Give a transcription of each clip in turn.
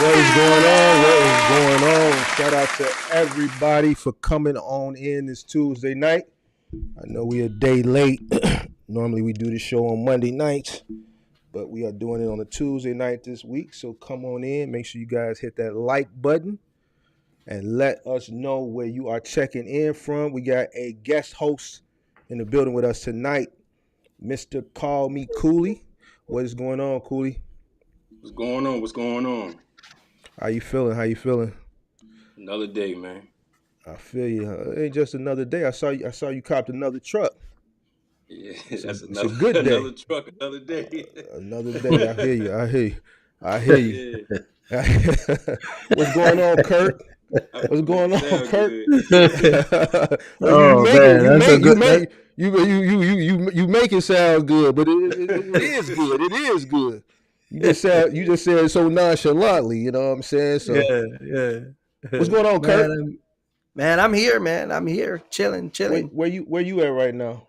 What is going on? What is going on? Shout out to everybody for coming on in this Tuesday night. I know we a day late. Normally we do the show on Monday nights, but we are doing it on a Tuesday night this week. So come on in. Make sure you guys hit that like button and let us know where you are checking in from. We got a guest host in the building with us tonight, Mr. Call Me Cooley. What is going on, Cooley? What's going on? What's going on? How you feeling? How you feeling? Another day, man. I feel you. It ain't just another day. I saw you copped another truck. Yeah, It's a, that's it's a another good another day. truck, another day. Another day. I hear you. I hear you. I hear you. Yeah, What's going on, Kurt? I What's make it going on, sound Kurt? good. Well, you Oh make it. man, You that's a make. You good. make. You make it sound good, but it is good. It is good. You just said it so nonchalantly. You know what I'm saying? So Yeah. what's going on, man, Kurt? I'm here, man. I'm here, chilling. Where you at right now?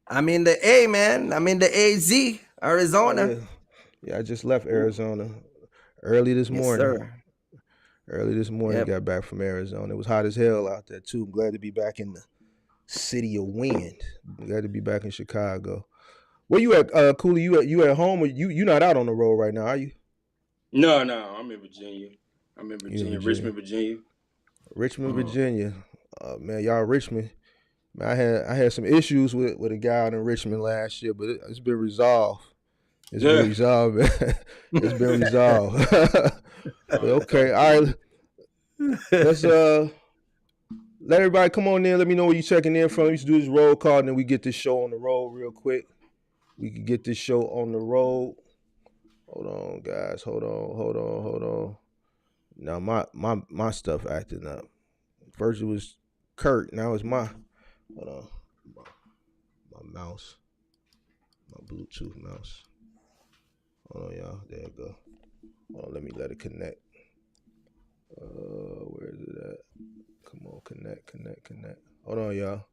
I'm in the A, man. I'm in the AZ, Oh Arizona. yeah, yeah. I just left Arizona early this Yes, morning. sir. Early this morning, Yep. got back from Arizona. It was hot as hell out there too. I'm glad to be back in the city of wind. Glad to be back in Chicago. Where you at, Cooley? You at home or you not out on the road right now? Are you? No, I'm in Virginia. You in Virginia? Richmond, Virginia. Richmond, Uh, Virginia. Man, y'all Richmond. Man, I had some issues with a guy out in Richmond last year, but it's been resolved. It's been yeah. resolved. It's been resolved. But That's okay, all all good. right. Let's let everybody come on in. Let me know where you checking in from. We used to do this roll call, and then we get this show on the road real quick. We can get this show on the road. Hold on, guys. Hold on. Now my stuff acting up. First it was Kurt. Now it's my hold on. My mouse. My Bluetooth mouse. Hold on, y'all. There it go. Hold on, let me let it connect. Where is it at? Come on, connect. Hold on, y'all.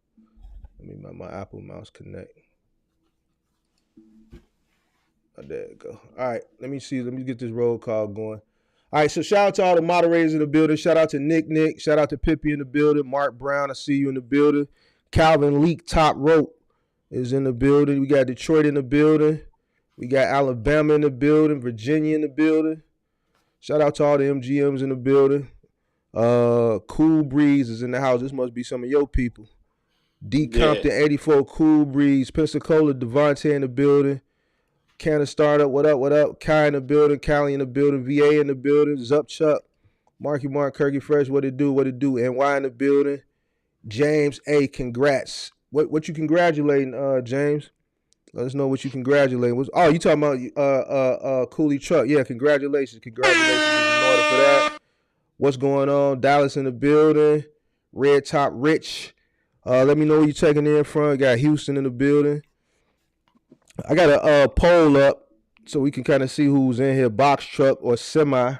Let me my Apple mouse connect. Oh, there it go. All right, let me see. Let me get this roll call going. All right, so shout out to all the moderators in the building. Shout out to Nick. Shout out to Pippi in the building. Mark Brown, I see you in the building. Calvin Leak, top rope, is in the building. We got Detroit in the building. We got Alabama in the building. Virginia in the building. Shout out to all the MGMs in the building. Cool Breeze is in the house. This must be some of your people. D Yeah. Compton 84, Cool Breeze. Pensacola, Devontae in the building. Canada Startup, what up? Kai in the building, Callie in the building, VA in the building, Zup Chuck, Marky Mark, Kirky Fresh, what it do, NY in the building, James, congrats. What you congratulating, James? Let us know what you congratulating. Oh, you talking about Cooley Truck. Yeah, congratulations is in order for that. What's going on? Dallas in the building, Red Top Rich. Let me know where you checking in from. Got Houston in the building. I got a poll up so we can kind of see who's in here, box truck or semi.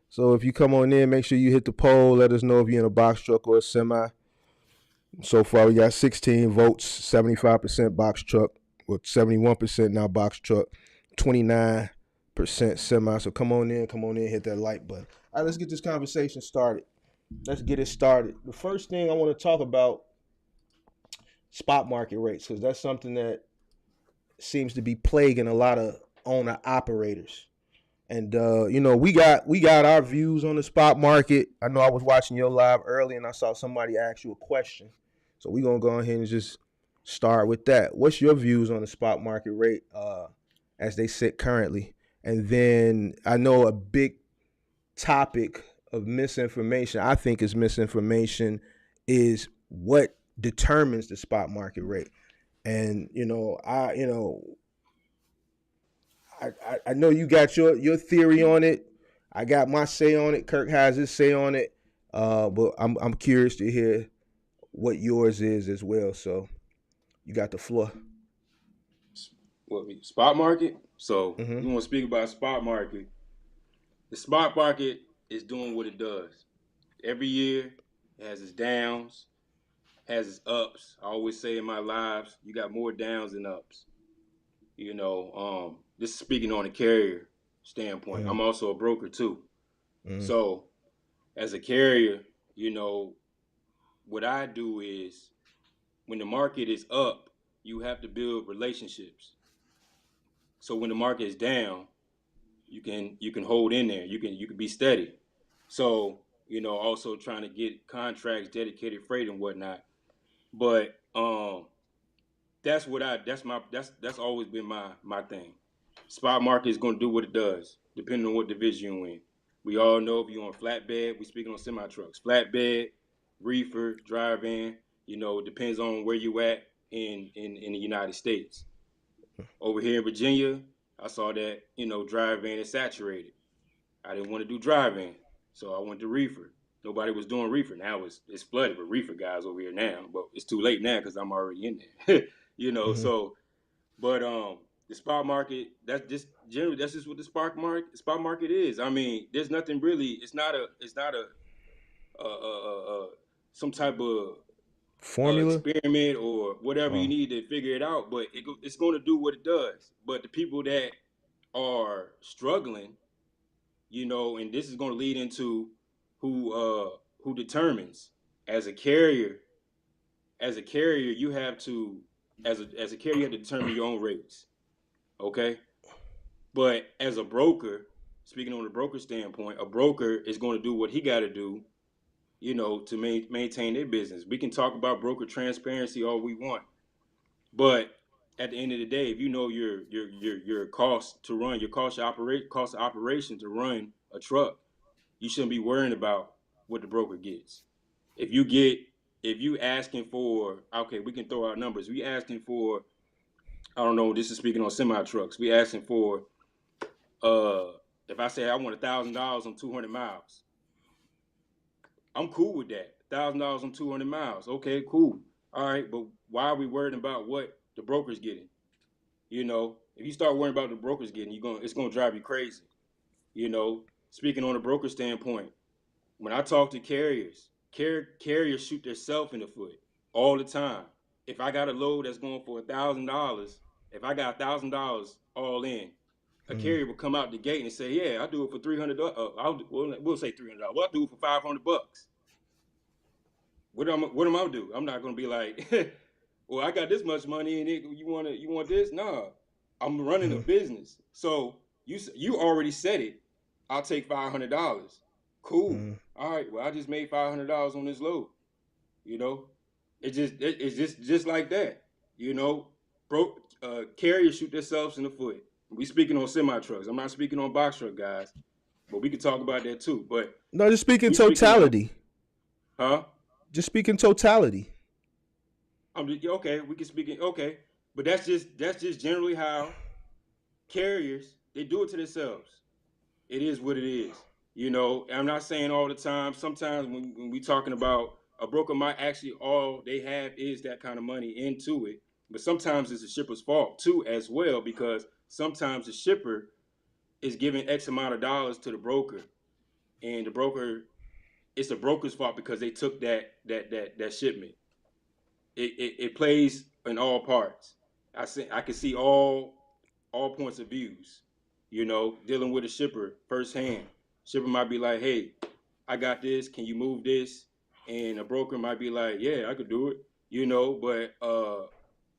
So if you come on in, make sure you hit the poll. Let us know if you're in a box truck or a semi. So far, we got 16 votes, 75% box truck, with 71% now box truck, 29% semi. So come on in, hit that like button. All right, let's get this conversation started. Let's get it started. The first thing I want to talk about, spot market rates, because that's something that seems to be plaguing a lot of owner operators. And we got our views on the spot market. I know I was watching your live early and I saw somebody ask you a question. So we're gonna go ahead and just start with that. What's your views on the spot market rate as they sit currently? And then I know a big topic of misinformation, I think is misinformation, is what determines the spot market rate. And I know you got your theory on it. I got my say on it. Kirk has his say on it. But I'm curious to hear what yours is as well. So you got the floor. What spot market? So Mm-hmm. you want to speak about spot market? The spot market is doing what it does. Every year it has its downs, has its ups. I always say in my lives, you got more downs than ups. This is speaking on a carrier standpoint. Mm-hmm. I'm also a broker too. So as a carrier, you know, what I do is when the market is up, you have to build relationships. So when the market is down, you can hold in there. You can be steady. So, also trying to get contracts, dedicated freight and whatnot. But that's always been my thing. Spot market is going to do what it does, depending on what division you're in. We all know if you're on flatbed, we speaking on semi trucks, flatbed, reefer, dry van. It depends on where you at in the United States. Over here in Virginia, I saw that dry van is saturated. I didn't want to do dry van, so I went to reefer. Nobody was doing reefer. Now it's flooded with reefer guys over here now, but it's too late now because I'm already in there. So but the spot market, that's just what the spot market is. I mean, there's nothing really. It's not a some type of Formula. experiment or whatever you need to figure it out. But it's going to do what it does. But the people that are struggling, and this is going to lead into who determines as a carrier. As a carrier, you have to as a carrier you have to determine your own rates. Okay. But as a broker, speaking on the broker standpoint, a broker is going to do what he got to do, to maintain their business. We can talk about broker transparency all we want, but at the end of the day, if you know your cost to run, your cost of operation to run a truck, you shouldn't be worrying about what the broker gets. If you asking for, okay, we can throw out numbers. We asking for, I don't know. This is speaking on semi trucks. We asking for, if I say I want $1,000 on 200 miles, I'm cool with that. $1,000 on 200 miles. Okay, cool. All right, but why are we worried about what the broker's getting? If you start worrying about the broker's getting, it's gonna drive you crazy. Speaking on a broker standpoint, when I talk to carriers, carriers shoot themselves in the foot all the time. If I got a load that's going for $1,000, if I got $1,000 all in, a carrier will come out the gate and say, "Yeah, I'll do it for $300. We'll say $300. Well, I'll do it for $500. What am I gonna do? I'm not gonna be like, well, I got this much money in it. You want this? Nah, I'm running a business. So you already said it. I'll take $500. Cool. All right. Well, I just made $500 on this load. It's just like that. Carriers shoot themselves in the foot. We speaking on semi trucks. I'm not speaking on box truck guys, but we could talk about that too. But no, just speaking totality. Huh? Just speaking totality. Okay. We can speak. Okay, but that's just generally how carriers they do it to themselves. It is what it is. I'm not saying all the time. Sometimes when we talking about a broker might actually all they have is that kind of money into it. But sometimes it's the shipper's fault too as well, because sometimes the shipper is giving X amount of dollars to the broker, and it's the broker's fault because they took that shipment. It plays in all parts. I can see all points of views. Dealing with a shipper firsthand. Shipper might be like, "Hey, I got this. Can you move this?" And a broker might be like, "Yeah, I could do it." But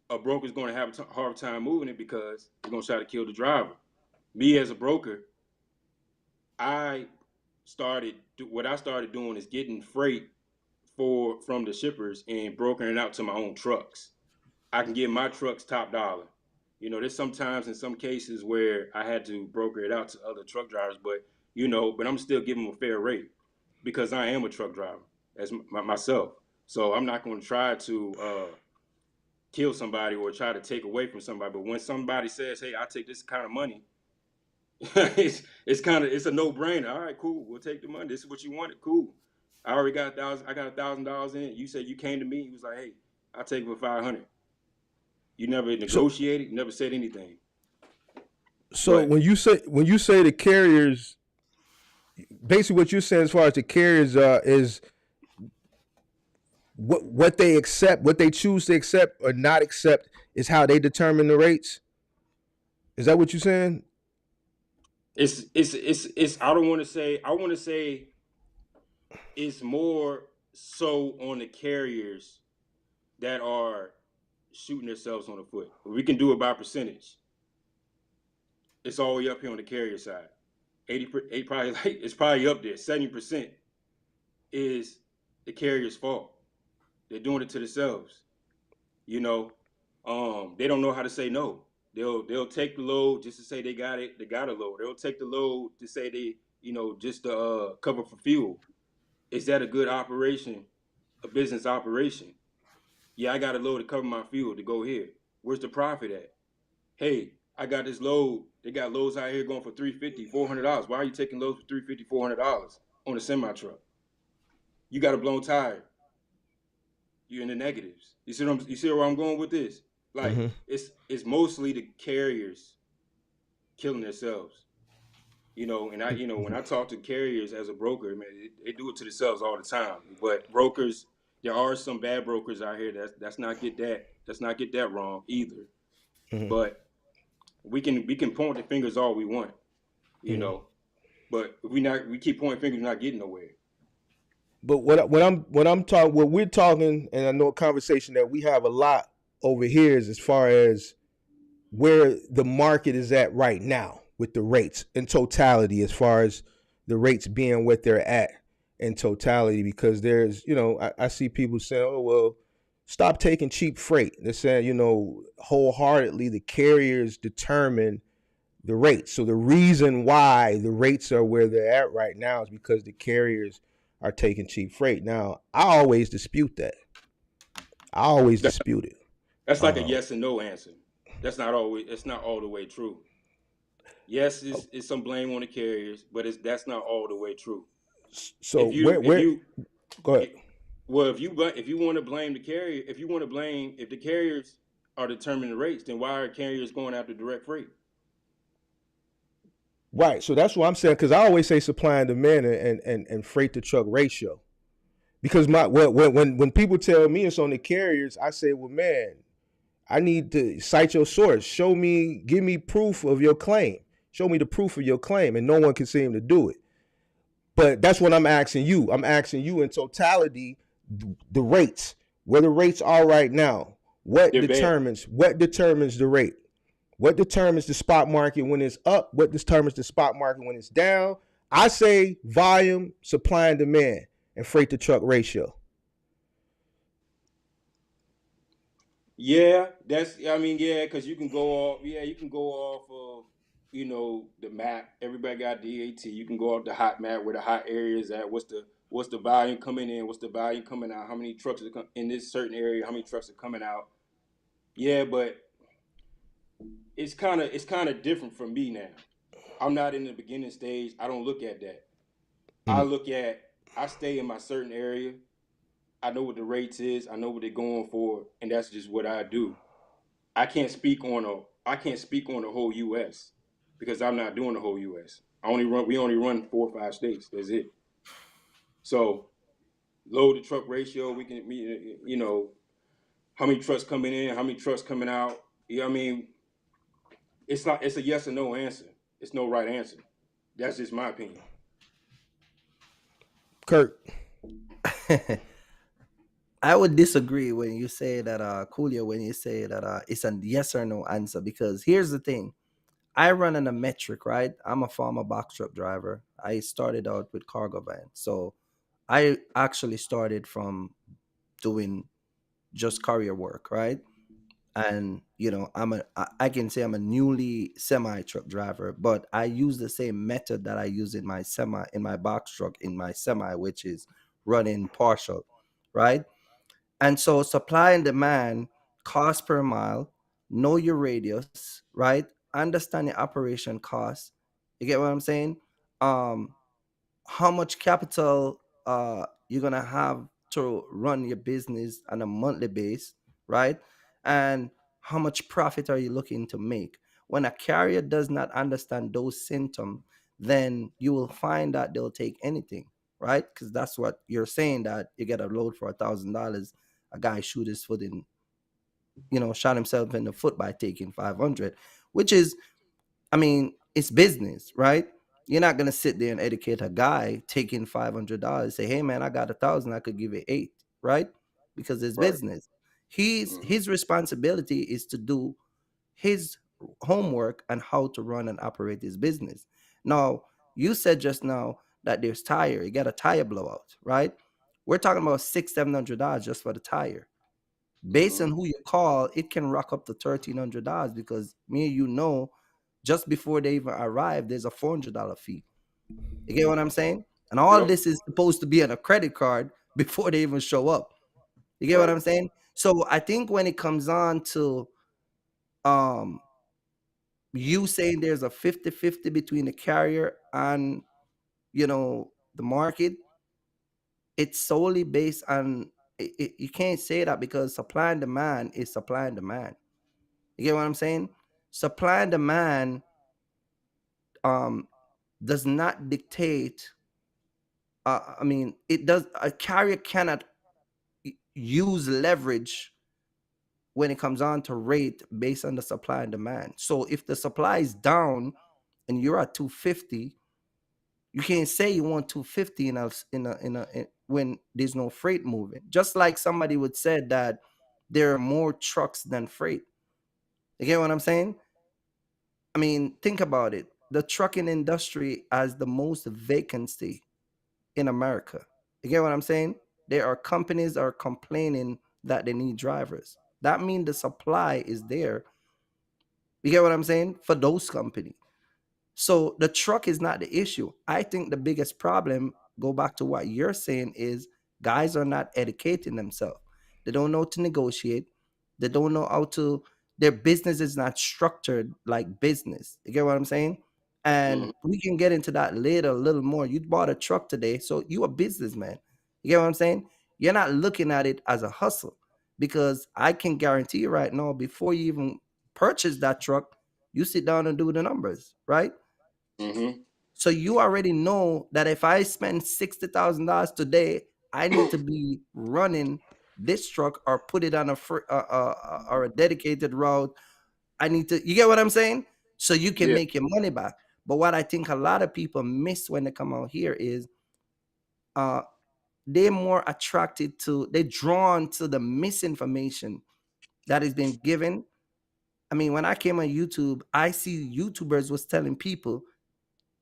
a broker's going to have a hard time moving it because they're going to try to kill the driver. Me as a broker, what I started doing is getting freight from the shippers and brokering it out to my own trucks. I can get my trucks top dollar. There's sometimes in some cases where I had to broker it out to other truck drivers, but I'm still giving them a fair rate because I am a truck driver as myself. So I'm not going to try to kill somebody or try to take away from somebody. But when somebody says, "Hey, I take this kind of money," it's a no-brainer. All right, cool. We'll take the money. This is what you wanted. Cool. I already got $1,000 in it. You said you came to me. He was like, "Hey, I'll take it for $500." You never negotiated. You never said anything. So when you say the carriers, basically what you're saying as far as the carriers is what they accept, what they choose to accept or not accept is how they determine the rates. Is that what you're saying? It's I don't want to say, I want to say it's more so on the carriers that are shooting themselves on the foot. We can do it by percentage. It's all the way up here on the carrier side. 80 probably like it's probably up there. 70% is the carrier's fault. They're doing it to themselves. You know, they don't know how to say no. They'll take the load just to say they got it. They got a load. They'll take the load to say they, just to cover for fuel. Is that a good operation? A business operation? Yeah, I got a load to cover my fuel to go here. Where's the profit at? Hey, I got this load. They got loads out here going for $350, $400. Why are you taking loads for $350, $400 on a semi truck? You got a blown tire. You're in the negatives. You see where I'm going with this? Like Mm-hmm. it's mostly the carriers killing themselves. And when I talk to carriers as a broker, man, they do it to themselves all the time. But brokers, there are some bad brokers out here that's not get that wrong either. Mm-hmm. But we can point the fingers all we want, Mm-hmm. but if we keep pointing fingers, we're not getting nowhere. But what we're talking, and I know a conversation that we have a lot over here is as far as where the market is at right now with the rates in totality, as far as the rates being what they're at in totality, because there's, I see people saying, oh, well, stop taking cheap freight. They're saying, wholeheartedly the carriers determine the rates. So the reason why the rates are where they're at right now is because the carriers are taking cheap freight. Now, I always dispute that. I always dispute it. That's like a yes and no answer. That's not always. It's not all the way true. Yes, it's some blame on the carriers, but that's not all the way true. So If you go ahead. Well, if you want to blame the carrier, if the carriers are determining the rates, then why are carriers going after direct freight? Right. So that's what I'm saying, because I always say supply and demand and freight to truck ratio. Because when people tell me it's on the carriers, I say, well, man, I need to cite your source. Give me proof of your claim. Show me the proof of your claim, and no one can seem to do it. But that's what I'm asking you. I'm asking you in totality, the rates, where the rates are right now. What determines the rate? What determines the spot market when it's up? What determines the spot market when it's down? I say volume, supply and demand, and freight to truck ratio. Yeah, because you can go off. Yeah, you can go off of the map. Everybody got DAT. You can go off the hot map where the hot area is at. What's the volume coming in? What's the volume coming out? How many trucks are in this certain area? How many trucks are coming out? Yeah, but it's kind of different from me now. I'm not in the beginning stage. I don't look at that. Mm. I stay in my certain area. I know what the rates is. I know what they're going for, and that's just what I do. I can't speak on the whole U.S. because I'm not doing the whole U.S. We only run 4 or 5 states. That's it. So load to truck ratio. We can how many trucks coming in, how many trucks coming out. It's a yes or no answer. It's no right answer. That's just my opinion. Kurt. I would disagree when you say that, Coolio, when you say that it's a yes or no answer, because here's the thing. I run in a metric, right? I'm a former box truck driver. I started out with cargo van. So I actually started from doing just courier work, right? And I can say I'm a newly semi truck driver, but I use the same method that I use in my box truck in my semi, which is running partial, right? And so supply and demand, cost per mile, know your radius, right? Understand your operation costs. You get what I'm saying? Um, how much capital you're gonna have to run your business on a monthly base, right? And how much profit are you looking to make? When a carrier does not understand those symptoms, then you will find that they'll take anything, right? Because that's what you're saying, that you get a load for $1,000, a guy shoot his foot in, shot himself in the foot by taking 500, which is, I mean, It's business, right? You're not gonna sit there and educate a guy taking $500. Say, hey man, I got 1,000. I could give you eight, right? Because it's Right. business. He's Mm-hmm. his responsibility is to do his homework on how to run and operate his business. Now, you said just now that there's tire. You got a tire blowout, right? We're talking about $600-700 just for the tire. Based Mm-hmm. on who you call, it can rock up to $1,300 because me and you know, just before they even arrive, there's a $400 fee. You get what I'm saying? And all Yep. this is supposed to be on a credit card before they even show up. You get what Right. I'm saying? So I think when it comes on to um you saying there's a 50-50 between the carrier and the market, it's solely based on you can't say that because supply and demand is supply and demand. You get what I'm saying? Supply and demand um does not dictate. I mean, it does. A carrier cannot use leverage when it comes on to rate based on the supply and demand. So if the supply is down and you're at 250, you can't say you want 250 when there's no freight moving. Just like somebody would say that there are more trucks than freight. You get what I'm saying? I mean, think about it. The trucking industry has the most vacancy in America. You get what I'm saying? There are companies that are complaining that they need drivers. That means the supply is there. You get what I'm saying? For those companies. So the truck is not the issue. I think the biggest problem, go back to what you're saying, is guys are not educating themselves. They don't know to negotiate. They don't know how to, their business is not structured like business. You get what I'm saying? Mm-hmm. And we can get into that later a little more. You bought a truck today, so you a businessman. You get what I'm saying? You're not looking at it as a hustle because I can guarantee you right now, before you even purchase that truck, you sit down and do the numbers, right? Mm-hmm. So you already know that if I spend $60,000 today, I need to be running this truck or put it on or a dedicated route. I need to, you get what I'm saying? So you can Yeah. make your money back. But what I think a lot of people miss when they come out here is uh, they're more attracted to, they're drawn to the misinformation that is being given. I mean, when I came on YouTube, I see YouTubers was telling people,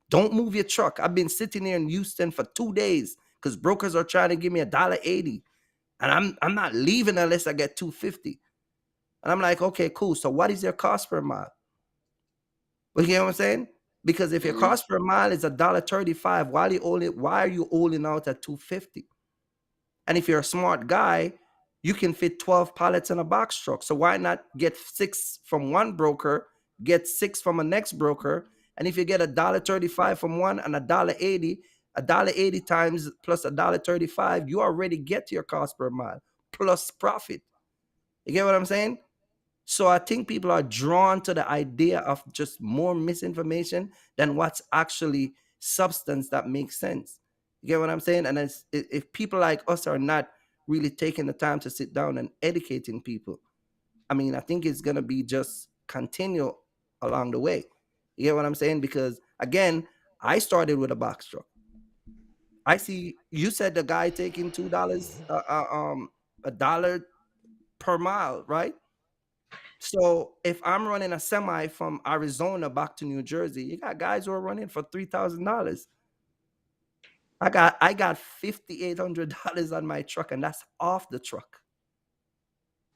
don't move your truck. I've been sitting here in Houston for 2 days because brokers are trying to give me $1.80. And I'm not leaving unless I get 250. And I'm like, okay, cool. So what is your cost per mile? But you know what I'm saying? Because if your Mm-hmm. cost per mile is $1.35, why are you holding out at 250? And if you're a smart guy, you can fit 12 pallets in a box truck. So why not get six from one broker, get six from a next broker? And if you get $1.35 from one and $1.80 times plus $1.35, you already get your cost per mile plus profit. You get what I'm saying? So I think people are drawn to the idea of just more misinformation than what's actually substance that makes sense. You get what I'm saying? And if people like us are not really taking the time to sit down and educating people, I mean, I think it's gonna be just continue along the way. You get what I'm saying? Because again, I started with a box truck. I see you said the guy taking $2, $1 per mile, right? So if I'm running a semi from Arizona back to New Jersey, you got guys who are running for $3,000. I got $5,800 on my truck, and that's off the truck.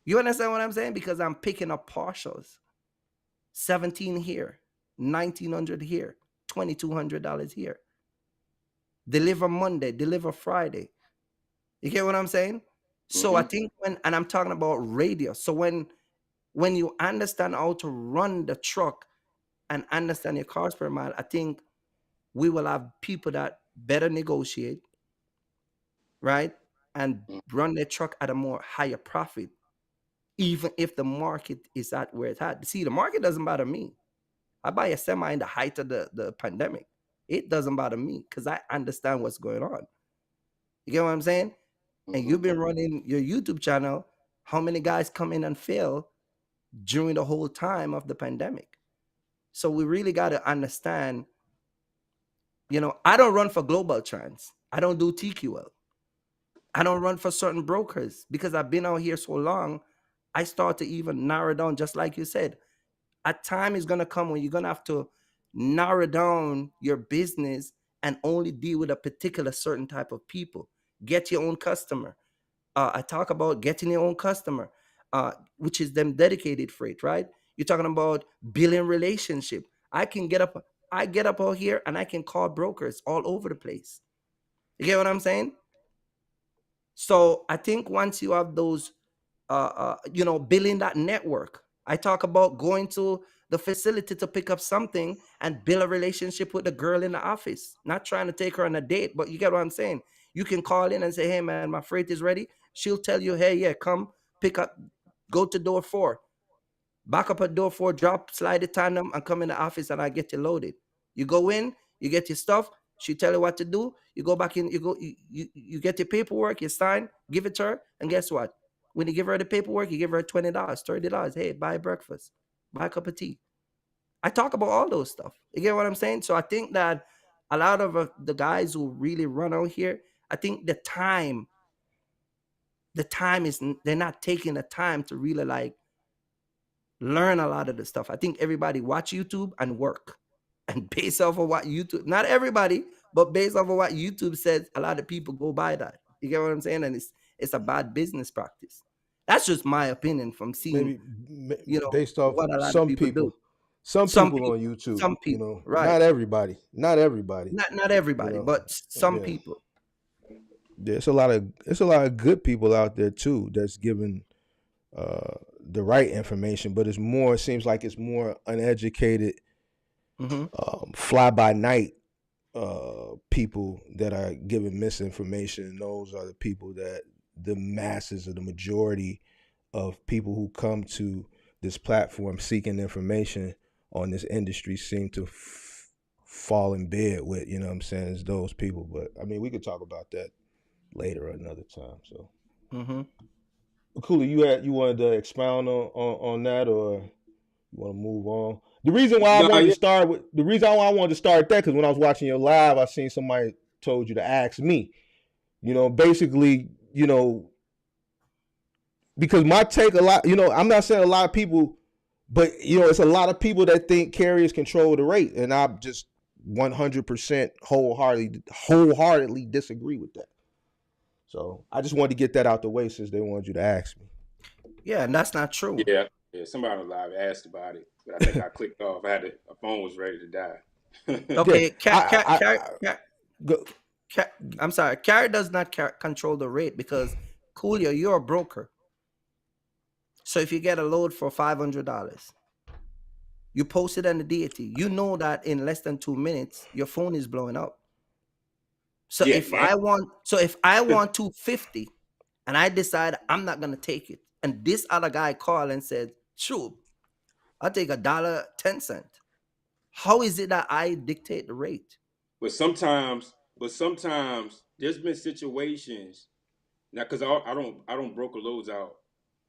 You understand what I'm saying? Because I'm picking up partials. 17 here, 1,900 here, $2,200 here. Deliver Monday, deliver Friday. You get what I'm saying? So I Mm-hmm. think and I'm talking about radius. So when you understand how to run the truck and understand your cost per mile, I think we will have people that better negotiate, right? And run their truck at a more higher profit, even if the market is at where it's at. See, the market doesn't bother me. I buy a semi in the height of the pandemic. It doesn't bother me because I understand what's going on. You get what I'm saying? And Mm-hmm. you've been running your YouTube channel. How many guys come in and fail during the whole time of the pandemic? So we really got to understand, I don't run for global trends. I don't do TQL. I don't run for certain brokers because I've been out here so long. I start to even narrow down, just like you said. A time is going to come when you're going to have to narrow down your business and only deal with a particular certain type of people. Get your own customer. I talk about getting your own customer, which is them dedicated freight, right? You're talking about building relationship. I get up out here and I can call brokers all over the place. You get what I'm saying? So I think once you have those, building that network. I talk about going to the facility to pick up something and build a relationship with the girl in the office. Not trying to take her on a date, but you get what I'm saying. You can call in and say, "Hey man, my freight is ready." She'll tell you, "Hey, yeah, come pick up, go to door 4. Back up at door 4, drop, slide the tandem, and come in the office and I get you loaded." You go in, you get your stuff, she tell you what to do, you go back in, you get your paperwork, you sign, give it to her, and guess what? When you give her the paperwork, you give her $20, $30. Hey, buy breakfast, buy a cup of tea. I talk about all those stuff. You get what I'm saying? So I think that a lot of the guys who really run out here, I think the time is, they're not taking the time to really like learn a lot of the stuff. I think everybody watch YouTube and work. And based off of what YouTube, not everybody, but based off of what YouTube says, a lot of people go by that. You get what I'm saying? And it's a bad business practice. That's just my opinion from seeing, Maybe based off what a lot of some people do. people, some Some people on people, YouTube, some people, right? not everybody, not everybody, Not everybody, you but some yeah. people. There's a lot of good people out there too that's giving the right information, but it seems like it's more uneducated, Mm-hmm. fly by night people that are giving misinformation. Those are the people that the masses or the majority of people who come to this platform seeking information on this industry seem to fall in bed with. You know what I'm saying? It's those people. But I mean, we could talk about that later or another time. So, Mm-hmm. Cooley, you wanted to expound on that, or you want to move on? No, yeah. The reason why I wanted to start that because when I was watching your live, I seen somebody told you to ask me. Basically, because my take a lot. I'm not saying a lot of people, but it's a lot of people that think carriers control the rate, and I just 100% wholeheartedly disagree with that. So I just wanted to get that out the way since they wanted you to ask me. Yeah, and that's not true. Yeah, yeah. Somebody on live asked about it, but I think I clicked off. My phone was ready to die. Yeah, Okay, go, I'm sorry. Carrier does not control the rate because Coolio, you're a broker. So if you get a load for $500, you post it on the deity. You know that in less than 2 minutes, your phone is blowing up. So Yeah, if now. I want 250 and I decide I'm not gonna take it, and this other guy called and said, "Sure, I'll take $1.10." How is it that I dictate the rate? But sometimes there's been situations now because I don't broker loads out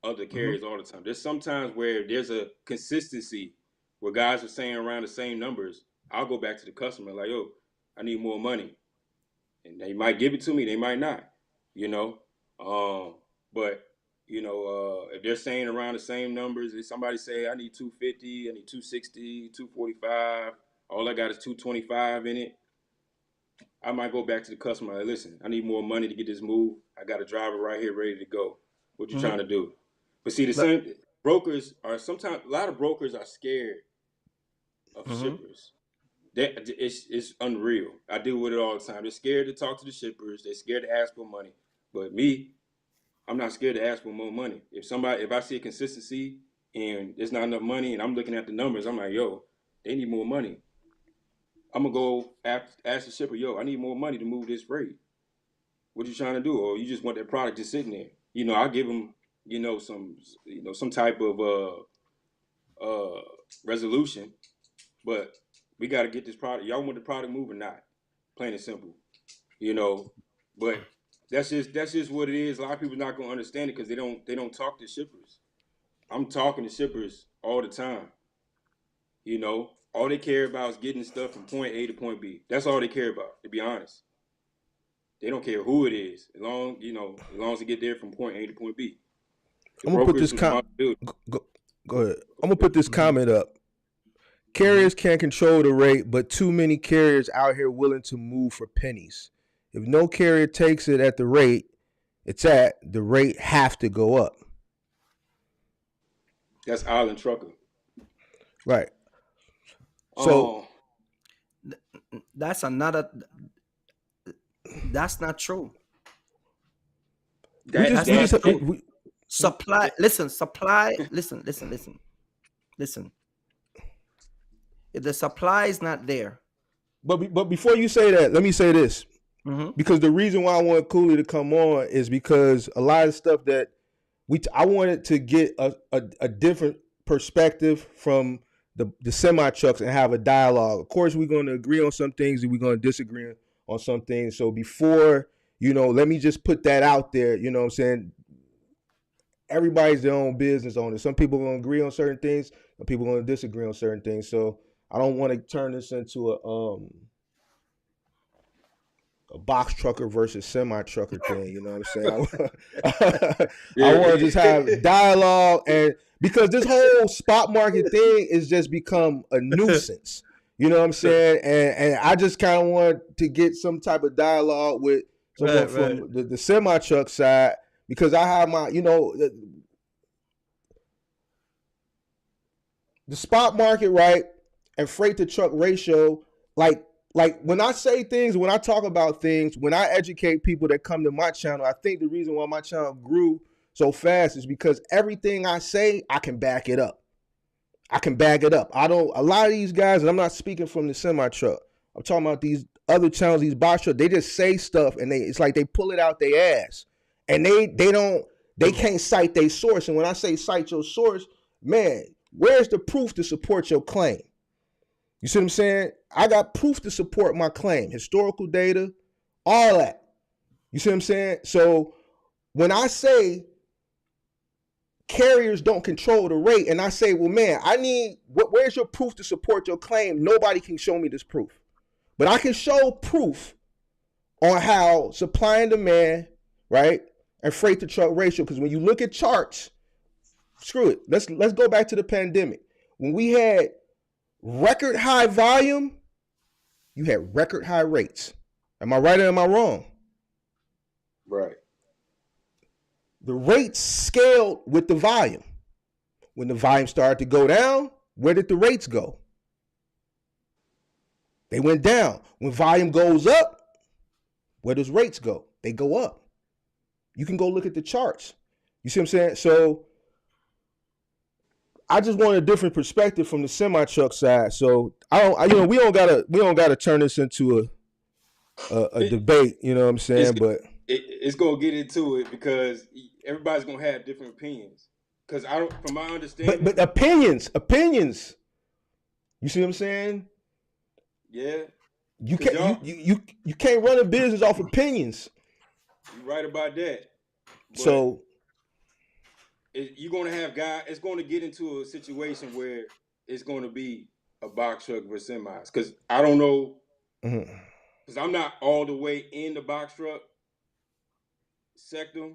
other Mm-hmm. carriers all the time. There's sometimes where there's a consistency where guys are saying around the same numbers. I'll go back to the customer like, "Yo, I need more money," and they might give it to me, they might not, you know. But if they're saying around the same numbers, if somebody say I need 250, I need 260, 245, all I got is 225 in it, I might go back to the customer like, "Listen, I need more money to get this move. I got a driver right here ready to go. What you Mm-hmm. trying to do?" But see, the But same brokers are sometimes a lot of brokers are scared of mm-hmm. shippers. It's unreal. I deal with it all the time. They're scared to talk to the shippers. They're scared to ask for money. But me, I'm not scared to ask for more money. If I see a consistency and there's not enough money, and I'm looking at the numbers, I'm like, "Yo, they need more money." I'm gonna go ask the shipper, "Yo, I need more money to move this freight. What you trying to do?" Or you just want that product just sitting there. I give them, some type of uh resolution. But we got to get this product. Y'all want the product moved or not? Plain and simple. You know. But that's just what it is. A lot of people not gonna understand it because they don't talk to shippers. I'm talking to shippers all the time. All they care about is getting stuff from point A to point B. That's all they care about, to be honest. They don't care who it is, as long as they get there from point A to point B. The I'm gonna put broker's this responsibility. go ahead. I'm gonna put this comment up. Carriers can't control the rate, but too many carriers out here willing to move for pennies. If no carrier takes it at the rate it's at, the rate have to go up. That's Island Trucker. Right. So that's not true. Supply. Listen. If the supply is not there. But before you say that, let me say this. Because the reason why I want Cooley to come on is because a lot of stuff that I wanted to get a different perspective from the semi trucks and have a dialogue. Of course, we're going to agree on some things and we're going to disagree on some things. So before, let me just put that out there. You know what I'm saying? Everybody's their own business owner. Some people are going to agree on certain things. Some people are going to disagree on certain things. So I don't want to turn this into a box trucker versus semi trucker thing. You know what I'm saying? I want to just have dialogue, and because this whole spot market thing is just become a nuisance. You know what I'm saying? And I just kind of want to get some type of dialogue with someone from the semi truck side, because I have my, the spot market, right, and freight to truck ratio, like when I say things, when I talk about things, when I educate people that come to my channel, I think the reason why my channel grew so fast is because everything I say, I can back it up. A lot of these guys, and I'm not speaking from the semi truck, I'm talking about these other channels, these box trucks, they just say stuff and it's like they pull it out their ass. And they can't cite their source. And when I say cite your source, man, where's the proof to support your claim? You see what I'm saying? I got proof to support my claim, historical data, all that. You see what I'm saying? So when I say carriers don't control the rate, and I say, well, man, where's your proof to support your claim? Nobody can show me this proof. But I can show proof on how supply and demand, right, and freight to truck ratio. Because when you look at charts, screw it. Let's go back to the pandemic. When we had record high volume, you had record high rates. Am I right or am I wrong? Right. The rates scaled with the volume. When the volume started to go down, where did the rates go? They went down. When volume goes up, where does rates go? They go up. You can go look at the charts. You see what I'm saying? So I just want a different perspective from the semi truck side. So we don't gotta turn this into a debate. You know what I'm saying? But it's gonna get into it because everybody's gonna have different opinions. Because from my understanding, but opinions. You see what I'm saying? Yeah. You can't run a business off opinions. You're right about that. But so you're going to have guys, it's going to get into a situation where it's going to be a box truck versus semis. Because I don't know, because I'm not all the way in the box truck sector,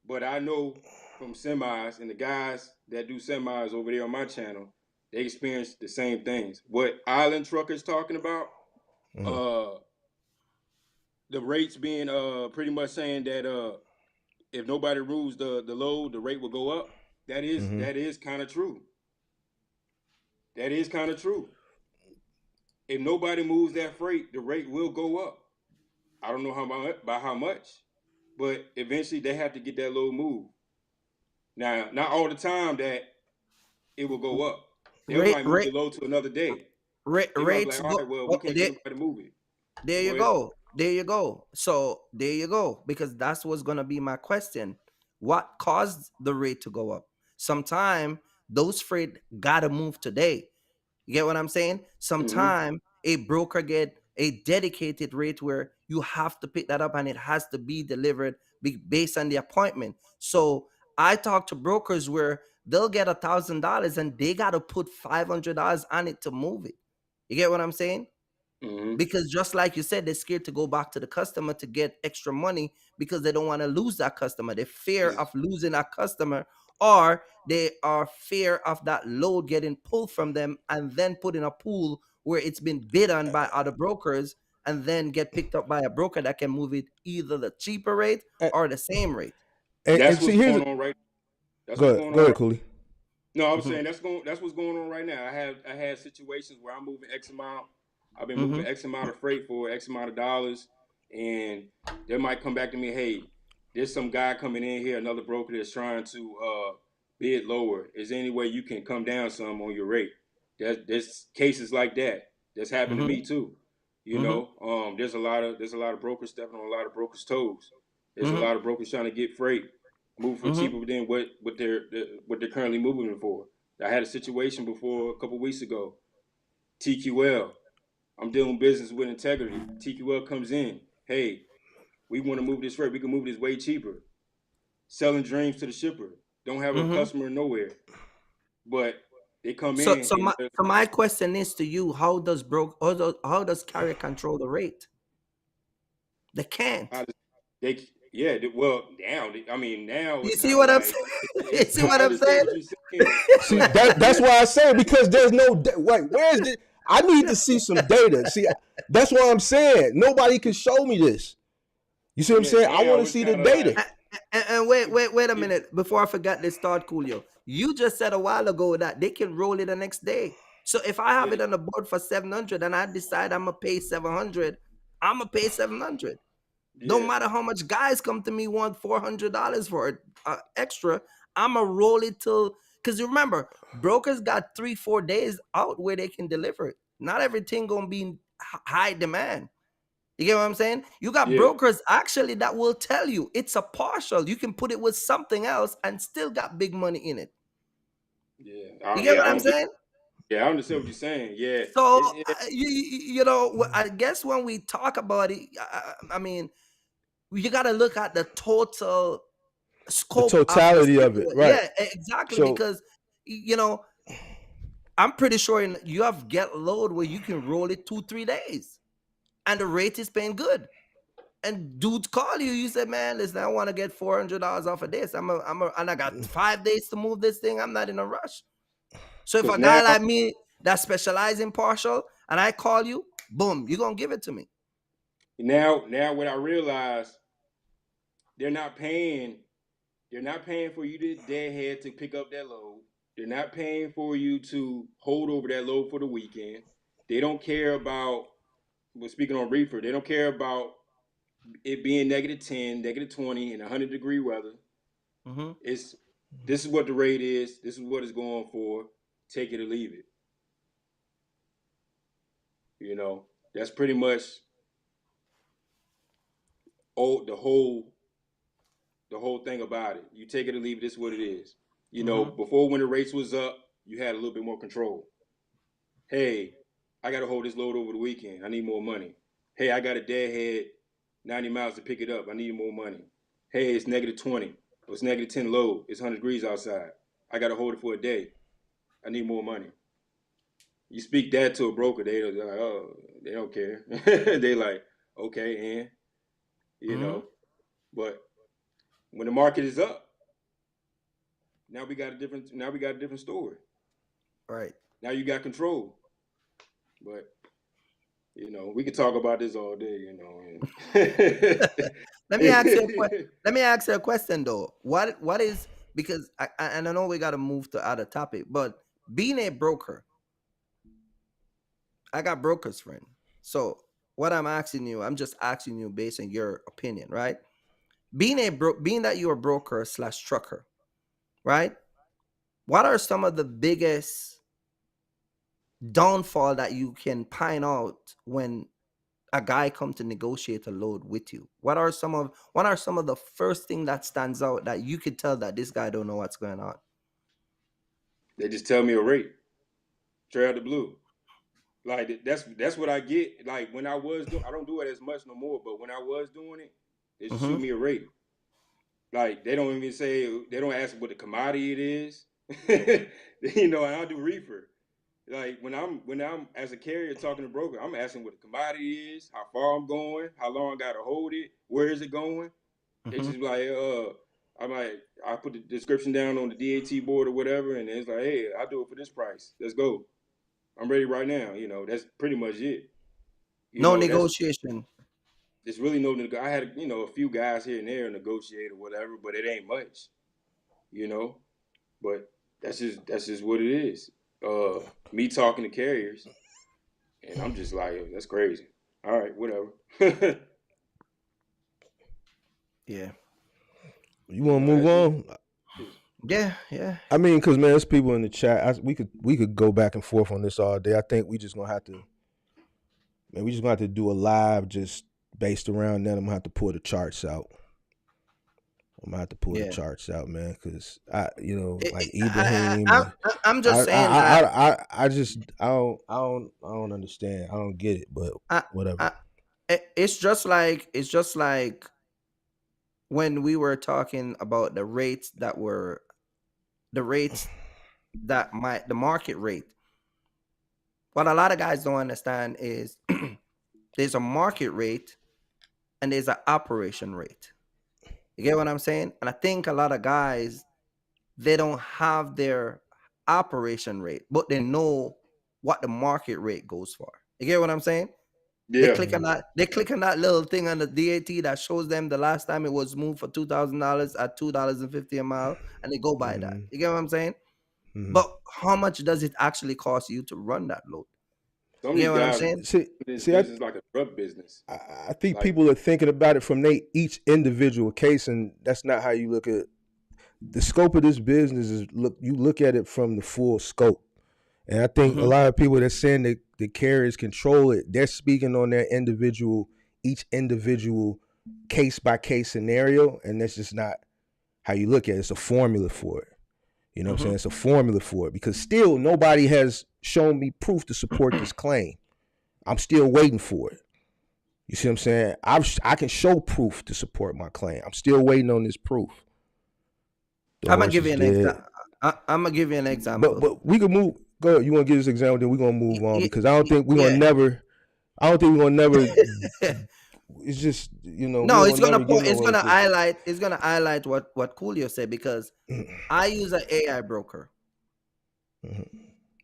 but I know from semis and the guys that do semis over there on my channel, they experience the same things. What Island Trucker's talking about, the rates being pretty much saying that if nobody moves the load, the rate will go up. That is kind of true. That is kind of true. If nobody moves that freight, the rate will go up. I don't know by how much, but eventually they have to get that load moved. Now, not all the time that it will go up. They might move the load to another day. Rates like, all right, well, we can't get anybody to move it. There you go. So there you go. Because that's what's gonna be my question. What caused the rate to go up? Sometime those freight gotta move today. You get what I'm saying? Sometime a broker get a dedicated rate where you have to pick that up and it has to be delivered based on the appointment. So I talk to brokers where they'll get $1,000 and they gotta put $500 on it to move it. You get what I'm saying? Mm-hmm. Because just like you said, they're scared to go back to the customer to get extra money because they don't want to lose that customer. They fear of losing that customer, or they are fear of that load getting pulled from them and then put in a pool where it's been bid on by other brokers and then get picked up by a broker that can move it either the cheaper rate And, or the same rate. That's see, what's here's going on right. That's go what's ahead, going go on ahead, right. Cooley. No, I was Mhm, saying that's what's going on right now. I had situations where I'm moving X amount. I've been moving mhm, X amount of freight for X amount of dollars, and they might come back to me, hey, there's some guy coming in here, another broker that's trying to bid lower. Is there any way you can come down some on your rate? There's cases like that. That's happened to mhm, me too. You mhm, know, there's a lot of brokers stepping on a lot of brokers' toes. There's a mhm, lot of brokers trying to get freight move for mhm, cheaper than what they're currently moving it for. I had a situation before a couple weeks ago. TQL, I'm doing business with integrity. TQL comes in, hey, we want to move this freight. We can move this way cheaper. Selling dreams to the shipper. Don't have a mhm. customer nowhere, but they come So, in so and my so my question is to you: how does carrier control the rate? They can't. how does- they yeah well now I mean now You it's see kind of what I'm like saying? You it's see what I I'm understand saying? what you're saying, See, but that's why I say, because there's no wait. Where's the? I need to see some data. See, that's what I'm saying. Nobody can show me this. You see what I'm yeah saying? I want now to it's see the kind of data. like And wait a minute before I forget this start, Coolio. You just said a while ago that they can roll it the next day. So if I have yeah it on the board for 700 and I decide I'm gonna pay 700, I'm gonna pay 700. Don't yeah matter how much guys come to me want $400 for it extra. I'm gonna roll it till, because you remember brokers got 3-4 days out where they can deliver it. Not everything gonna be high demand. You get what I'm saying? You got yeah brokers actually that will tell you it's a partial. You can put it with something else and still got big money in it. yeah You get what I I'm get saying? yeah I understand what you're saying yeah So it, I guess when we talk about it, I mean, you got to look at the total The scope of the totality of it, situation. right? Yeah, exactly. So Because I'm pretty sure you have get load where you can roll it 2-3 days, and the rate is paying good. And dudes call you. You said, "Man, listen, I want to get $400 off of this. And I got 5 days to move this thing. I'm not in a rush." So if because a guy like me that specialize in partial and I call you, boom, you gonna give it to me. now what I realize they're not paying they're not paying for you to deadhead to pick up that load. They're not paying for you to hold over that load for the weekend. They don't care about well, speaking on reefer, they don't care about it being -10, -20 in 100-degree weather. Mm-hmm. It's this is what the rate is. This is what it's going for. Take it or leave it. You know, that's pretty much the whole thing about it. You take it or leave it. This is what it is. You know, Mm-hmm. before when the rates was up, you had a little bit more control. Hey, I got to hold this load over the weekend. I need more money. Hey, I got a deadhead 90 miles to pick it up. I need more money. Hey, it's -20. Or it's -10 load. It's 100 degrees outside. I got to hold it for a day. I need more money. You speak that to a broker, they're like, oh, they don't care. They like, okay, and you Mm-hmm. know, but when the market is up, now we got a different story. Right. Now you got control. But we could talk about this all day, Let me ask you a let me ask you a question though. What is, because and I know we got to move to other topic, but being a broker, I got brokers friend. So what I'm asking you, I'm just asking you based on your opinion, right? Being that you're a broker slash trucker, right? What are some of the biggest downfall that you can find out when a guy come to negotiate a load with you? What are some of the first thing that stands out that you could tell that this guy don't know what's going on? they just tell me a rate, straight out the blue. Like that's what I get. Like when I was doing, I don't do it as much no more. But when I was doing it, they just Mm-hmm. shoot me a rate. Like they don't ask what the commodity it is. And I do reefer. Like when I'm as a carrier talking to broker, I'm asking what the commodity is, how far I'm going, how long I gotta hold it, where is it going. They Mm-hmm. just like, I'm like, I put the description down on the DAT board or whatever, and it's like, hey, I'll do it for this price. Let's go. I'm ready right now. That's pretty much it. No That's negotiation. it's really no. I had a few guys here and there negotiate or whatever, but it ain't much. You know, but that's just what it is. Me talking to carriers, and I'm just like, yo, that's crazy. All right, whatever. Yeah. You want to move on? Yeah. Yeah. I mean, because man, there's people in the chat. We could go back and forth on this all day. I think we just gonna have to. Man, we just gonna have to do a live just based around that. I'm gonna have to pull the charts out. Yeah. The charts out, man, because like I, I, Ibrahim. I'm just saying that. I don't understand. I don't get it, but I, whatever. I, it's just like when we were talking about the rates that the market rate. What a lot of guys don't understand is there's a market rate and there's an operation rate. You get what I'm saying? And I think a lot of guys, they don't have their operation rate, but they know what the market rate goes for. You get what I'm saying? They Yeah, click on that. They click on that little thing on the DAT that shows them the last time it was moved for $2,000 at $2.50 a mile, and they go by that. You get what I'm saying? Mhm. But how much does it actually cost you to run that load? some of You these get what I'm guys saying? See, this see, I, business like a drug business. I think Like, people are thinking about it from each individual case, and that's not how you look at the scope of this business. You look at it from the full scope, and I think a lot of people that saying that the carriers control it, they're speaking on their each individual case by case scenario, and that's just not how you look at it. It's a formula for it. You know what I'm saying? It's a formula for it because still nobody has shown me proof to support this claim. I'm still waiting for it. You see what I'm saying? I can show proof to support my claim. I'm still waiting on this proof. I'm gonna give you an example. I'm gonna give you an example. But we can move. Go ahead. You want to give this example? Then we're gonna move on because I don't think we're Yeah. gonna never. I don't think we're gonna never. It's just No, it's gonna highlight. It's gonna highlight what Coolio said because I use an AI broker.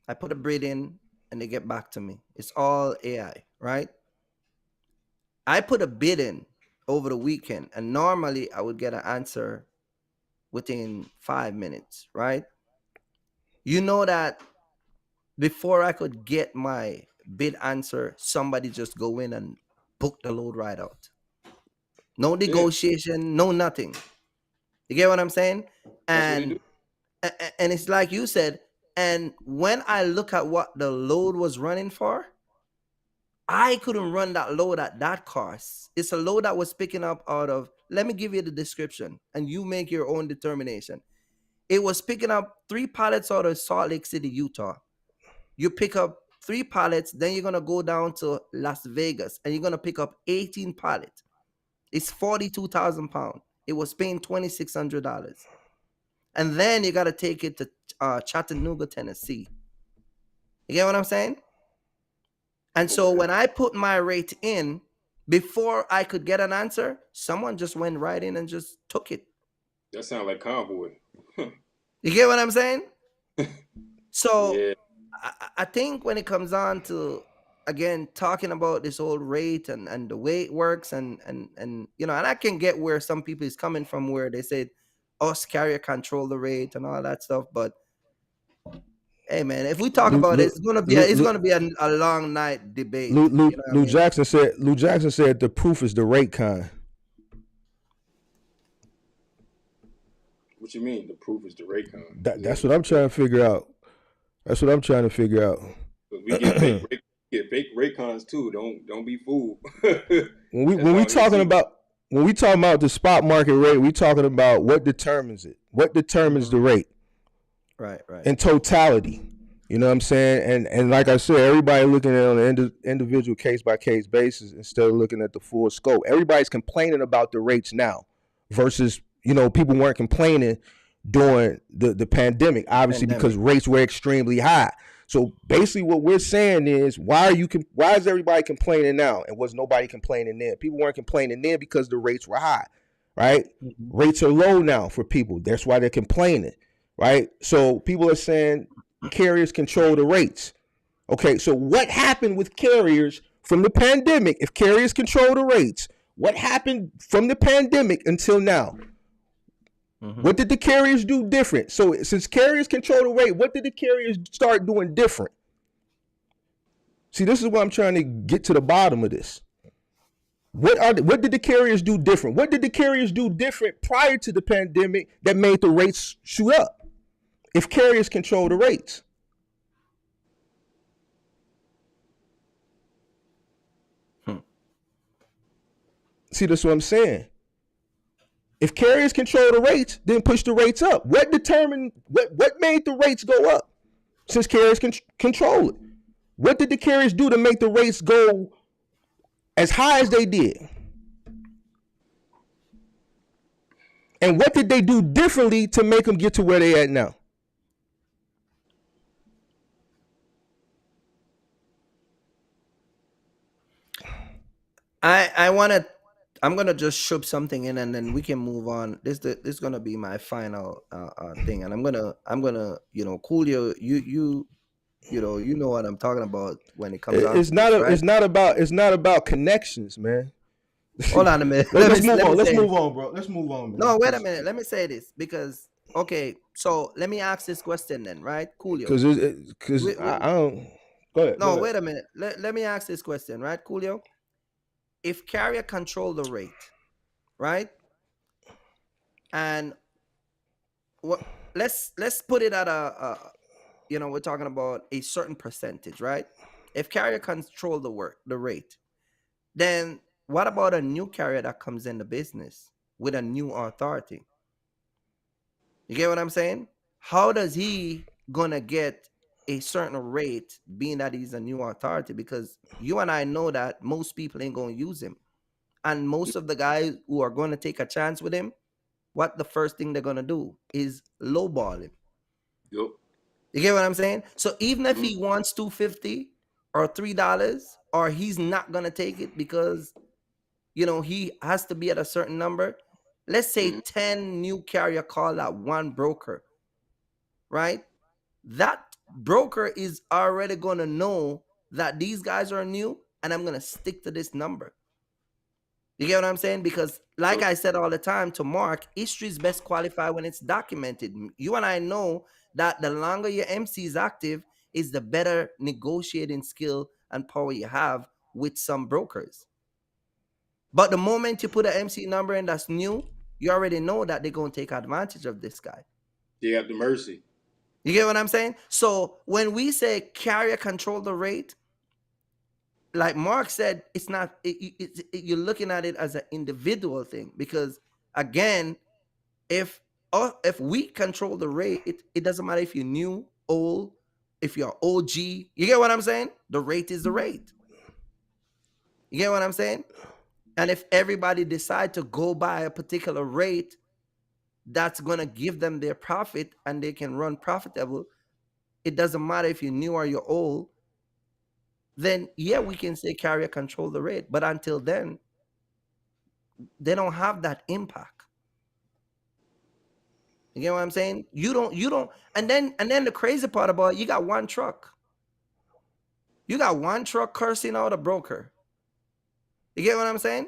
I put a bid in and they get back to me. It's all AI, right? I put a bid in over the weekend, and normally I would get an answer within 5 minutes, right? You know that before I could get my bid answer, somebody just go in and book the load right out. No negotiation, no nothing. You get what I'm saying? that's what they do. And it's like you said, and when I look at what the load was running for, I couldn't run that load at that cost. It's a load that was picking up out of, let me give you the description and you make your own determination. It was picking up 3 pallets out of Salt Lake City, Utah. You pick up 3 pallets, then you're going to go down to Las Vegas and you're going to pick up 18 pallets. It's 42,000 pounds. It was paying $2,600. And then you got to take it to Chattanooga, Tennessee. You get what I'm saying? And so when I put my rate in, before I could get an answer, someone just went right in and just took it. That sounds like convoy. You get what I'm saying? So Yeah. I think when it comes on to, again, talking about this whole rate and the way it works and and I can get where some people is coming from, where they said us carrier control the rate and all that stuff, but hey man, if we talk about it, it's gonna be a long night debate. Lou Jackson said the proof is the rate kind. What you mean? The proof is the rate con. That's what I'm trying to figure out. We get fake rate cons too. Don't be fooled. when we talking about the spot market rate, we talking about what determines it. What determines the rate? Right. In totality. You know what I'm saying? And like I said, everybody looking at it on an individual case by case basis instead of looking at the full scope. Everybody's complaining about the rates now versus, people weren't complaining during the pandemic, obviously because rates were extremely high. So basically, what we're saying is, why is everybody complaining now, and was nobody complaining then? People weren't complaining then because the rates were high, right? Mhm. Rates are low now for people. That's why they're complaining, right? So people are saying carriers control the rates. Okay, so what happened with carriers from the pandemic? If carriers control the rates, what happened from the pandemic until now? What did the carriers do different? So since carriers control the rate, what did the carriers start doing different? See, this is what I'm trying to get to the bottom of this. What did the carriers do different? What did the carriers do different prior to the pandemic that made the rates shoot up? If carriers control the rates. See, that's what I'm saying. If carriers control the rates, then push the rates up. What made the rates go up? Since carriers control it. What did the carriers do to make the rates go as high as they did? And what did they do differently to make them get to where they at now? I'm gonna just shove something in, and then we can move on. This is gonna be my final thing, and I'm gonna Coolio, you know what I'm talking about when it comes It's to this, right? it's not about connections, man. Hold on a minute. Let's move on, bro. Let's move on, man. No, wait a minute. Let me say this because okay, so let me ask this question then, right? Coolio. Because I don't. Go ahead. No, wait a minute. Let me ask this question, right, Coolio? If carrier control the rate, right? And what let's put it at we're talking about a certain percentage, right? If carrier control the rate, then what about a new carrier that comes in the business with a new authority? You get what I'm saying? How does he gonna get a certain rate being that he's a new authority? Because you and I know that most people ain't gonna use him. And most of the guys who are going to take a chance with him, what the first thing they're going to do is lowball him. Yep. You get what I'm saying? So even if he wants $2.50 or $3, or he's not going to take it because, he has to be at a certain number. Let's say 10 new carrier call that one broker, right? That broker is already going to know that these guys are new and I'm going to stick to this number. You get what I'm saying? Because like I said all the time to Mark, history is best qualified when it's documented. You and I know that the longer your MC is active is the better negotiating skill and power you have with some brokers. But the moment you put an MC number in that's new, you already know that they're going to take advantage of this guy. They have the mercy. You get what I'm saying? So when we say carrier control the rate, like Mark said, it's not. You're looking at it as an individual thing because, again, if we control the rate, it doesn't matter if you're new, old, if you're OG. You get what I'm saying? The rate is the rate. You get what I'm saying? And if everybody decide to go by a particular rate, that's gonna give them their profit, and they can run profitable. It doesn't matter if you're new or you're old. Then yeah, we can say carrier control the rate, but until then, they don't have that impact. You get what I'm saying? You don't, and then the crazy part about it, you got one truck. You got one truck cursing out a broker. You get what I'm saying?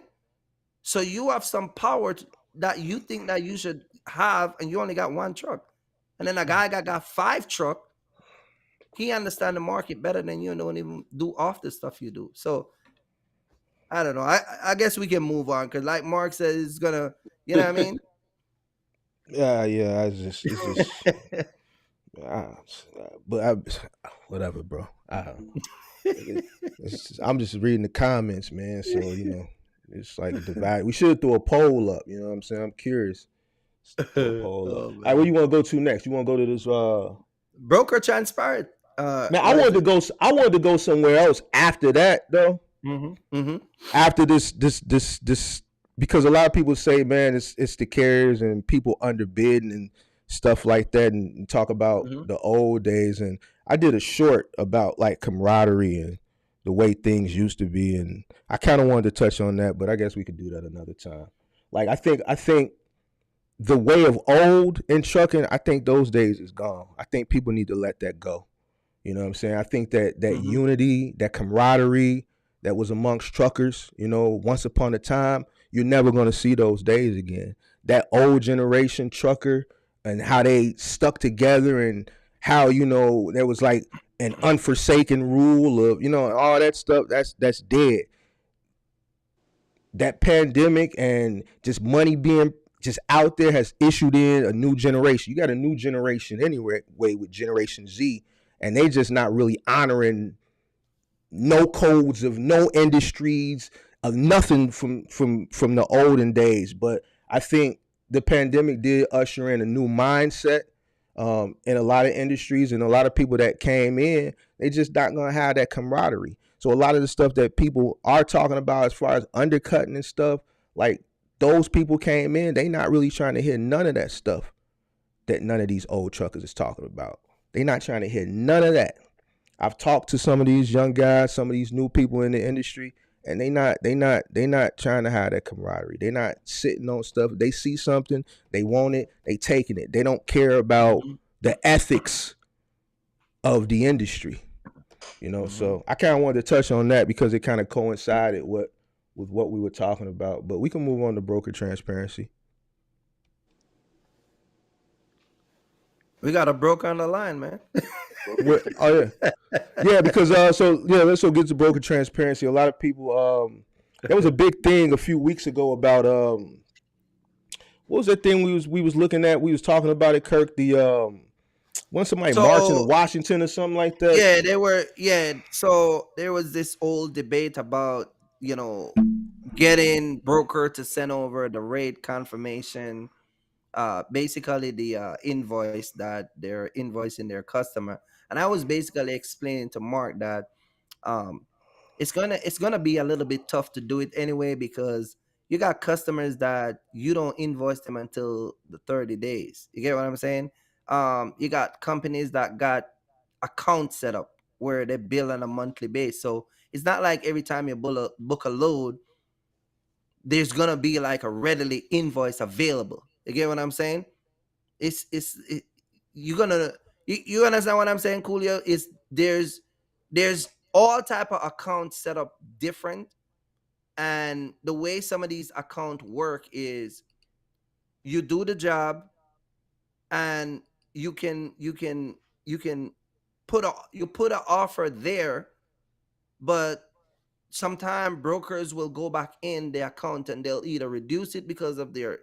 So you have some power that you think that you should have, and you only got one truck. And then a guy got 5 trucks. He understands the market better than you and don't even do off the stuff you do. So I don't know. I guess we can move on because, like Mark said, it's gonna, you know what I mean? Yeah. It's just whatever, bro. I'm just reading the comments, man. So it's like a divide. We should throw a poll up. You know what I'm saying? I'm curious. Throw a poll up. All right, where you want to go to next? You want to go to this broker transparent? Man, I wanted to go somewhere else after that though. After this, because a lot of people say, man, it's the carriers and people underbidding and stuff like that, and talk about Mhm. the old days. And I did a short about like camaraderie and the way things used to be, and I kind of wanted to touch on that, but I guess we could do that another time. Like I think the way of old in trucking, I think those days is gone. I think people need to let that go. You know what I'm saying? I think that Mhm. unity, that camaraderie that was amongst truckers, once upon a time, you're never going to see those days again. That old generation trucker and how they stuck together, and how, there was like an unforsaken rule of, all that stuff, that's dead. That pandemic and just money being just out there has issued in a new generation. You got a new generation anyway with Generation Z, and they just not really honoring no codes of no industries of nothing from the olden days. But I think the pandemic did usher in a new mindset in a lot of industries, and a lot of people that came in, they just not gonna have that camaraderie. So a lot of the stuff that people are talking about as far as undercutting and stuff, like those people came in, they not really trying to hear none of that stuff that none of these old truckers is talking about. They not trying to hear none of that. I've talked to some of these young guys, some of these new people in the industry, and they not trying to have that camaraderie. They not sitting on stuff. They see something, they want it, they taking it. They don't care about Mhm. the ethics of the industry. Mhm. So I kind of wanted to touch on that because it kind of coincided with what we were talking about. But we can move on to broker transparency. We got a broker on the line, man. Broker Oh yeah, yeah. Because so yeah, let's go get to broker transparency. A lot of people there was a big thing a few weeks ago about what was that thing we was looking at? We was talking about it, Kirk. The when somebody marching to So Washington or something like that. yeah, they were yeah. So there was this old debate about you know getting broker to send over the rate confirmation, basically the invoice that they're invoicing their customer. And I was basically explaining to Mark that um, it's gonna be a little bit tough to do it anyway, because you got customers that you don't invoice them until the 30 days. You get what I'm saying? You got companies that got accounts set up where they bill on a monthly base. So it's not like every time you book a load, there's gonna be like a readily invoice available. You get what I'm saying? It's you're gonna you understand what I'm saying, Coolio? Is there's all type of accounts set up different, and the way some of these accounts work is you do the job, and you can put an offer there, but sometimes brokers will go back in the account and they'll either reduce it because of their,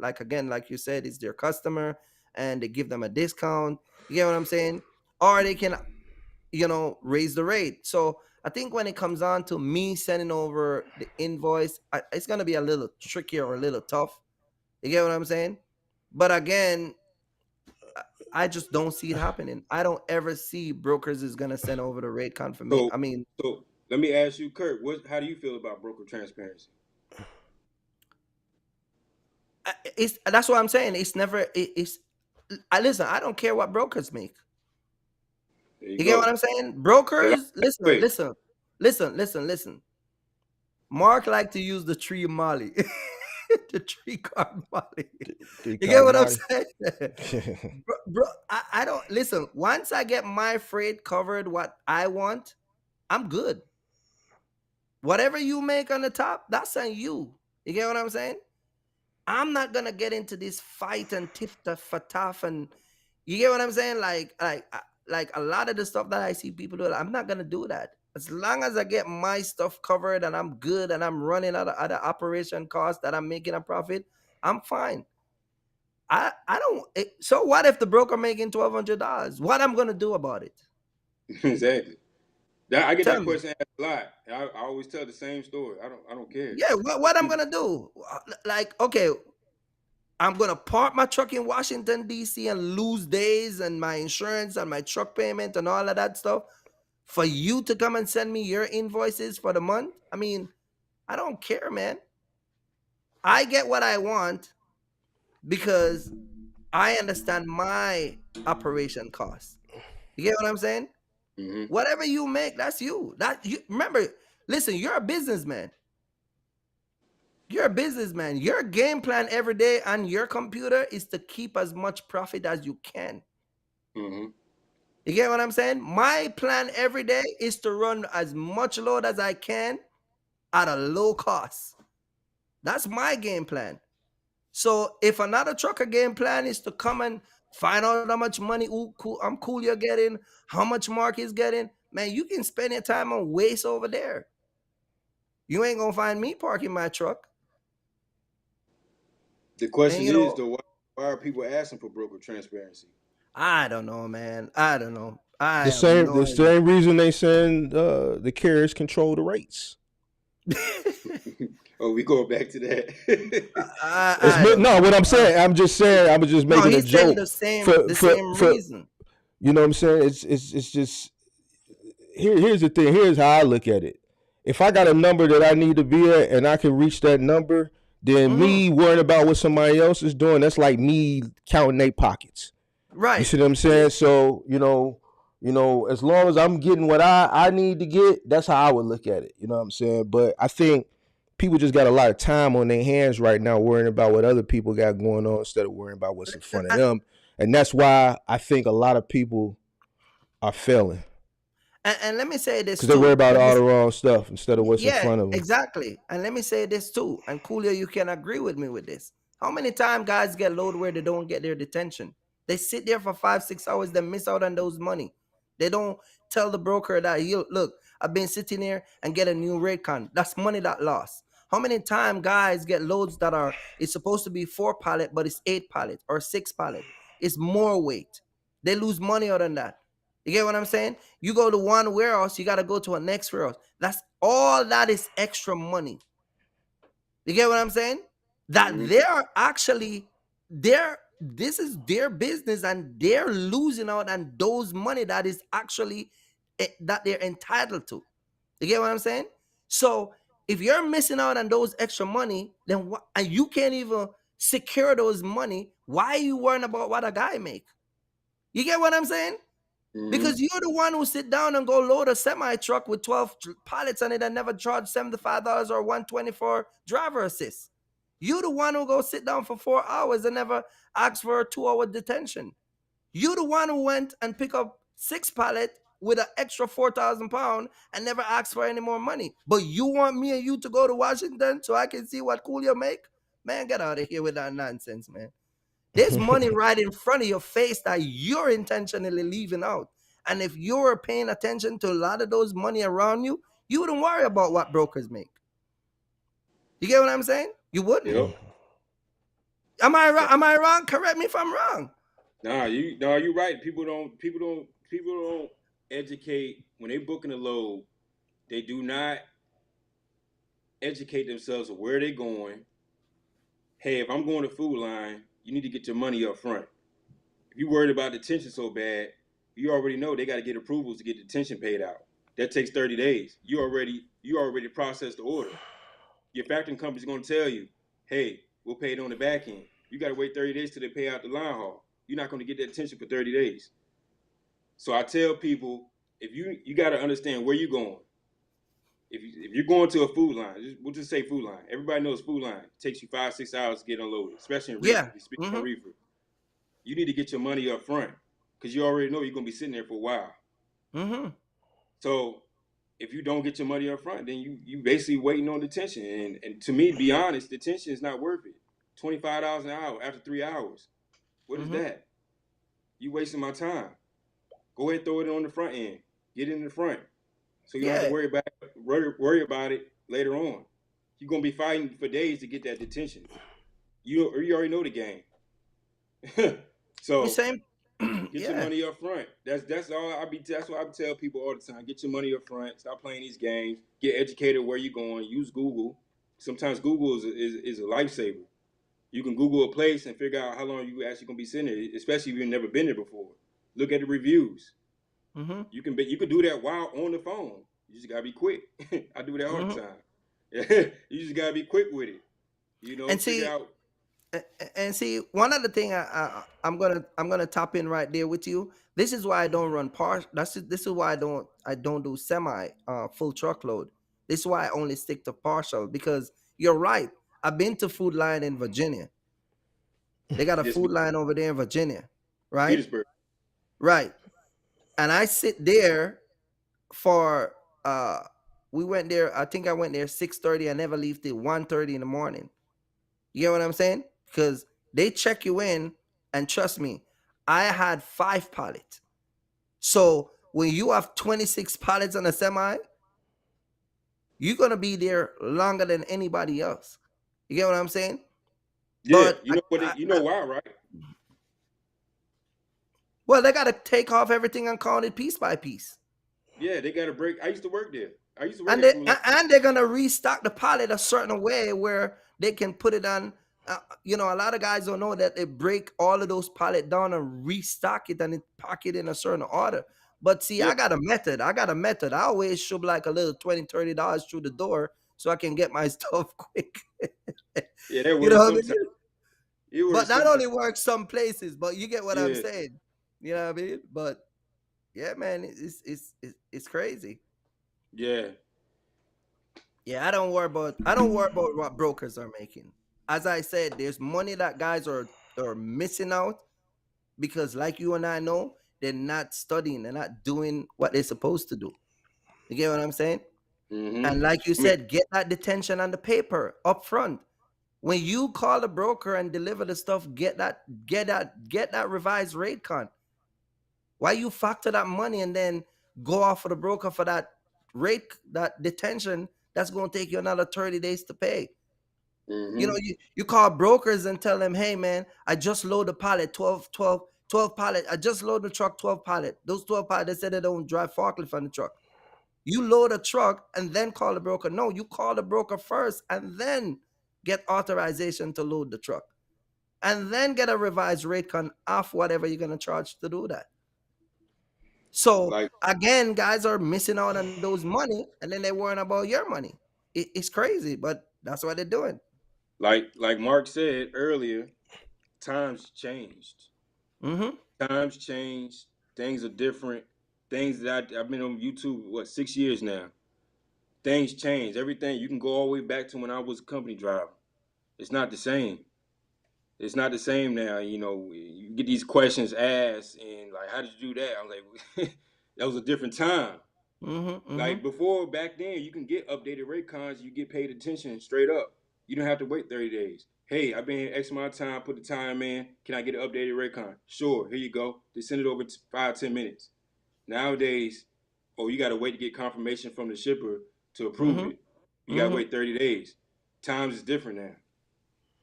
like again, like you said, it's their customer and they give them a discount. You get what I'm saying? Or they can, raise the rate. So I think when it comes on to me sending over the invoice, it's going to be a little trickier or a little tough. You get what I'm saying? But again, I just don't see it happening. I don't ever see brokers is going to send over the rate confirmation. So, I mean, so let me ask you, Kurt. How do you feel about broker transparency? it's that's what I'm saying. It's never it's I listen, I don't care what brokers make. There you You get what go. I'm saying? They like Brokers, listen, wait. listen, listen, listen, listen. Mark like to use the tree Molly. The tree card Molly. Three You get card what I'm Marty. saying? Bro, I don't listen. Once I get my freight covered what I want, I'm good. Whatever you make on the top, that's on you. You get what I'm saying? I'm not gonna get into this fight and tiff for tough, and you get what I'm saying? Like a lot of the stuff that I see people do, I'm not gonna do that. As long as I get my stuff covered and I'm good and I'm running out of operation costs that I'm making a profit, I'm fine. I don't. So what if the broker making $1,200? What I'm gonna do about it? Exactly. I get Tell that me. question asked a lot. I always tell the same story. I don't care. Yeah, what I'm gonna do? Like, okay, I'm gonna park my truck in Washington D.C. and lose days and my insurance and my truck payment and all of that stuff for you to come and send me your invoices for the month. I mean, I don't care, man. I get what I want because I understand my operation cost. You get what I'm saying? Mm-hmm. Whatever you make, that's you. That you remember. Listen, you're a businessman. You're a businessman. Your game plan every day on your computer is to keep as much profit as you can. Mm-hmm. You get what I'm saying? My plan every day is to run as much load as I can at a low cost. That's my game plan. So if another trucker game plan is to come and find out how much money I'm cool you're getting, how much Mark is getting, man, you can spend your time on waste over there. You ain't gonna find me parking my truck. The And question you is know, though, why are people asking for broker transparency? I don't know, man. I don't know. I The have same no the idea. same reason they send the carriers control the rates. Oh, we go back to that. I don't No, know. what I'm saying, I'm just saying, I was just No, making a he's saying joke the same for the same for reason. you know what I'm saying. It's just here's the thing. Here's how I look at it. If I got a number that I need to be at and I can reach that number, then Mm-hmm. me worrying about what somebody else is doing, that's like me counting their pockets. You Right. see what I'm saying? So as long as I'm getting what I need to get, that's how I would look at it. You know what I'm saying? But I think people just got a lot of time on their hands right now, worrying about what other people got going on instead of worrying about what's in front of And, them. And that's why I think a lot of people are failing and let me say this because they worry too. about Let me all the wrong stuff instead of what's in Yeah, front of them. exactly. And let me say this too. And Coolio, you can agree with me with this. How many times guys get load where they don't get their detention? They sit there for 5, 6 hours, they miss out on those money. They don't tell the broker that you look, I've been sitting here and get a new rate con. That's money that lost. How many times guys get loads that are it's supposed to be 4 pallet, but it's 8 pallet or 6 pallet? It's more weight. They lose money out on that. You get what I'm saying? You go to one warehouse, you got to go to a next warehouse. That's all that is extra money. You get what I'm saying? That Mm-hmm. they're actually this is their business and they're losing out on those money that is actually that they're entitled to. You get what I'm saying? So if you're missing out on those extra money, then and you can't even secure those money, why are you worrying about what a guy make? You get what I'm saying? Mm-hmm. Because you're the one who sit down and go load a semi truck with 12 pallets on it and never charge $75 or 120 for driver assist. You the one who go sit down for 4 hours and never ask for a 2 hour detention. You the one who went and pick up 6 pallet with an extra 4,000 pound and never asked for any more money. But you want me and you to go to Washington so I can see what Coolio make? Man, get out of here with that nonsense, man. There's money right in front of your face that you're intentionally leaving out. And if you're paying attention to a lot of those money around you, you wouldn't worry about what brokers make. You get what I'm saying? You wouldn't. Yep. Am I wrong? Am I wrong? Correct me if I'm wrong. You're right. People don't educate when they booking a load. They do not educate themselves of where they're going. Hey, if I'm going to Food Line, you need to get your money up front. If you're worried about detention so bad, you already know they got to get approvals to get detention paid out. That takes 30 days. You already processed the order. Your factoring company's going to tell you, hey, we'll pay it on the back end. You got to wait 30 days till they pay out the line haul. You're not going to get that detention for 30 days. So I tell people, if you got to understand where you're going. If you're going to a Food Line, we'll just say Food Line. Everybody knows Food Line. It takes you 5, 6 hours to get unloaded, especially in Reefer. Yeah. We speak on Mm-hmm. Reefer. You need to get your money up front because you already know you're going to be sitting there for a while. Mm-hmm. So if you don't get your money up front, then you basically waiting on detention. And to me, to be honest, detention is not worth it. $25 an hour after 3 hours. What is Mm-hmm. that? You wasting my time. Go ahead, throw it on the front end. Get it in the front, so you don't have to Yeah. worry about it later on. You're gonna be fighting for days to get that detention. You already know the game. You So same. get your Yeah. money up front. That's all I be. That's what I tell people all the time. Get your money up front. Stop playing these games. Get educated where you're going. Use Google. Sometimes Google is a lifesaver. You can Google a place and figure out how long you actually gonna be sitting there, especially if you've never been there before. Look at the reviews. Mm-hmm. You can do that while on the phone. You just gotta be quick. I do that all the Mm-hmm. time. You just gotta be quick with it. And Figure see, out. And see, one other thing I'm gonna tap in right there with you. This is why I don't run partial. This is why I don't do semi full truckload. This is why I only stick to partial, because you're right. I've been to Food Line in Virginia. They got a This Food Line over there in Virginia, right? Petersburg. Right. And I sit there for uh we went there. I think I went there 6:30. I never leave till 1:30 in the morning. You get what I'm saying? Because they check you in, and trust me, I had 5 pallets. So when you have 26 pallets on a semi, you're gonna be there longer than anybody else. You get what I'm saying? Yeah, But you know what? You know why, right? well, they gotta take off everything and count it piece by piece. Yeah, they got a break. I used to work there. I used to work and at they Food Line. and they're gonna restock the pallet a certain way where they can put it on. A lot of guys don't know that they break all of those pallet down and restock it and pack it in a certain order. But see, Yeah, I got a method. I always shove like a little $20-$30 through the door so I can get my stuff quick. yeah, that You know works what I sometimes. mean? It But works that sometimes. only works some places. But you get what I'm Yeah, saying. You know what I mean? But yeah, man, it's crazy. yeah. Yeah, I don't worry about what brokers are making. As I said, there's money that guys are missing out because, like you and I know, they're not studying, they're not doing what they're supposed to do. You get what I'm saying? Mm-hmm. And like you I mean, said, get that detention on the paper up front. When you call a broker and deliver the stuff, get that revised rate con. Why you factor that money and then go off of the broker for that detention that's going to take you another 30 days to pay? mm-hmm. You call brokers and tell them, hey man, I just load the pallet, 12 pallet. I just load the truck, 12 pallet. Those 12 pallet, they said they don't drive forklift on the truck. You load a truck and then call the broker. No, you call the broker first and then get authorization to load the truck. And then get a revised rate con off whatever you're gonna charge to do that. So Like, again, guys are missing out on those money and then they're worrying about your money. It's crazy, but that's what they're doing. like Mark said earlier, times changed. Mm-hmm. Times changed. Things are different. Things that I've been on YouTube, 6 years now. Things change. Everything you can go all the way back to when I was a company driver. It's not the same. It's not the same now. You get these questions asked, and like, how did you do that? I'm like, that was a different time. Mm-hmm. Mm-hmm. Like before, back then, you can get updated rate cons. You get paid attention straight up. You don't have to wait 30 days. Hey, I've been here X amount of time. Put the time in. Can I get an updated rate con? Sure. Here you go. They send it over 5-10 minutes. Nowadays, oh, you got to wait to get confirmation from the shipper to approve Mm-hmm. it. You got to Mm-hmm. wait 30 days. Times is different now.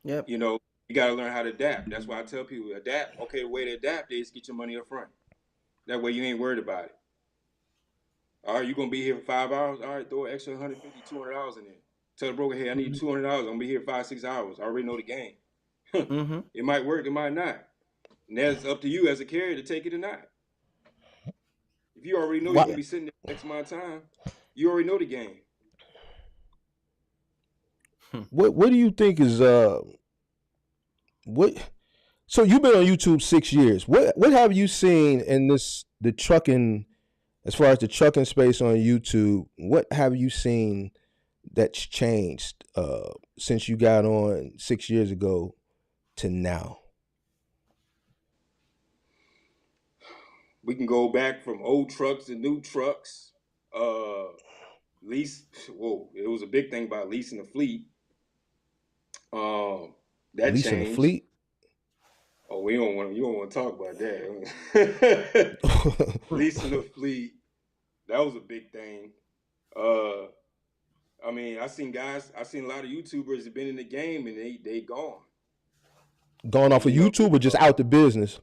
Yep. You know, you got to learn how to adapt. That's why I tell people adapt. Okay, the way to adapt is get your money up front. That way you ain't worried about it. All right, you're going to be here for 5 hours. All right, throw an extra 150, $200 in there. Tell the broker, hey, I need Mm-hmm. $200. I'm going to be here 5-6 hours. I already know the game. Mm-hmm. It might work, it might not. And that's up to you as a carrier to take it or not. If you already know you're What going to be sitting there X amount of time, you already know the game. what do you think is what so you've been on YouTube 6 years. What have you seen in the trucking, as far as the trucking space on YouTube? What have you seen that's changed since you got on 6 years ago to now? We can go back from old trucks to new trucks. Uh, lease, whoa, it was a big thing about leasing a fleet. Um, that Leasing a changed. fleet? Oh, you don't want to talk about that. Leasing a fleet, that was a big thing. Uh, I mean, I seen a lot of YouTubers have been in the game and they gone. Going off of You know, YouTube or just out the business?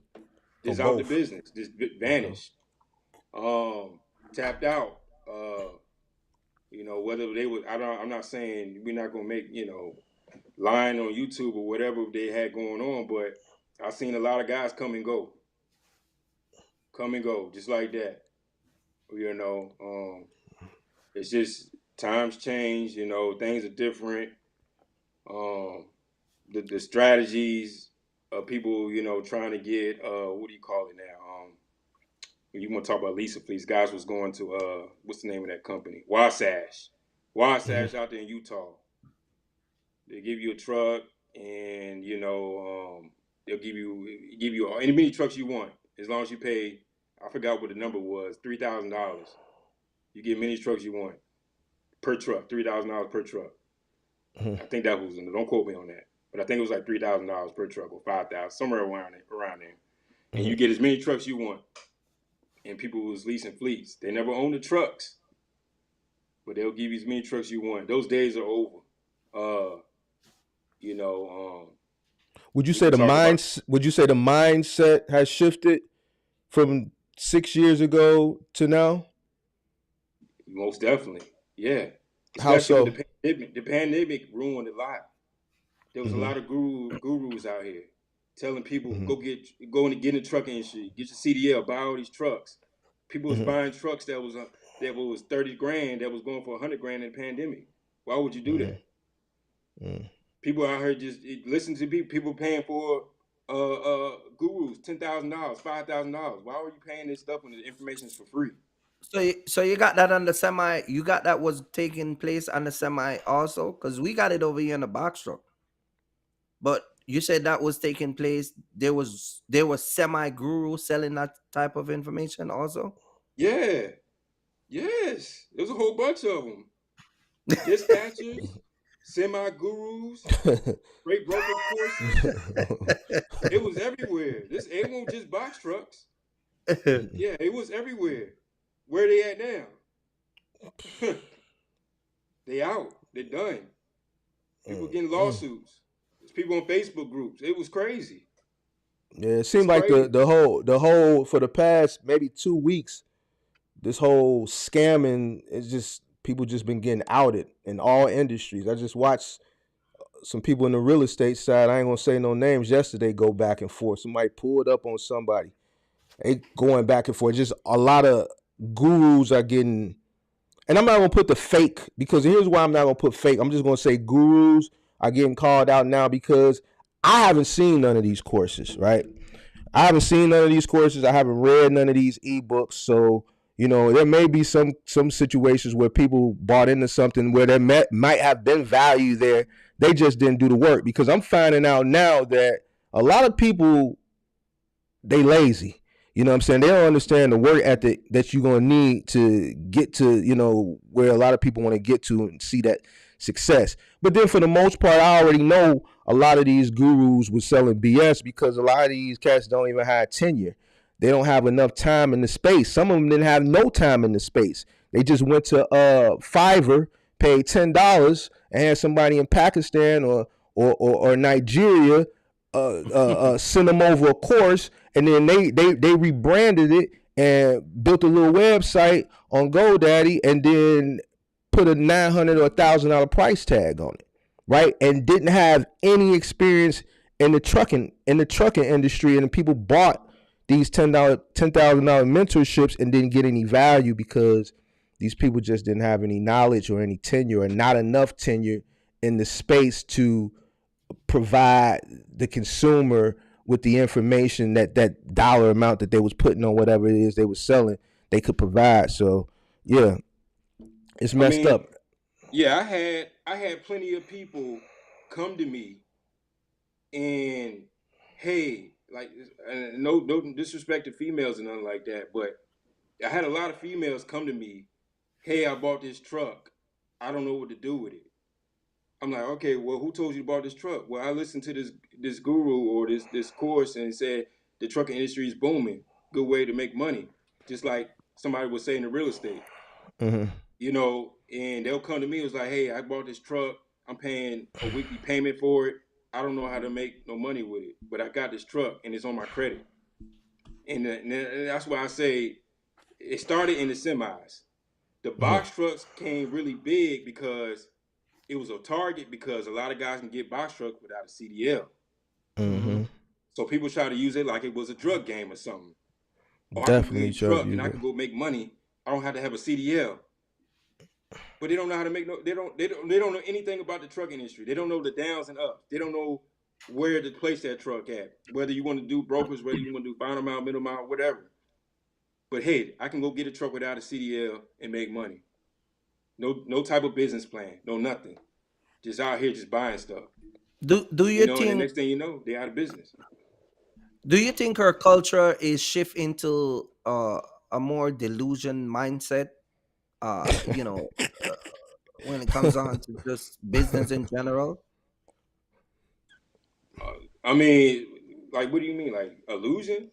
Or just out the both? business, just Okay. vanished. Tapped out. Whether they would, I'm not saying we're not gonna make, lying on YouTube or whatever they had going on, but I seen a lot of guys come and go, just like that. You know, it's just times change. Things are different. Um, the strategies of people, trying to get what do you call it now? You want to talk about Lisa, please. Guys was going to what's the name of that company? Wasatch. Wasatch out there in Utah. They give you a truck, and they'll give you any many trucks you want as long as you pay. I forgot what the number was. $3,000. You get many trucks you want per truck. $3,000 per truck. I think that was. Don't quote me on that, but I think it was like $3,000 per truck or 5,000, somewhere around there. And you get as many trucks you want. And people was leasing fleets. They never owned the trucks, but they'll give you as many trucks you want. Those days are over. Would you say the mindset has shifted from 6 years ago to now? Most definitely, yeah. How so? With the pandemic ruined a lot. There was a lot of gurus out here telling people go and get in the truck industry, get your CDL, buy all these trucks. People was buying trucks that was $30,000 that was going for $100,000 in the pandemic. Why would you do that? People out here just listen to people paying for gurus $10,000, $5,000. Why are you paying this stuff when the information is for free? So you got that on the semi. You got that was taking place on the semi also, because we got it over here in the box truck. But you said that was taking place. There was semi guru selling that type of information also. Yeah, yes. There's a whole bunch of them. Dispatchers, semi gurus, freight broker courses. It was everywhere. It wasn't just box trucks. Yeah, it was everywhere. Where they at now? They out. They're done. People getting lawsuits. There's people on Facebook groups. It was crazy. Yeah, it seemed like the whole for the past maybe 2 weeks, this whole scamming is just people just been getting outed in all industries. I just watched some people in the real estate side. I ain't gonna say no names. Yesterday, go back and forth. Somebody pulled up on somebody. They going back and forth. Just a lot of gurus are getting, and I'm not gonna put the fake, because here's why I'm not gonna put fake. I'm just gonna say gurus are getting called out now because I haven't seen none of these courses, right? I haven't seen none of these courses. I haven't read none of these ebooks. So, there may be some situations where people bought into something where there might have been value there. They just didn't do the work, because I'm finding out now that a lot of people, they lazy. You know what I'm saying? They don't understand the work ethic that you're going to need to get to, where a lot of people want to get to and see that success. But then for the most part, I already know a lot of these gurus were selling BS, because a lot of these cats don't even have tenure. They don't have enough time in the space. Some of them didn't have no time in the space. They just went to Fiverr, paid $10, and had somebody in Pakistan or Nigeria send them over a course, and then they rebranded it and built a little website on GoDaddy, and then put a $900 or $1,000 price tag on it, right? And didn't have any experience in the trucking industry, and people bought these $10,000 mentorships and didn't get any value because these people just didn't have any knowledge or any tenure, and not enough tenure in the space to provide the consumer with the information that dollar amount that they was putting on whatever it is they was selling, they could provide. So yeah, it's messed up. Yeah, I had plenty of people come to me and, hey, like, no disrespect to females and nothing like that, but I had a lot of females come to me, hey, I bought this truck, I don't know what to do with it. I'm like, okay, well, who told you about this truck? Well, I listened to this guru or this course, and said the trucking industry is booming. Good way to make money. Just like somebody was saying in real estate. And they'll come to me. It was like, hey, I bought this truck. I'm paying a weekly payment for it. I don't know how to make no money with it, but I got this truck and it's on my credit. And that's why I say it started in the semis. The box trucks came really big because it was a target, because a lot of guys can get box trucks without a CDL. So people try to use it like it was a drug game or something. Or Definitely I can get a truck and I can go make money. I don't have to have a CDL. But they don't know how to make they don't know anything about the truck industry. They don't know the downs and ups. They don't know where to place that truck at. Whether you want to do brokers, whether you want to do final mile, middle mile, whatever. But hey, I can go get a truck without a CDL and make money. No type of business plan, no nothing. Just out here just buying stuff. Do You you know, and the think next thing you know, they're out of business. our culture is shift into a more delusion mindset? You know, uh, when it comes on to just business in general. I mean, like, what do you mean, like illusion?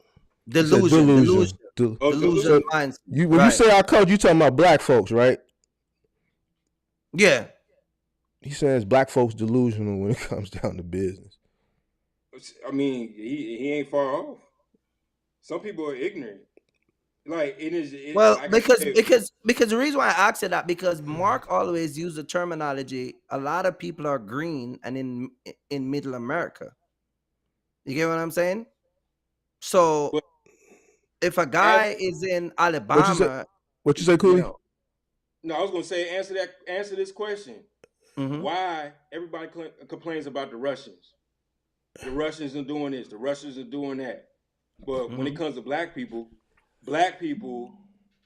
He said Delusion, delusion. Oh, delusion So delusion. mindset. you when you Right. say our culture, you talking about black folks, right? Yeah. He says black folks delusional when it comes down to business. I mean, he ain't far off. Some people are ignorant. Like Well, like I because said. the reason why I asked it that, because Mark always used the terminology. A lot of people are green and in Middle America. You get what I'm saying? So But if a as guy is in What you say? Alabama, What you say, you Cooley? know, no, I was gonna say answer this question. hmm Why everybody complains about the Russians? The Russians are doing this. The Russians are doing that. But when it hmm comes to black people,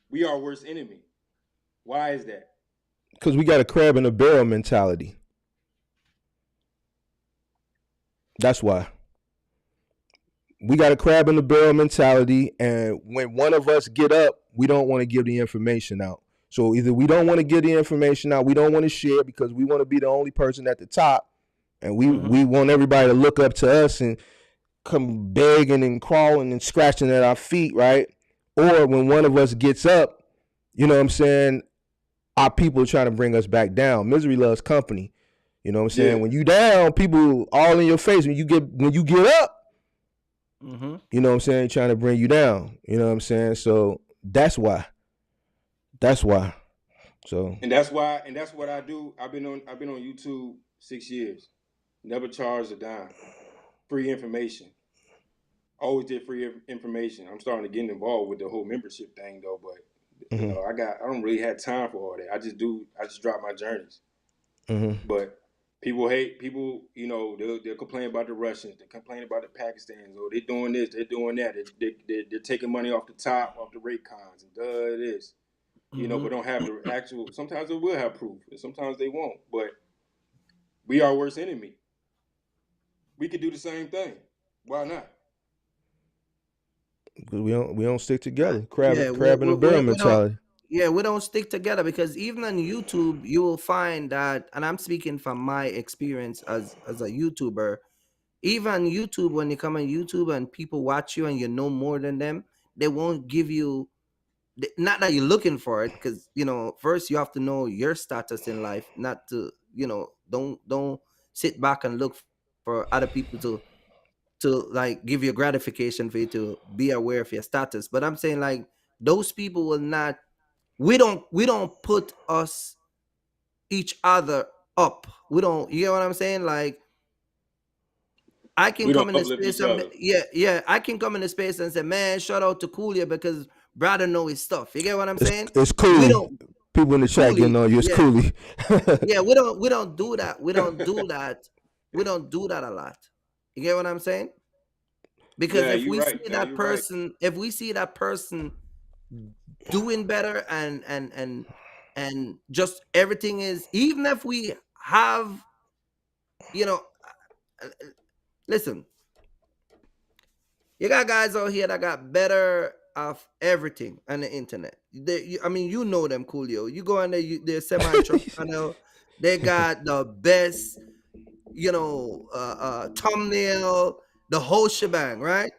we are worst enemy. Why is that? Because we got a crab in a barrel mentality. That's why. We got a crab in the barrel mentality, and when one of us get up, we don't want to give the information out. So either we don't want to give the information out, we don't want to share because we want to be the only person at the top, and we hmm want everybody to look up to us and come begging and crawling and scratching at our feet, right? Or when one of us gets up, you know what I'm saying, our people trying to bring us back down. Misery loves company. You know what I'm Yeah, saying? When you down, people all in your face. When you get up, hmm you know what I'm saying, trying to bring you down. You know what I'm saying? So that's why. That's why. So and that's what I do. I've been on YouTube 6 years. Never charged a dime. Free information. Always did free information. I'm starting to get involved with the whole membership thing though, but you mhm, know, I don't really have time for all that. I just drop my journeys. mhm. But people hate people, you know, they'll complain about the Russians, they complain about the Pakistanis, oh, they're doing this, they're doing that, they're taking money off the top, off the rate cons, and this, you know, hmm but don't have the actual. Sometimes they will have proof, and sometimes they won't. But we are worst enemy. We could do the same thing. Why not? Because we don't stick together. Yeah, Crab in a barrel we don't. mentality. Yeah, we don't stick together, because even on YouTube, you will find that, and I'm speaking from my experience as a YouTuber. Even on YouTube, when you come on YouTube and people watch you and you know more than them, they won't give you, not that you're looking for it, because first you have to know your status in life, not to, don't sit back and look for other people to like give you gratification for you to be aware of your status. But I'm saying, like, those people will not, we don't put us each other up. We don't, you know what I'm saying? Like, I can We come don't in the uplift space each and other. yeah, I can come in the space and say, man, shout out to Coolio because brother know his stuff. You get what I'm saying? It's We Cooley. don't People in the chat getting Cooley, on you. It's yeah, Cooley. yeah, we don't do that. We don't do that. We don't do that a lot. You get what I'm saying? Because Yeah, if you're we see right. Yeah, that you're right. person, doing better, and just everything is, even if we have, you know, uh, listen, you got guys out here that got better of everything on the internet. I mean, you know them, Coolio. You go on there, they're semi-truck channel. They got the best, thumbnail, the whole shebang, right?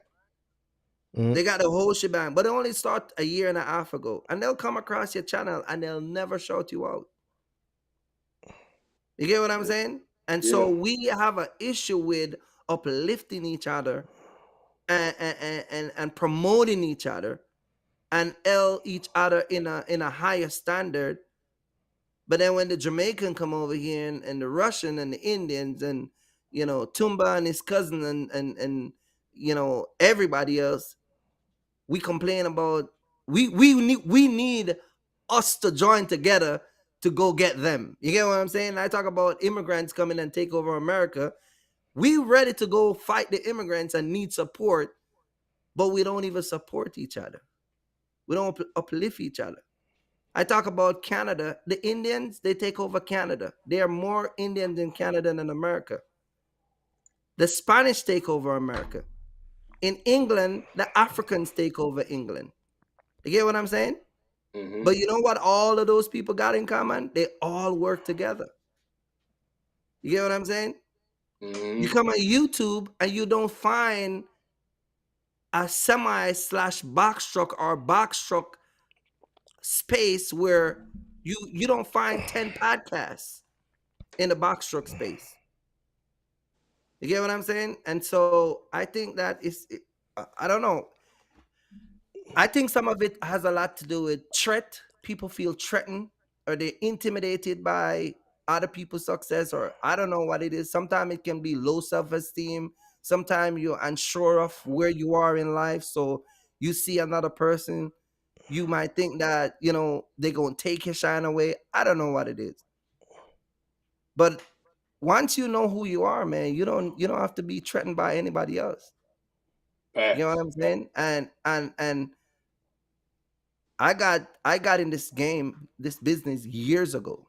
Mhm. They got the whole shebang, but they only start a year and a half ago, and they'll come across your channel and they'll never shout you out. You get what I'm saying? And Yeah, so we have an issue with uplifting each other and promoting each other and each other in a higher standard. But then when the Jamaican come over here, and the Russian and the Indians, and Tumba and his cousin, and everybody else, we complain about, we need us to join together to go get them. You get what I'm saying? I talk about immigrants coming and take over America. We ready to go fight the immigrants and need support, but we don't even support each other. We don't uplift each other. I talk about Canada. The Indians, they take over Canada. There are more Indians in Canada than America. The Spanish take over America. In England, the Africans take over England. You get what I'm saying? Mm-hmm. But you know what all of those people got in common? They all work together. You get what I'm saying? Mm-hmm. You come on YouTube and you don't find a semi/box truck or box truck space where you don't find 10 podcasts in the box truck space. You get what I'm saying? And so I think that I don't know. I think some of it has a lot to do with threat. People feel threatened or they're intimidated by other people's success, or I don't know what it is. Sometimes it can be low self-esteem. Sometimes you're unsure of where you are in life. So you see another person, you might think that, they're going to take your shine away. I don't know what it is. But once you know who you are, man, you don't have to be threatened by anybody else. Facts. You know what I'm saying? And I got in this business years ago.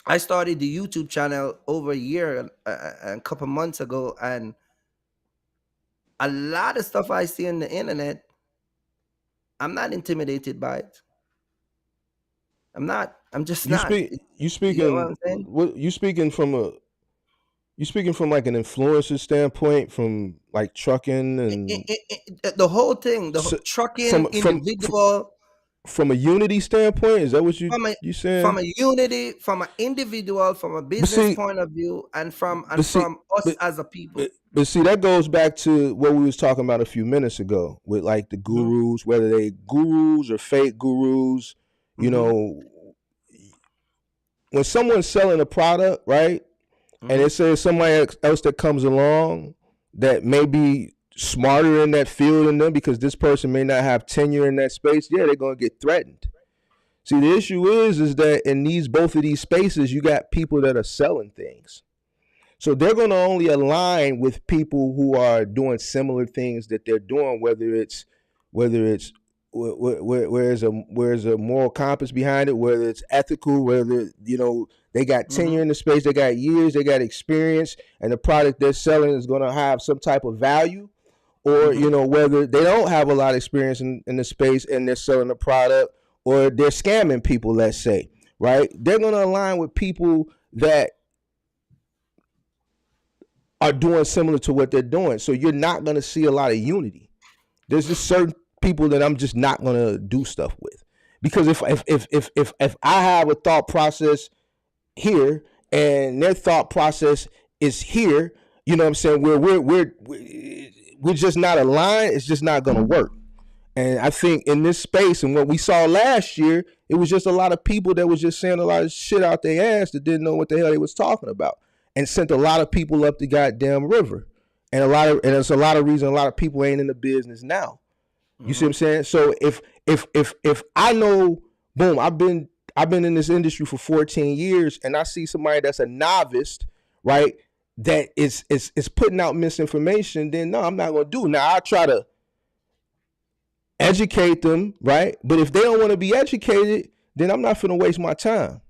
I started the YouTube channel over a year, a couple months ago, and a lot of stuff I see on the internet, I'm not intimidated by it. I'm not. I'm just not. You You know what I'm speaking saying? what you speaking from like an influencer standpoint, from like trucking and The whole thing, trucking, individual, from a unity standpoint. Is that what from you saying? a unity, from an individual, from a But business see, point of view, and from but see, us but, as a people. but see, that goes back to what we was talking about a few minutes ago with like the gurus, whether they gurus or fake gurus. You know, when someone's selling a product, right, and it says somebody else that comes along that may be smarter in that field than them because this person may not have tenure in that space, yeah, they're gonna get threatened. See, the issue is that in both of these spaces, you got people that are selling things. So they're going to only align with people who are doing similar things that they're doing, whether it's where's a moral compass behind it, whether it's ethical, whether they got tenure in the space, they got years, they got experience, and the product they're selling is going to have some type of value, or whether they don't have a lot of experience in the space and they're selling a product, or they're scamming people, let's say, right? They're going to align with people that are doing similar to what they're doing. So you're not going to see a lot of unity. There's just certain people that I'm just not going to do stuff with, because if I have a thought process here and their thought process is here, you know what I'm saying? We're just not aligned. It's just not going to work. And I think in this space and what we saw last year, it was just a lot of people that was just saying a lot of shit out their ass that didn't know what the hell they was talking about, and sent a lot of people up the goddamn river. And there's a lot of reason a lot of people ain't in the business now. You see what I'm saying? So if I know, boom, I've been in this industry for 14 years, and I see somebody that's a novice, right, that is putting out misinformation, then no, I'm not gonna do it. Now I try to educate them, right? But if they don't want to be educated, then I'm not finna waste my time.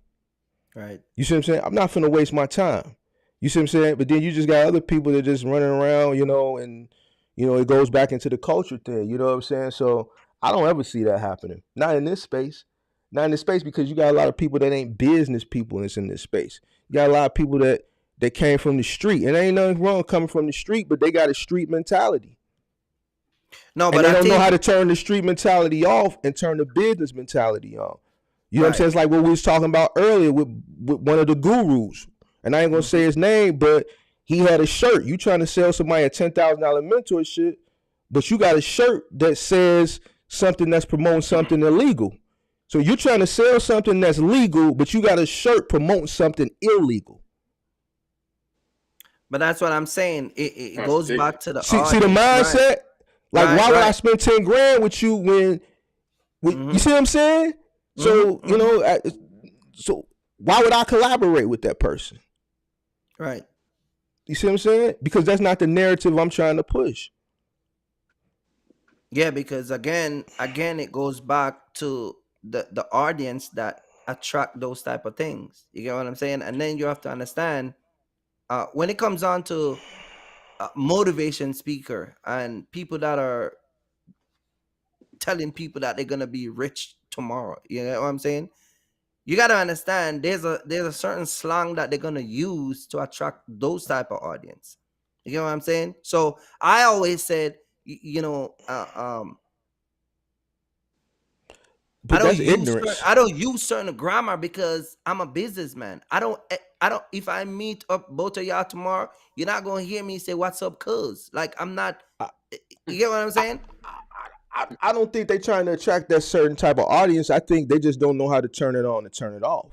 Right. You see what I'm saying? I'm not finna waste my time. You see what I'm saying? But then you just got other people that just running around, and it goes back into the culture thing. You know what I'm saying? So I don't ever see that happening. Not in this space. Not in this space, because you got a lot of people that ain't business people that's in this space. You got a lot of people that came from the street. And there ain't nothing wrong coming from the street, but they got a street mentality. No, but they don't know how to turn the street mentality off and turn the business mentality on. You know what I'm saying? It's like what we was talking about earlier with one of the gurus. And I ain't going to say his name, but he had a shirt. You trying to sell somebody a $10,000 mentorship, but you got a shirt that says something that's promoting something illegal. So you're trying to sell something that's legal, but you got a shirt promoting something illegal. But that's what I'm saying. It goes back to the see the mindset. Right. Like, why would I spend 10 grand with you when you see what I'm saying? So so why would I collaborate with that person? Right. You see what I'm saying? Because that's not the narrative I'm trying to push. Yeah, because again, it goes back to the audience that attract those type of things. You get what I'm saying? And then you have to understand when it comes on to motivation speaker and people that are telling people that they're gonna be rich tomorrow. You know what I'm saying? You gotta understand there's a certain slang that they're gonna use to attract those type of audience. You know what I'm saying? So I always said, But that's ignorance. I don't use certain grammar because I'm a businessman. I don't if I meet up both of y'all tomorrow, you're not gonna hear me say what's up, cuz. Like I'm not. You get what I'm saying? I don't think they're trying to attract that certain type of audience. I think they just don't know how to turn it on and turn it off.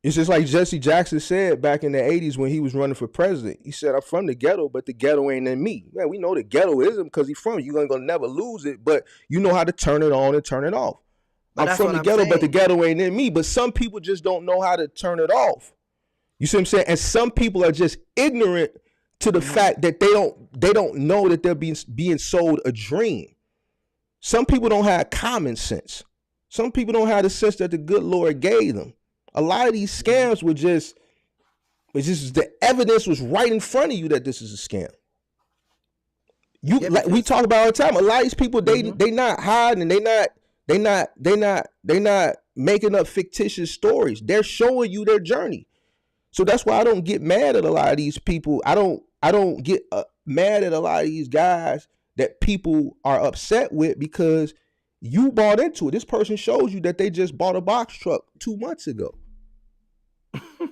It's just like Jesse Jackson said back in the 80s when he was running for president. He said, I'm from the ghetto, but the ghetto ain't in me. Man, we know the ghetto isn't because he's from it. You're going to never lose it, but you know how to turn it on and turn it off. But I'm from the ghetto, but the ghetto ain't in me. But some people just don't know how to turn it off. You see what I'm saying? And some people are just ignorant to the fact that they don't know that they're being sold a dream. Some people don't have common sense. Some people don't have the sense that the good Lord gave them. A lot of these scams were just the evidence was right in front of you that this is a scam. We talk about all the time. A lot of these people they not hiding, and they not making up fictitious stories. They're showing you their journey. So that's why I don't get mad at a lot of these people. I don't get mad at a lot of these guys that people are upset with because you bought into it. This person shows you that they just bought a box truck 2 months ago.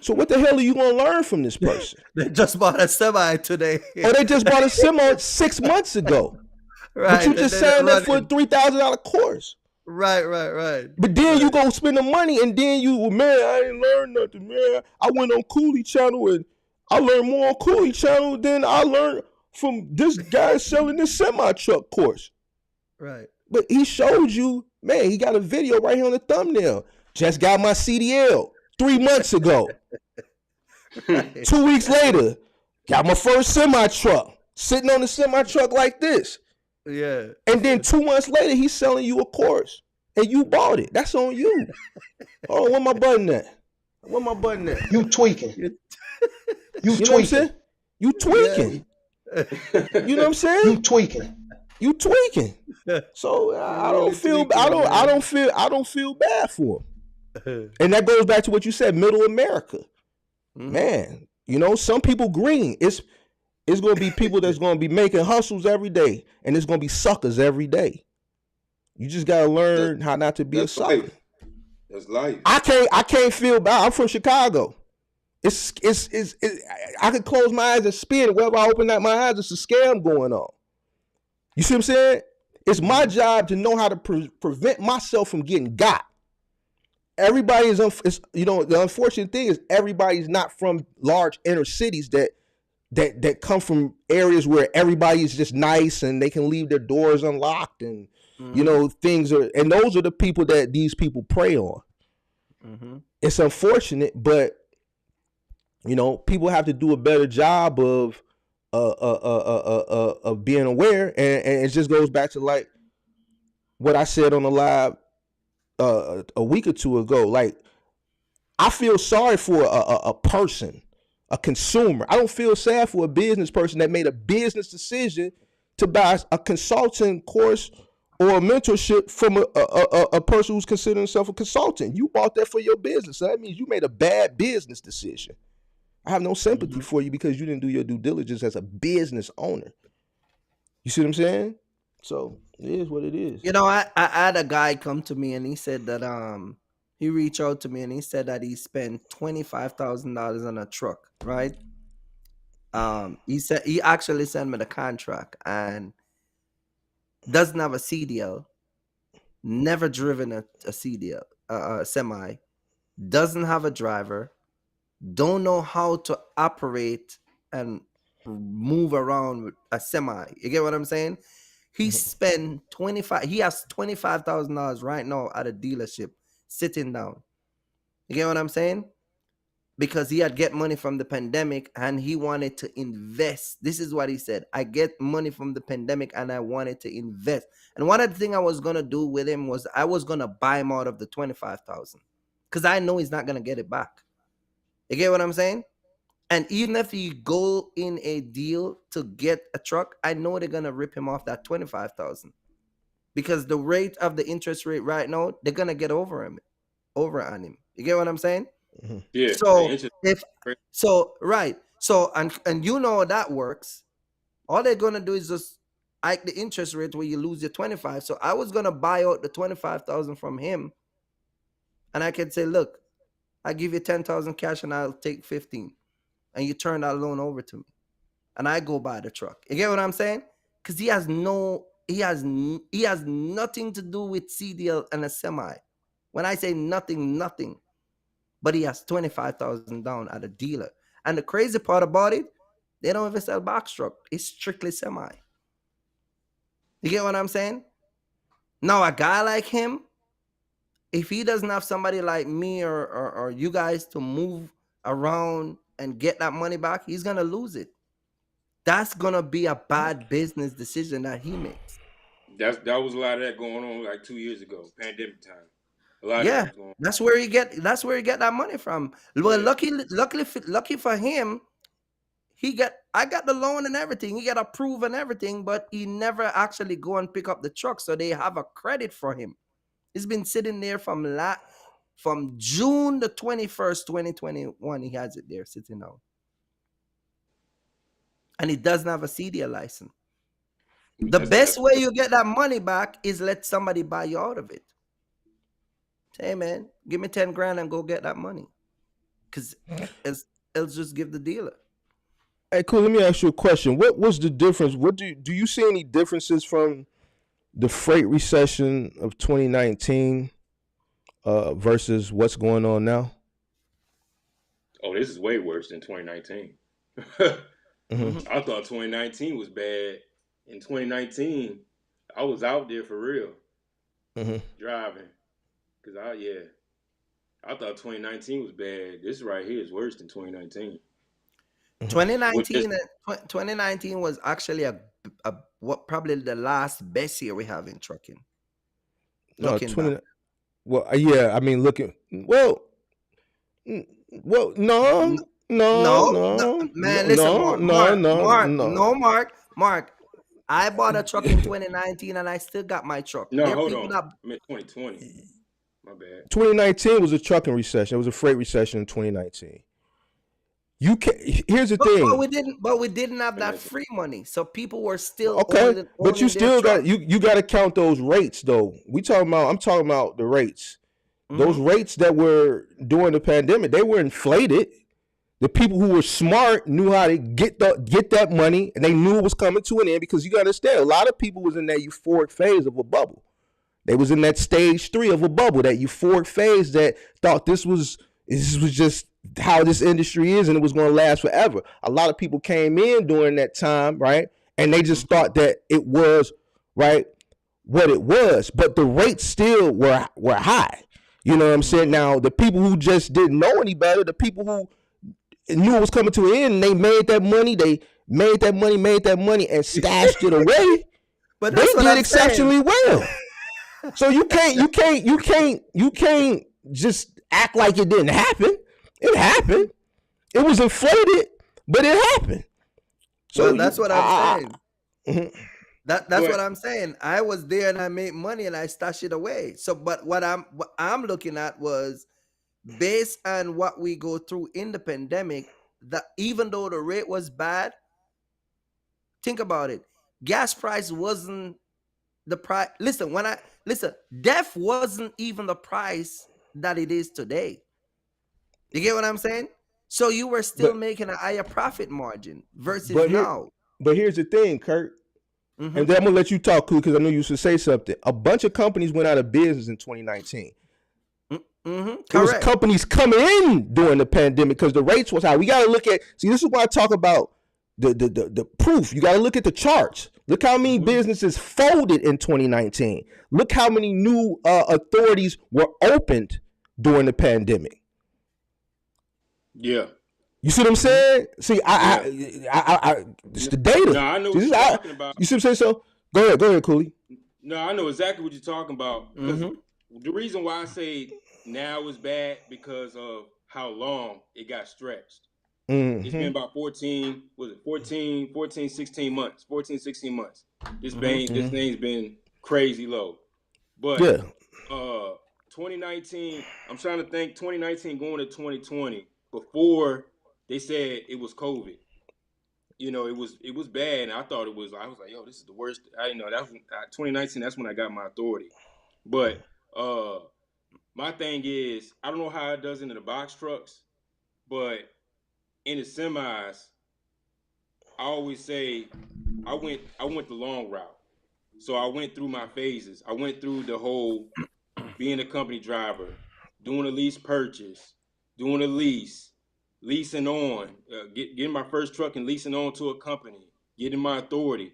So what the hell are you going to learn from this person? They just bought a semi today. Or they just bought a semi 6 months ago. Right. But you just signed up for a $3,000 course. Right. But then you go spend the money and then man, I ain't learned nothing, man. I went on Cooley Channel and I learned more on Cooley Channel than I learned from this guy selling this semi-truck course. Right. But he showed you, man, he got a video right here on the thumbnail. Just got my CDL 3 months ago. Right. 2 weeks later, got my first semi-truck. Sitting on the semi-truck like this. Yeah. And then 2 months later, he's selling you a course. And you bought it. That's on you. Oh, where my button at? Where my button at? You tweaking. You tweaking. Know what I'm saying? You tweaking. Yeah. You know what I'm saying? You tweaking. So I don't feel bad for him. And that goes back to what you said, middle America. Mm-hmm. Man, you know, some people green. It's going to be people that's going to be making hustles every day, and it's going to be suckers every day. You just got to learn how not to be a sucker. Life. That's life. I can't feel bad. I'm from Chicago. It's I could close my eyes and spin. Wherever I open up my eyes, it's a scam going on. You see what I'm saying? It's my job to know how to prevent myself from getting got. Everybody is, the unfortunate thing is everybody's not from large inner cities that come from areas where everybody is just nice and they can leave their doors unlocked and things are, and those are the people that these people prey on. Mm-hmm. It's unfortunate, but people have to do a better job of being aware, and it just goes back to like what I said on the live a week or two ago. Like, I feel sorry for a person, a consumer. I don't feel sad for a business person that made a business decision to buy a consulting course or a mentorship from a person who's considering himself a consultant. You bought that for your business. So that means you made a bad business decision. I have no sympathy for you because you didn't do your due diligence as a business owner. You see what I'm saying? So it is what it is. I had a guy come to me and he said that he reached out to me and he said that he spent $25,000 on a truck, right? He said he actually sent me the contract and doesn't have a CDL, never driven a CDL, semi, doesn't have a driver, don't know how to operate and move around with a semi. You get what I'm saying? He has $25,000 right now at a dealership sitting down. You get what I'm saying? because he had get money from the pandemic and he wanted to invest. This is what he said. I get money from the pandemic and I wanted to invest. And one of the things I was gonna do with him was I was gonna buy him out of the 25,000 because I know he's not gonna get it back. You get what I'm saying? And even if he go in a deal to get a truck, I know they're gonna rip him off that 25,000 because the rate of the interest rate right now, they're gonna get over on him. You get what I'm saying? Mhm. Yeah. So right. So and you know how that works. All they're gonna do is just hike the interest rate where you lose your 25. So I was gonna buy out the 25,000 from him, and I can say, look, I give you 10,000 cash and I'll take 15, and you turn that loan over to me, and I go buy the truck. You get what I'm saying? Because he has nothing to do with CDL and a semi. When I say nothing. But he has 25,000 down at a dealer. And the crazy part about it, they don't even sell box truck. It's strictly semi. You get what I'm saying? Now, a guy like him, if he doesn't have somebody like me or you guys to move around and get that money back, he's going to lose it. That's going to be a bad business decision that he makes. That was a lot of that going on like 2 years ago, pandemic time. A lot of that was going on. That's where you get that money from. Well, lucky for him, I got the loan and everything. He got approved and everything, but he never actually go and pick up the truck. So they have a credit for him. It's been sitting there from June the 21st, 2021. He has it there sitting now. And he doesn't have a CDL license. The best way you get that money back is let somebody buy you out of it. Hey man, give me 10 grand and go get that money. Because else just give the dealer. Hey, cool. Let me ask you a question. What was the difference? What do you see any differences from the freight recession of 2019 versus what's going on now? Oh, this is way worse than 2019. I thought 2019 was bad. In 2019, I was out there for real, driving. Because I thought 2019 was bad. This right here is worse than 2019. 2019 was actually what probably the last best year we have in trucking. Looking back. Well, yeah, I mean, looking no. Man, listen, Mark. I bought a truck in 2019 and I still got my truck. No, hold on. I meant 2020. My bad. 2019 was a trucking recession. It was a freight recession in 2019. Here's the thing. But we didn't have that free money, so people were still okay. But you still got you got to count those rates though. I'm talking about the rates. Those rates that were during the pandemic, they were inflated. The people who were smart knew how to get that money, and they knew it was coming to an end because you got to understand, a lot of people was in that euphoric phase of a bubble. They was in that stage 3 of a bubble, that euphoric phase that thought this was just how this industry is and it was going to last forever. A lot of people came in during that time, right? And they just thought that it was, right, what it was. But the rates still were high. You know what I'm saying? Now, the people who just didn't know any better, the people who knew it was coming to an end, and they made that money, and stashed it away. But they did exceptionally well. So you can't just act like it didn't happen. It happened. It was inflated, but it happened. So that's what I'm saying. That's what I'm saying. I was there and I made money and I stashed it away. So, but what I'm looking at was based on what we go through in the pandemic, that even though the rate was bad, think about it. Gas price wasn't the price. Listen, DEF wasn't even the price that it is today. You get what I'm saying? So you were still making a higher profit margin versus now. But here's the thing, Kurt. And then I'm gonna let you talk, cool, because I knew you should say something. A bunch of companies went out of business in 2019. There was companies coming in during the pandemic because the rates was high. We got to look at. See, this is why I talk about the proof. You got to look at the charts. Look how many businesses folded in 2019. Look how many new authorities were opened during the pandemic. Yeah. You see what I'm Mm-hmm. saying? See, Yeah. it's the data. No, I know See, what you're talking about. you see what I'm saying? So go ahead, Cooley. No, I know exactly what you're talking about. Because Mm-hmm. the reason why I say now is bad because of how long it got stretched. It's been Mm-hmm. about 14, was it 14, 16 months, 14, 16 months. Mm-hmm. This thing's been crazy low. But Yeah. 2019, I'm trying to think 2019 going to 2020 before they said it was COVID. It was bad, and I thought I was like, yo, this is the worst. That was 2019. That's when I got my authority. But uh, my thing is, I don't know how it does into the box trucks, but in the semis, I always say I went the long route. So I went through my phases. I went through the whole being a company driver, doing a lease purchase, doing a lease, leasing on, getting my first truck and leasing on to a company, getting my authority.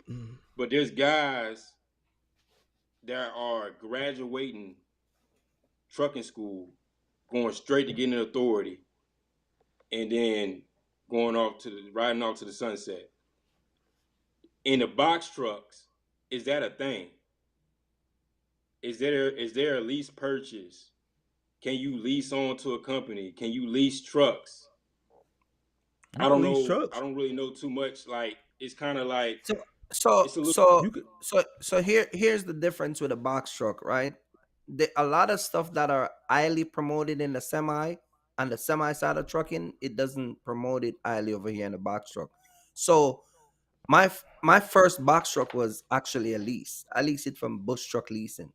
But there's guys that are graduating trucking school, going straight to getting an authority, and then riding off to the sunset. In the box trucks, is that a thing? Is there a lease purchase? Can you lease on to a company? Can you lease trucks? You I can don't lease know. I trucks. don't really know too much. Like it's kind of like So so it's a little. so You could. so here's the difference with a box truck, right? A lot of stuff that are highly promoted in the semi and the semi side of trucking, it doesn't promote it highly over here in the box truck. So my first box truck was actually a lease. I leased it from Bush Truck Leasing.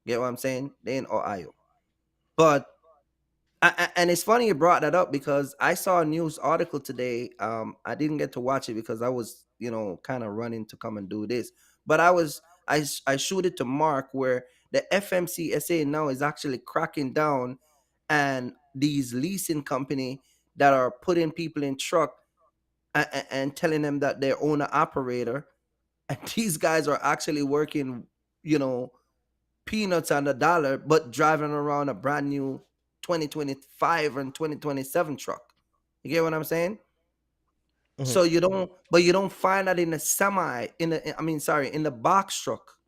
Get what I'm saying? They in Ohio. But and it's funny you brought that up because I saw a news article today. I didn't get to watch it because I was, kind of running to come and do this. But I showed it to Mark where the FMCSA now is actually cracking down, and these leasing company that are putting people in truck and telling them that they're owner operator, and these guys are actually working, you know, peanuts on the dollar, but driving around a brand new 2025 and 2027 truck. You get what I'm saying? Mhm. So you don't find that in the semi, in the box truck.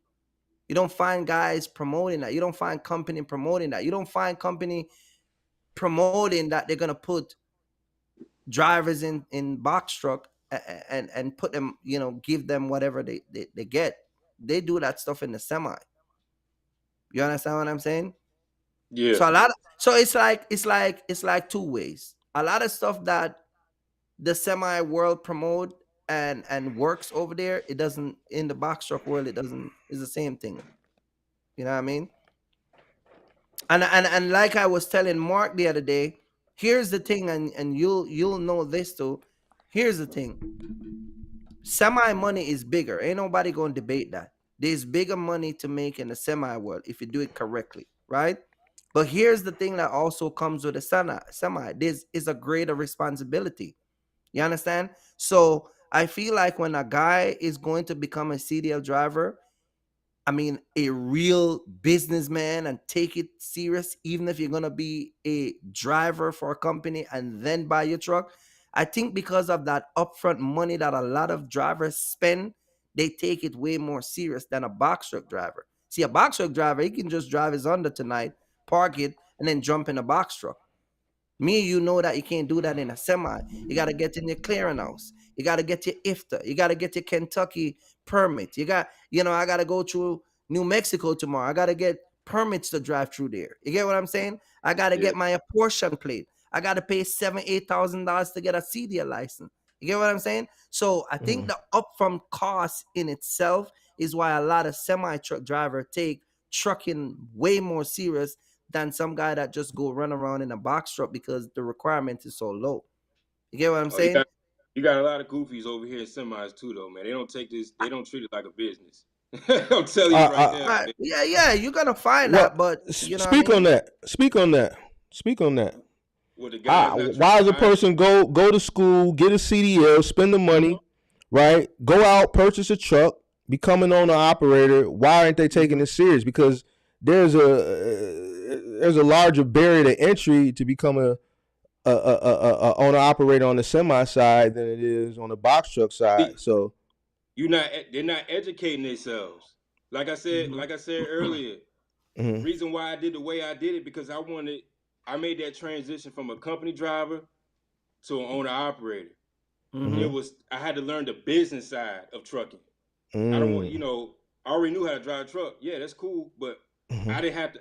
You don't find guys promoting that. You don't find company promoting that. You don't find company promoting that they're gonna put drivers in box truck and put them, give them whatever they get. They do that stuff in the semi. You understand what I'm saying? Yeah, So it's like two ways. A lot of stuff that the semi world promote and works over there, it doesn't in the box truck world. It doesn't. It's the same thing. You know what I mean? And like I was telling Mark the other day, here's the thing, and you'll know this too. Here's the thing: semi money is bigger. Ain't nobody gonna debate that. There's bigger money to make in the semi world if you do it correctly, right? But here's the thing that also comes with a semi. This is a greater responsibility. You understand? So I feel like when a guy is going to become a CDL driver, I mean, a real businessman and take it serious, even if you're going to be a driver for a company and then buy your truck. I think because of that upfront money that a lot of drivers spend, they take it way more serious than a box truck driver. See, a box truck driver, he can just drive his under tonight, park it, and then jump in a box truck. Me, you know that you can't do that in a semi. You got to get in your clearinghouse. You got to get your IFTA. You got to get your Kentucky permit. I got to go through New Mexico tomorrow. I got to get permits to drive through there. You get what I'm saying? I got to yeah. get my apportion plate. I got to pay $7,000-$8,000 to get a CDL license. You get what I'm saying? So I think Mhm. the upfront cost in itself is why a lot of semi truck driver take trucking way more serious than some guy that just go run around in a box truck because the requirement is so low. You get what I'm Oh, you saying? got you got a lot of goofies over here in semis too, though, man. They don't take this. They don't treat it like a business. I'm telling you right now, Right. man. Yeah, yeah, you're gonna find Well, that, but you know what I speak on mean? that. Speak on that. Speak on that. Well, the guys not Why treating does a I person go to school, get a CDL, spend the money, right? Go out, purchase a truck, become an owner operator. Why aren't they taking Mhm. this serious? Because there's a larger barrier to entry to become a owner operator on the semi side than it is on the box truck side. So they're not educating themselves. Mhm. Like I said earlier, mhm, reason why I did the way I did it because I made that transition from a company driver to an owner operator. Mhm. mhm, I had to learn the business side of trucking. I don't want, mm, I already knew how to drive a truck. Yeah, that's cool, but mhm,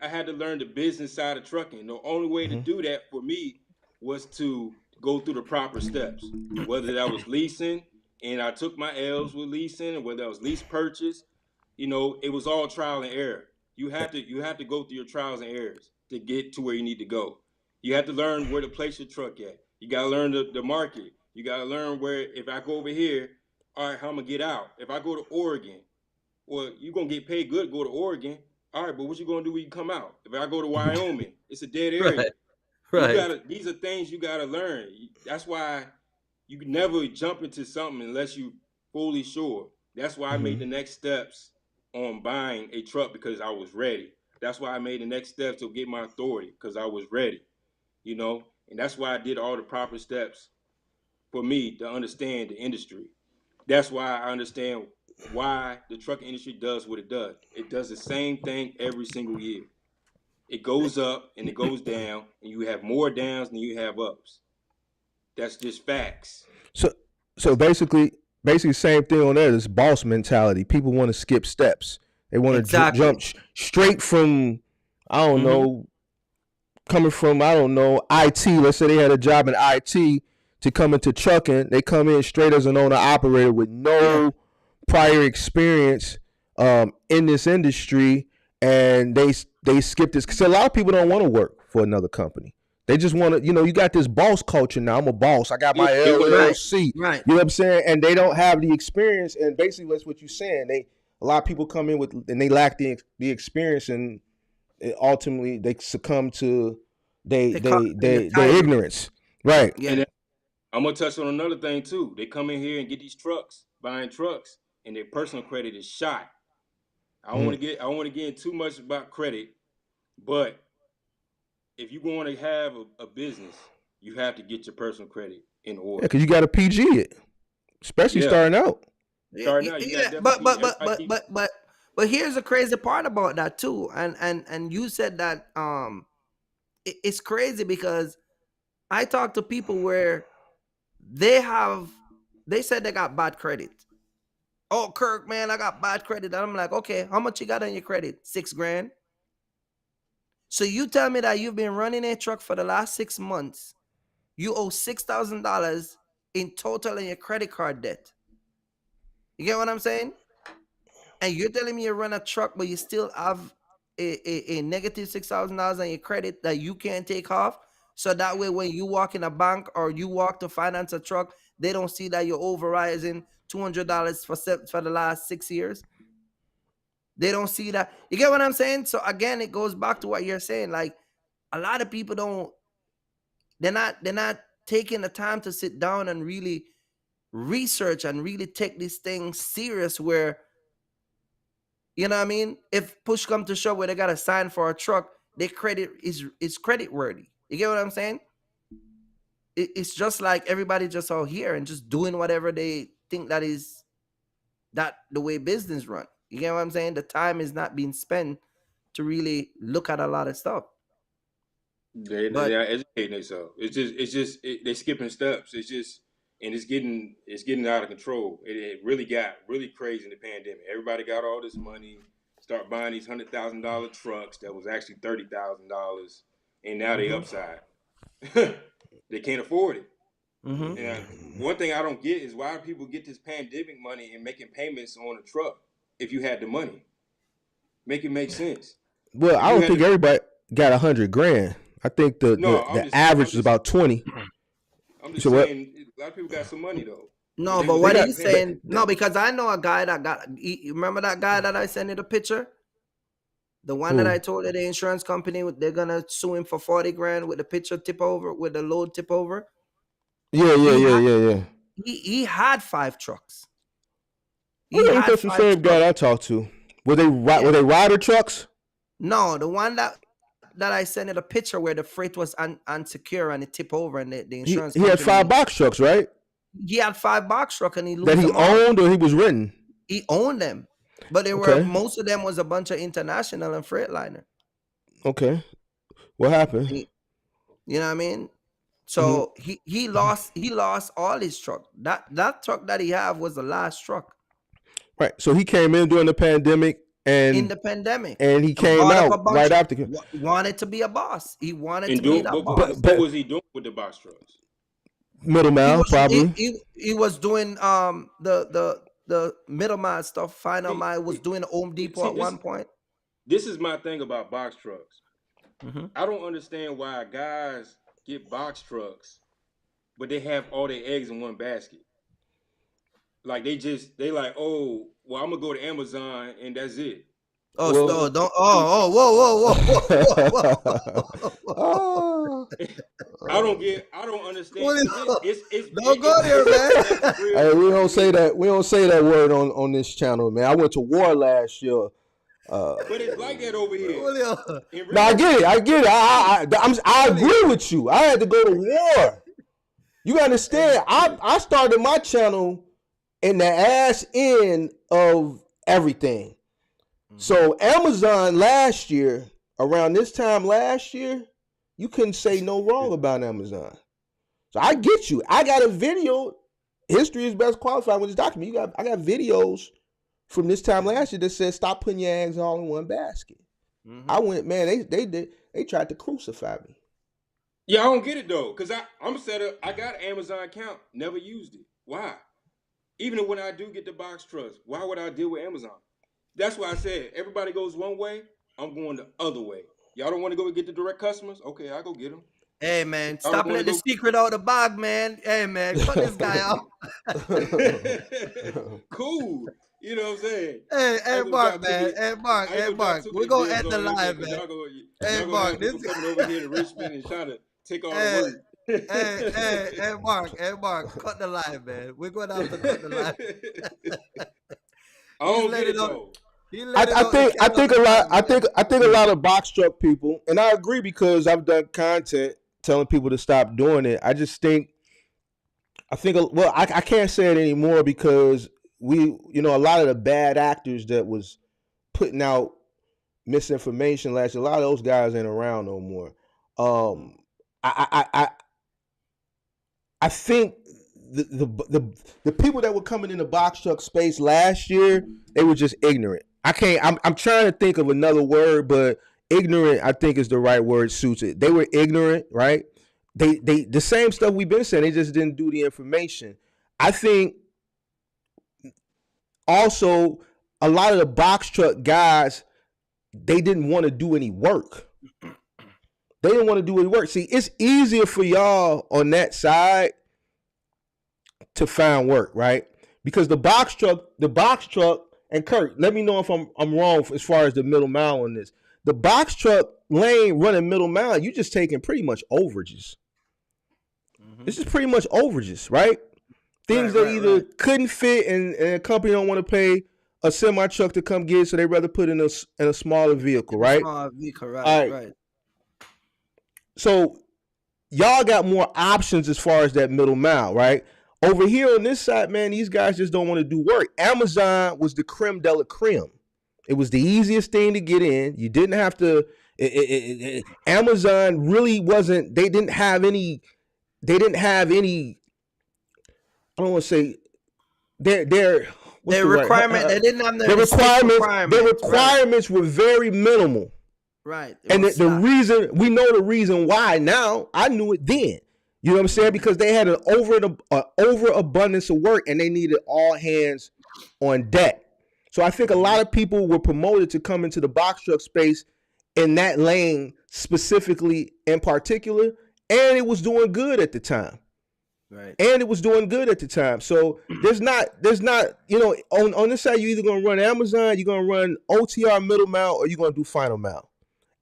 I had to learn the business side of trucking. The only way to mhm, do that for me was to go through the proper steps. Whether that was leasing, and I took my L's with leasing, and whether that was lease purchase, it was all trial and error. You have to go through your trials and errors to get to where you need to go. You have to learn where to place your truck at. You got to learn the market. You got to learn where if I go over here, all right, how I'm gonna get out. If I go to Oregon, well, you're gonna get paid good to go to Oregon. All right, but what you gonna do when you come out? If I go to mhm. Wyoming, it's a dead Right. area. Right. These are things you gotta learn. That's why you can never jump into something unless you fully sure. That's why I made Mhm. the next steps on buying a truck because I was ready. That's why I made the next steps to get my authority because I was ready. And that's why I did all the proper steps for me to understand the industry. That's why I understand why the trucking industry does what it does. It does the same thing every single year. It goes up and it goes down, and you have more downs than you have ups. That's just facts. So so That's basically same thing on that is boss mentality. People want to skip steps. They want to Exactly. jump straight from I don't Mhm. know coming from I don't know IT. Let's say they had a job in IT to come into trucking. They come in straight as an owner operator with Yeah. no prior experience in this industry, and they skip this because a lot of people don't want to work for another company. They just want to, you got this boss culture now. I'm a boss. I got yeah. my They want to. Right. LLC. Right. You know what I'm saying? And they don't have the experience. And basically, that's what you're saying. A lot of people come in with and they lack the experience, and ultimately they succumb to They caught up in the their time. ignorance. Right. Yeah. And I'm gonna touch on another thing too. They come in here and get these trucks, buying trucks, and their personal credit is shot. Mm-hmm. I don't want to get in too much about credit, but if you want to have a business, you have to get your personal credit in Yeah, order. because you got to PG it, especially Yeah, starting out. starting out, you got Yeah. to But definitely but PG. but Everybody but keep. but but but here's the crazy part about that too. And you said that it's crazy because I talk to people where they have they said they got bad credit. Oh, Kirk, man, I got bad credit. And I'm like, okay, how much you got on your credit? 6 grand. So you tell me that you've been running a truck for the last 6 months. You owe $6,000 in total in your credit card debt. You get what I'm saying? And you're telling me you run a truck, but you still have a negative $6,000 on your credit that you can't take off. So that way, when you walk in a bank or you walk to finance a truck, they don't see that you're overrising $200 for the last 6 years. They don't see that. You get what I'm saying? So again, it goes back to what you're saying. Like a lot of people don't. They're not taking the time to sit down and really research and really take this thing serious. Where you know what I mean? If push come to shove, where they got to sign for a truck, their credit is credit worthy. You get what I'm saying? It's just like everybody just out here and just doing whatever they think that the way business run. You get what I'm saying? The time is not being spent to really look at a lot of stuff. They But are educating themselves. They're skipping steps. And it's getting out of control. It really got really crazy in the pandemic. Everybody got all this money, start buying these $100,000 trucks that was actually $30,000, and now they mm-hmm, upside. They can't afford it. mm-hmm. And one thing I don't get is why do people get this pandemic money and making payments on a truck if you had the money? Make it make sense. Well, If I you don't had think the everybody got 100 grand. I think no, the average is about 20. I'm You just said what? saying a lot of people got some money though, but No, they but was They what making got he's payments. saying, no, because I know a guy that got. You remember that guy that I sent you the picture? The one that who? I told you the insurance company they're gonna sue him for 40 grand with the picture tip over, with the load tip over. Yeah, yeah, He yeah, had yeah, yeah. he had 5 trucks. Oh He yeah, had that's the five same trucks. guy I talked to. Were Yeah. they rider trucks? No, the one that that I sent you the picture where the freight was unsecure and it tipped over and the He insurance he had 5 company. box trucks, right? He had 5 box truck and he That lose he them all. owned or he was renting. He owned them, but they were Okay. most of them was a bunch of international and Freightliner. Okay. What happened? You know what I mean? So he lost all his truck. That truck that he have was the last truck Right. So he came in during the pandemic in the pandemic. and he came bought up a out bunch right of- after. wanted to be a boss. He wanted And to be do, that but, boss. what was he doing with the box trucks? Middle He mile, was, probably. he was doing the middleman stuff. Final mile was doing Home Depot at one point. This is my thing about box trucks. Mm-hmm. I don't understand why guys get box trucks, but they have all their eggs in one basket. Like they like, oh, well, I'm gonna go to Amazon and that's it. Oh, Well- so don't. Whoa. Oh. I don't understand. What is- It's Don't go there, man. Hey, we don't say that. We don't say that word on this channel, man. I went to war last year. But it's like that over here. Julio. In real No, I life, get it. I agree with you. I had to go to war. You understand? I started my channel in the ass end of everything. So Amazon last year, around this time last year, you couldn't say no wrong about Amazon. So I get you. I got a video. History is best qualified with this document. I got videos from this time last year that says stop putting your eggs all in one basket. Mm-hmm. I went, man, they tried to crucify me. Yeah, I don't get it though, cause I'm set up. I got an Amazon account, never used it. Why? Even when I do get the box trucks, why would I deal with Amazon? That's why I said everybody goes one way. I'm going the other way. Y'all don't want to go get the direct customers? Okay, I go get them. Hey man, I stop was letting the gonna secret out of the bag, man. Hey man, cut this guy out. Cool. You know what I'm saying? Hey Mark, man. Hey Mark. We're gonna end the live, man. Hey, Mark, this this- coming over here to Richmond and trying to take all Hey, the work. Hey Mark, cut the live, man. We're gonna have to cut the live. I don't let get it it out. though. I think a lot of box truck people, and I agree because I've done content telling people to stop doing it. I can't say it anymore because a lot of the bad actors that was putting out misinformation last year, a lot of those guys ain't around no more. I think the people that were coming in the box truck space last year, they were just ignorant. I'm trying to think of another word, but ignorant I think is the right word, suits it. They were ignorant, right? They the same stuff we've been saying, they just didn't do the information. I think also a lot of the box truck guys, they didn't want to do any work. They didn't want to do any work. See, it's easier for y'all on that side to find work, right? Because the box truck, and Kurt, let me know if I'm wrong as far as the middle mile on this. The box truck lane running middle mile, you just taking pretty much overages. Mm-hmm. This is pretty much overages, right? Things that either couldn't fit and a company don't want to pay a semi truck to come get it, so they rather put in a smaller vehicle, right? Smaller vehicle, right. So y'all got more options as far as that middle mile, right? Over here on this side, man, these guys just don't want to do work. Amazon was the creme de la creme. It was the easiest thing to get in. You didn't have to. Amazon really wasn't. They didn't have any. I don't want to say their requirement. They didn't have the requirements. Their requirements were very minimal. Right. And the reason, we know the reason why now. I knew it then. You know what I'm saying? Because they had an overabundance of work and they needed all hands on deck. So I think a lot of people were promoted to come into the box truck space in that lane specifically in particular. And it was doing good at the time. Right. And it was doing good at the time. So there's not, on this side, you're either going to run Amazon, you're going to run OTR middle mile, or you're going to do final mile.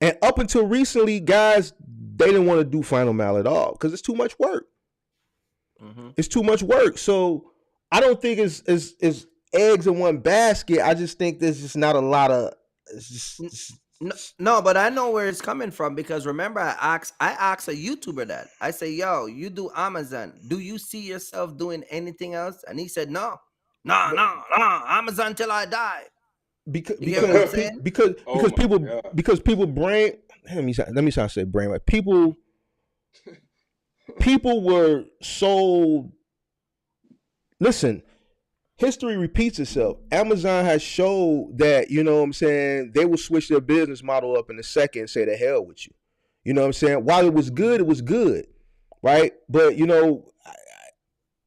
And up until recently, guys, they didn't want to do final mile at all because it's too much work. Mm-hmm. It's too much work. So I don't think it's eggs in one basket. I just think there's just not a lot of, it's No, but I know where it's coming from because remember I asked a YouTuber that. I say, "Yo, you do Amazon. Do you see yourself doing anything else?" And he said, "No. No, But no, no. Amazon till I die." because You get what I'm saying? Oh my God. because people brain let me say brain like people were so listen. History repeats itself. Amazon has showed that, you know what I'm saying, they will switch their business model up in a second and say the hell with you. You know what I'm saying? While it was good, right? But you know,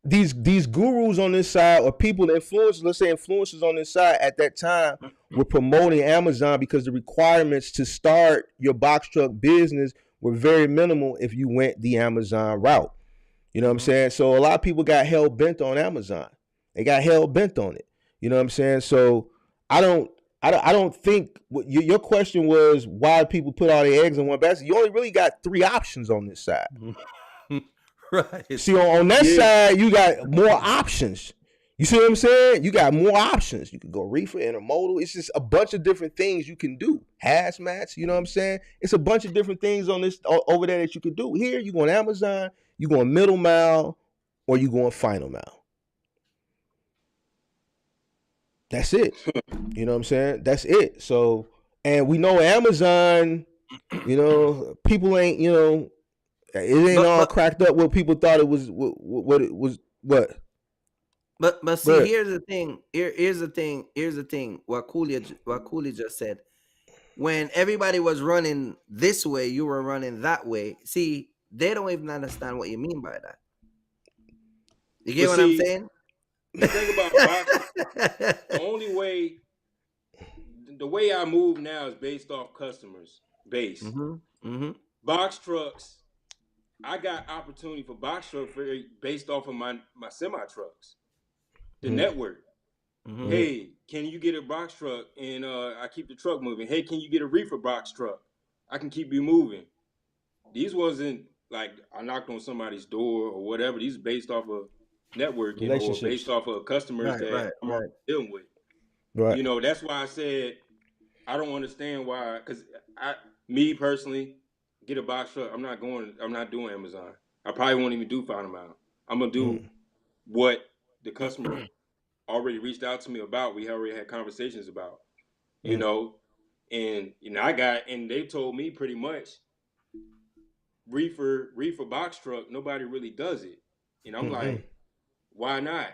these gurus on this side or people influencers, let's say influencers on this side at that time were promoting Amazon because the requirements to start your box truck business were very minimal if you went the Amazon route. You know what I'm saying? So a lot of people got hell bent on Amazon. They got hell bent on it. You know what I'm saying? So I don't I don't think your question was why people put all their eggs in one basket. You only really got three options on this side. Right. See, on that Yeah. side, you got more options. You see what I'm saying? You got more options. You can go reefer, intermodal. It's just a bunch of different things you can do. Hazmats, you know what I'm saying? It's a bunch of different things on this over there that you could do. Here, you go on Amazon, you go on middle mile, or you go on final mile. That's it. You know what I'm saying? That's it. So, and we know Amazon, you know, people ain't, you know, it ain't But all but cracked up what people thought it was, what it was, what? but see, But here's the thing. Here's the thing. Here's the thing. What Cooley just said. When everybody was running this way, you were running that way. See, they don't even understand what you mean by that. You get But what I'm see, saying? the thing about box, the only way, the way I move now is based off customers base. Mm-hmm. Mm-hmm. Box trucks, I got opportunity for box trucks based off of my semi trucks, the mm, network. Mm-hmm. mm, Hey, can you get a box truck? And I keep the truck moving. Hey, can you get a reefer box truck? I can keep you moving. These wasn't like I knocked on somebody's door or whatever. These based off of networking or based relationships. off of customers Right, that right, I'm already right. dealing with. Right. You know, that's why I said I don't understand why. Because me personally, get a box truck. I'm not going. I'm not doing Amazon. I probably won't even do Final Mile. I'm gonna do Mm, what the customer already reached out to me about. We already had conversations about. You mm, know, and I got and they told me pretty much reefer box truck. Nobody really does it, and I'm mm, like, why not?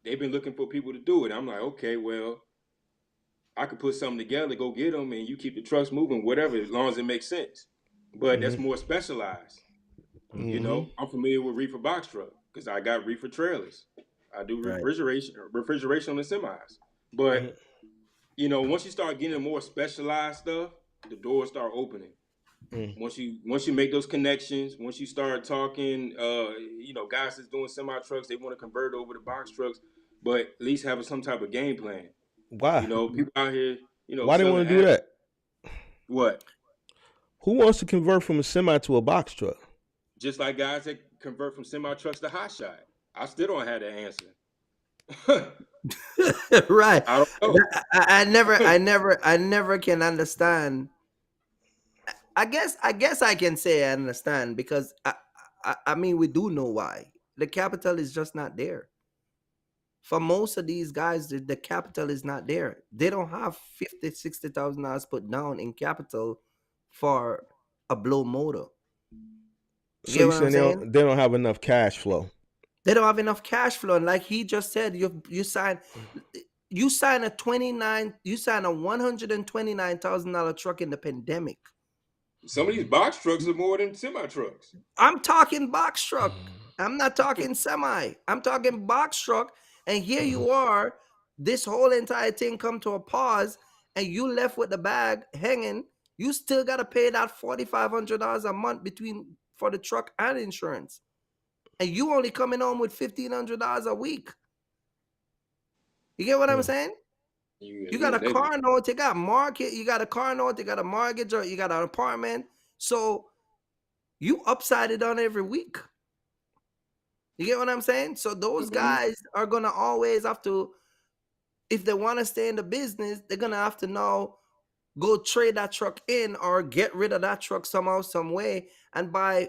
They've been looking for people to do it. I'm like, okay, well, I could put something together, go get them, and you keep the trucks moving, whatever, as long as it makes sense. But that's mm, more specialized. You Mm-hmm. mm, know, I'm familiar with reefer box truck because I got reefer trailers. I do Right. refrigeration on the semis. But mm, you know, once you start getting more specialized stuff, the doors start opening. mm. Once you make those connections, once you start talking, you know, guys that's doing semi trucks, they want to convert over to box trucks, but at least have some type of game plan. You Why? know, people out here, you know, Why they selling want to do that? what? Who wants to convert from a semi to a box truck? Just like guys that convert from semi trucks to hot shot. I still don't have that answer. Right. I don't know. I never can understand. I guess I can say I understand because I mean we do know why. The capital is just not there. For most of these guys, the capital is not there. They don't have 50, $60,000 put down in capital for a blow motor. You So get you what I'm saying saying? they don't have enough cash flow? They don't have enough cash flow. And like he just said, you sign a $129,000 truck in the pandemic. Some of these box trucks are more than semi trucks. I'm talking box truck. I'm not talking semi. I'm talking box truck. And here you are, this whole entire thing come to a pause, and you left with the bag hanging. You still gotta pay that $4,500 a month between for the truck and insurance. And you only coming home with $1,500 a week. You get what I'm saying? You got Yeah, a car note, you got market, you got a car note, you got a mortgage, or you got an apartment. So you upside it on every week. You get what I'm saying? So those mm-hmm. guys are gonna always have to, if they want to stay in the business, they're gonna have to know. go trade that truck in or get rid of that truck somehow, some way, and buy,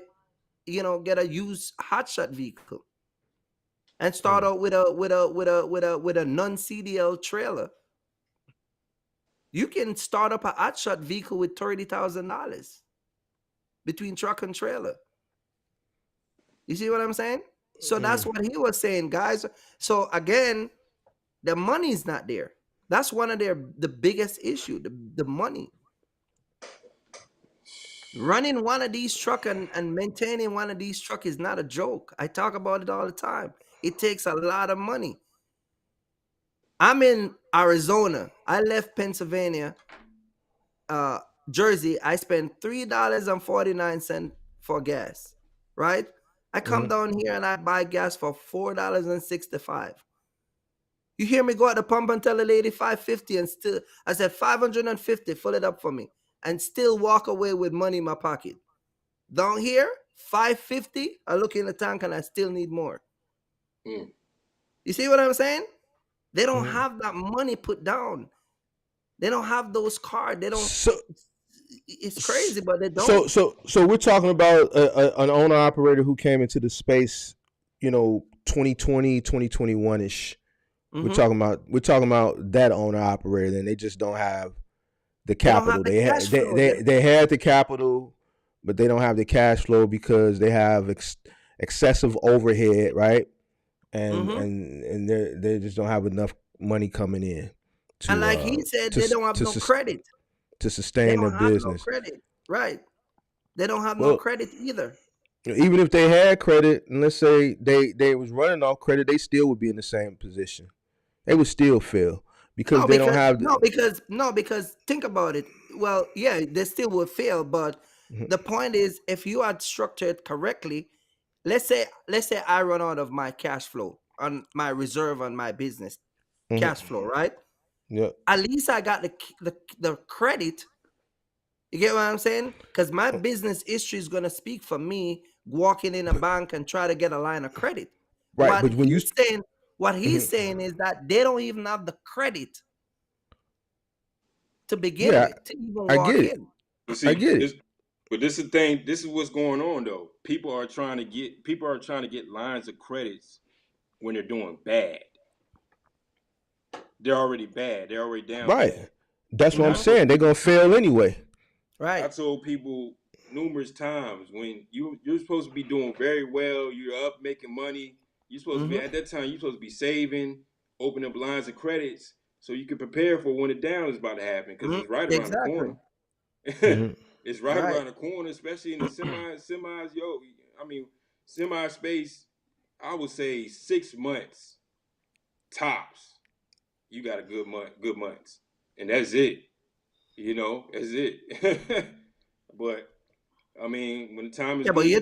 get a used hotshot vehicle and start out with a non-CDL trailer. You can start up a hotshot vehicle with $30,000 between truck and trailer. You see what I'm saying? So that's what he was saying, guys. So again, the money's not there. That's one of the biggest issue, the money. Running one of these truck and maintaining one of these truck is not a joke. I talk about it all the time. It takes a lot of money. I'm in Arizona. I left Pennsylvania, Jersey. I spent $3.49 for gas, right? I come down here and I buy gas for $4.65. You hear me go at the pump and tell the lady $5.50 and still, I said $550, fill it up for me, and still walk away with money in my pocket. Down here, $5.50, I look in the tank and I still need more. You see what I'm saying? They don't have that money put down. They don't have those cards. They don't. It's crazy, but they don't. So we're talking about an owner operator who came into the space, 2020, 2021 ish. We're talking about that owner operator, and they just don't have the capital. They had the capital, but they don't have the cash flow because they have excessive overhead, right? And they just don't have enough money coming in. And like he said, they don't have no credit to sustain their business. No credit, right? They don't have no credit either. Even if they had credit, and let's say they was running off credit, they still would be in the same position. They would still fail because they don't have because think about it. Well, yeah, they still would fail, but the point is, if you had structured correctly, let's say I run out of my cash flow on my reserve on my business cash flow, right? Yeah. At least I got the credit. You get what I'm saying? Because my business history is gonna speak for me walking in a bank and try to get a line of credit. Right, but when what he's saying is that they don't even have the credit to begin with to even walk in. See, I get it. But this is the thing. This is what's going on, though. People are trying to get lines of credits when they're doing bad. They're already bad. They're already down. Right. Bad. That's what I'm saying. They're gonna fail anyway. Right. I told people numerous times when you're supposed to be doing very well. You're up making money. You're supposed to be at that time. You're supposed to be saving, opening up lines of credits so you can prepare for when the down is about to happen because it's right around the corner. It's right around the corner, especially in the semis. Semi space. I would say 6 months tops. You got a good months, and that's it. That's it. But I mean, when the time is but you're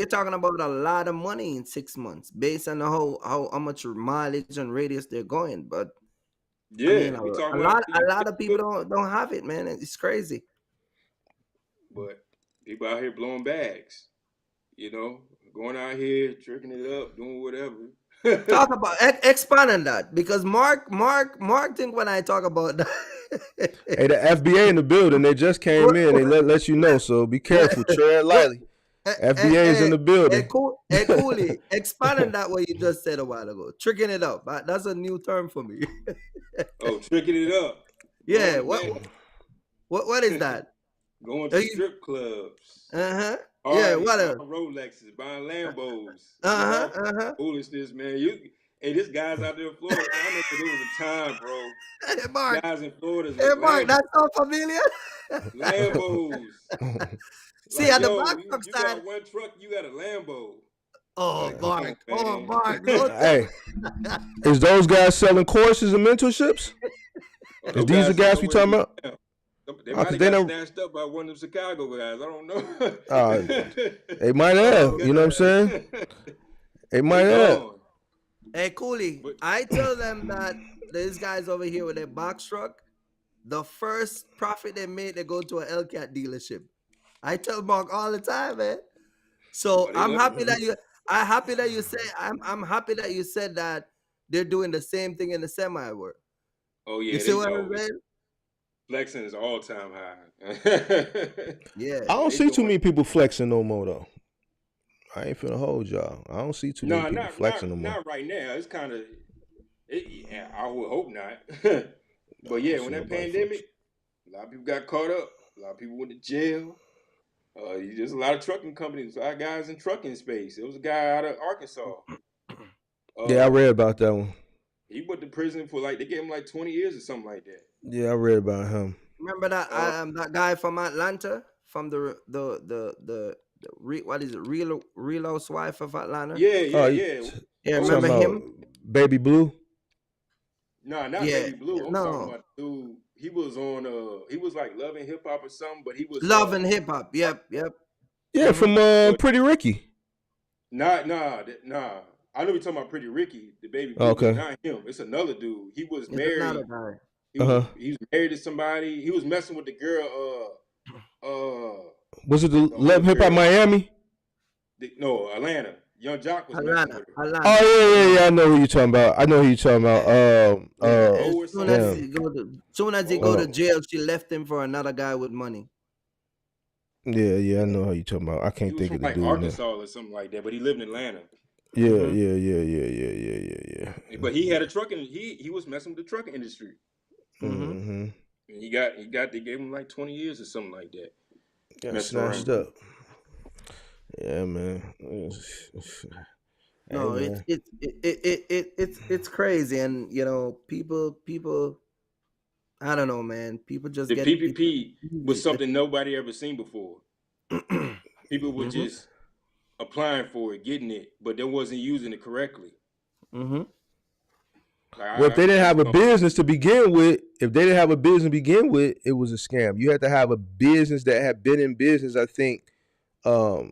talking about a lot of money in 6 months based on how much mileage and radius they're going. But yeah, a lot of people don't have it, man. It's crazy. But people out here blowing bags, going out here tricking it up, doing whatever. Talk about expand on that because Mark think when I talk about that. Hey, the FBA in the building. They just came in. They let you know. So be careful. Tread lightly. FBA is in the building. Cooley, expand on that what you just said a while ago. Tricking it up. That's a new term for me. Oh, tricking it up. Yeah. What is that? Going to strip clubs. Yeah, whatever. Rolexes, buying Lambos. Foolishness, man. This guy's out there in Florida. I remember there was a time, bro. Hey, Mark. Guys in Florida. Hey, Mark, that's so familiar. Lambos. See, at the back truck you got one truck, you got a Lambo. Oh, Mark. Oh, Mark. Hey, is those guys selling courses and mentorships? Is these the guys we talking about? They might have got snatched up by one of them Chicago guys. I don't know. They might have. You know what I'm saying? They might have. Hey, Cooley, I tell them that these guys over here with their box truck, the first profit they made, they go to an Hellcat dealership. I tell Mark all the time, man. So I'm happy that you said that they're doing the same thing in the semi world. Oh yeah. You see what I'm saying? Flexing is all time high. Yeah. I don't They see too doing many people flexing no more though. I ain't finna hold y'all. I don't see too many no, people not flexing no more. not right now. It's kind of yeah, I would hope not. But I don't yeah, when see that nobody pandemic, flex. a lot of people got caught up. A lot of people went to jail. There's a lot of trucking companies, a lot of guys in trucking space. There was a guy out of Arkansas. Yeah, I Uh, read about that one. he went to prison for like they gave him like 20 years or something like that. Yeah, I read about him. Remember Uh, that guy from Atlanta, from what is it, Real Housewife of Atlanta? yeah, Oh, yeah, yeah. Yeah, you What was talking remember his name? about him? Baby Blue? Nah, not Yeah, Baby Blue. I'm talking no, about the dude. He was on. He was like loving hip hop or something, but he was Love and Hip Hop. Yep, yep. Yeah, Mm-hmm. from but Pretty Ricky. nah. I know you're talking about Pretty Ricky, the Baby Oh, Blue, but okay. not him. It's another dude. He was It's another married. guy. Uh huh. He was married to somebody. He was messing with the girl. Was it the The Love older Hip Hop girl. Miami? No, Atlanta. Young Jock was messing Atlanta, with her. Oh Atlanta, yeah, yeah, Atlanta. yeah. I know who you talking about. I know who you talking about. Yeah, yeah. As O or soon as something. Damn. he go to, soon as he go to O. Oh, jail, she left him for another guy with money. yeah, yeah. I Yeah. know how you talking about. I He can't was think from of the like dude now. Arkansas or something like that, but he lived in Atlanta. Yeah, Mm-hmm. yeah, yeah, yeah, yeah, yeah, yeah, yeah. But he had a trucking. He was messing with the trucking industry, Mm-hmm. Mm-hmm. and they gave him like 20 years or something like that. Got Messing around. snatched Mm-hmm. up. Yeah, man. Hey, No, man. it's crazy, and people, I don't know, man. People just The get it PPP was easy. something nobody ever seen before. People were Mm-hmm. just applying for it, getting it, but they wasn't using it correctly. Mm-hmm. Like Well, if they didn't I have just a don't. business to begin with, it was a scam. You had to have a business that had been in business. Um,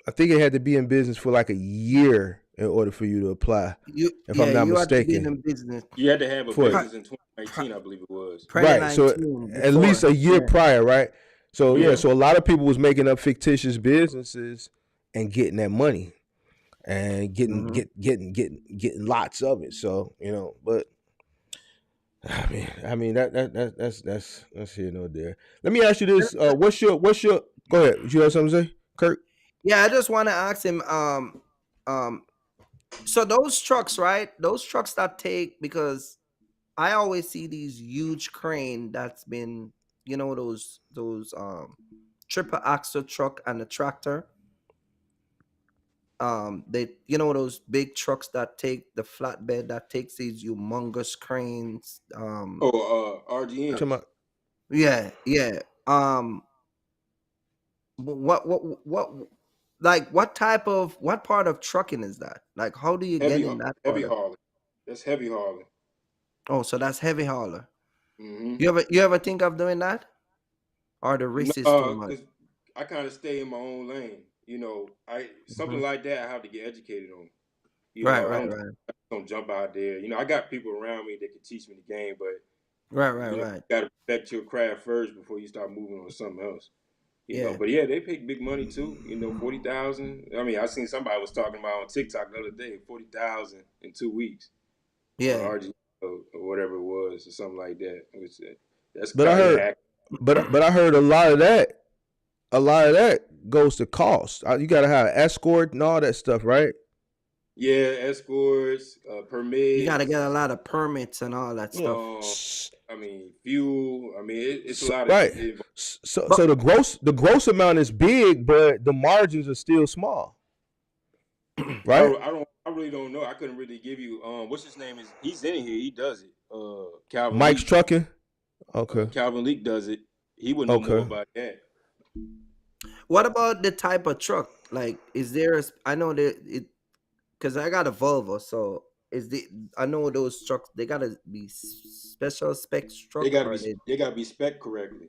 I think it had to be in business for like a year in order for you to apply, if I'm Yeah, not you have to be mistaken. in business You had to have a For it. pri- business in 2019, I believe it was. Right. So 2019 at least before. a year Yeah. prior, right? So yeah, Yeah. so a lot of people was making up fictitious businesses and getting that money and Mm-hmm. getting lots of it. So, but I mean that's here no there. Let me ask you this: what's your? Go ahead. You have something to say, Kurt? Yeah, I just want to ask him. Um. So those trucks, right? Those trucks that take, because I always see these huge crane that's been, those triple axle truck and the tractor. They, those big trucks that take the flatbed that takes these humongous cranes. Oh, You talking RGMs. about Yeah, yeah. What like what part of trucking is that? Like, how do you get in that Heavy part of? hauling. That's heavy hauling. Oh, so that's heavy hauler. Mm-hmm. You ever think of doing that? Or the risk is too No, much? because I kind of stay in my own lane. I something Mhm. like that I have to get educated on. Right, I right, don't right, jump out there. I got people around me that can teach me the game, but right, right, you right. got to perfect your craft first before you start moving on to something else. Yeah, But yeah, they pay big money too. 40,000. I mean, I seen somebody was talking about on TikTok the other day, 40,000 in 2 weeks on yeah. RG or whatever it was or something like that. Which that's but I kind of heard, hack. but I heard a lot of that goes to cost. You got to have escort and all that stuff, right? Yeah, escorts, You got to get a permits. lot of permits and all that Yeah. stuff. Um, I mean, fuel. I mean, it's a lot of Right. shit. So But so the gross amount is big, but the margins are still small, right? I really don't know. I couldn't really give you. What's his name? He's in here? He does it. Calvin Mike's Leak. trucking. Okay. Calvin Leak does it. He would know more Okay. about that. what about the type of truck? Like, is there I know that it, because I got a Volvo, so I know those trucks, they gotta be special specs truck, or they? They gotta be spec correctly.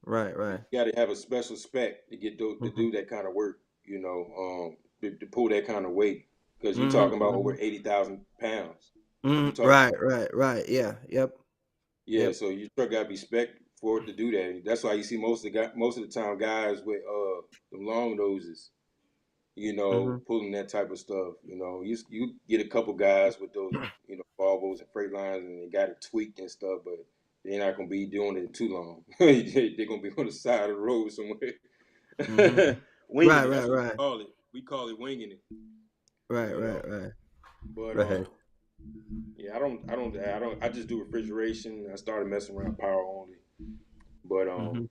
Right, You right. got to have a special spec to get to Mm-hmm. do that kind of work. To pull that kind of weight because you're Mm-hmm. talking about over Mm-hmm. 80,000 pounds. You Mm-hmm. talk Right, right, right. Yeah. Yep. Yeah, Yep. so your truck got to be spec for it to do that. That's why you see most of the time guys with the long noses, Mm-hmm. pulling that type of stuff. You get a couple guys with those Volvos and Freightlines and they got it tweaked and stuff, but they're not gonna be doing it too long. They're gonna be on the side of the road somewhere. Mm-hmm. Winging Right, it. right, That's what right, we call it. We call it winging it. right, But right, right, but right. yeah, I just do refrigeration. I started messing around power only. But Mm-hmm.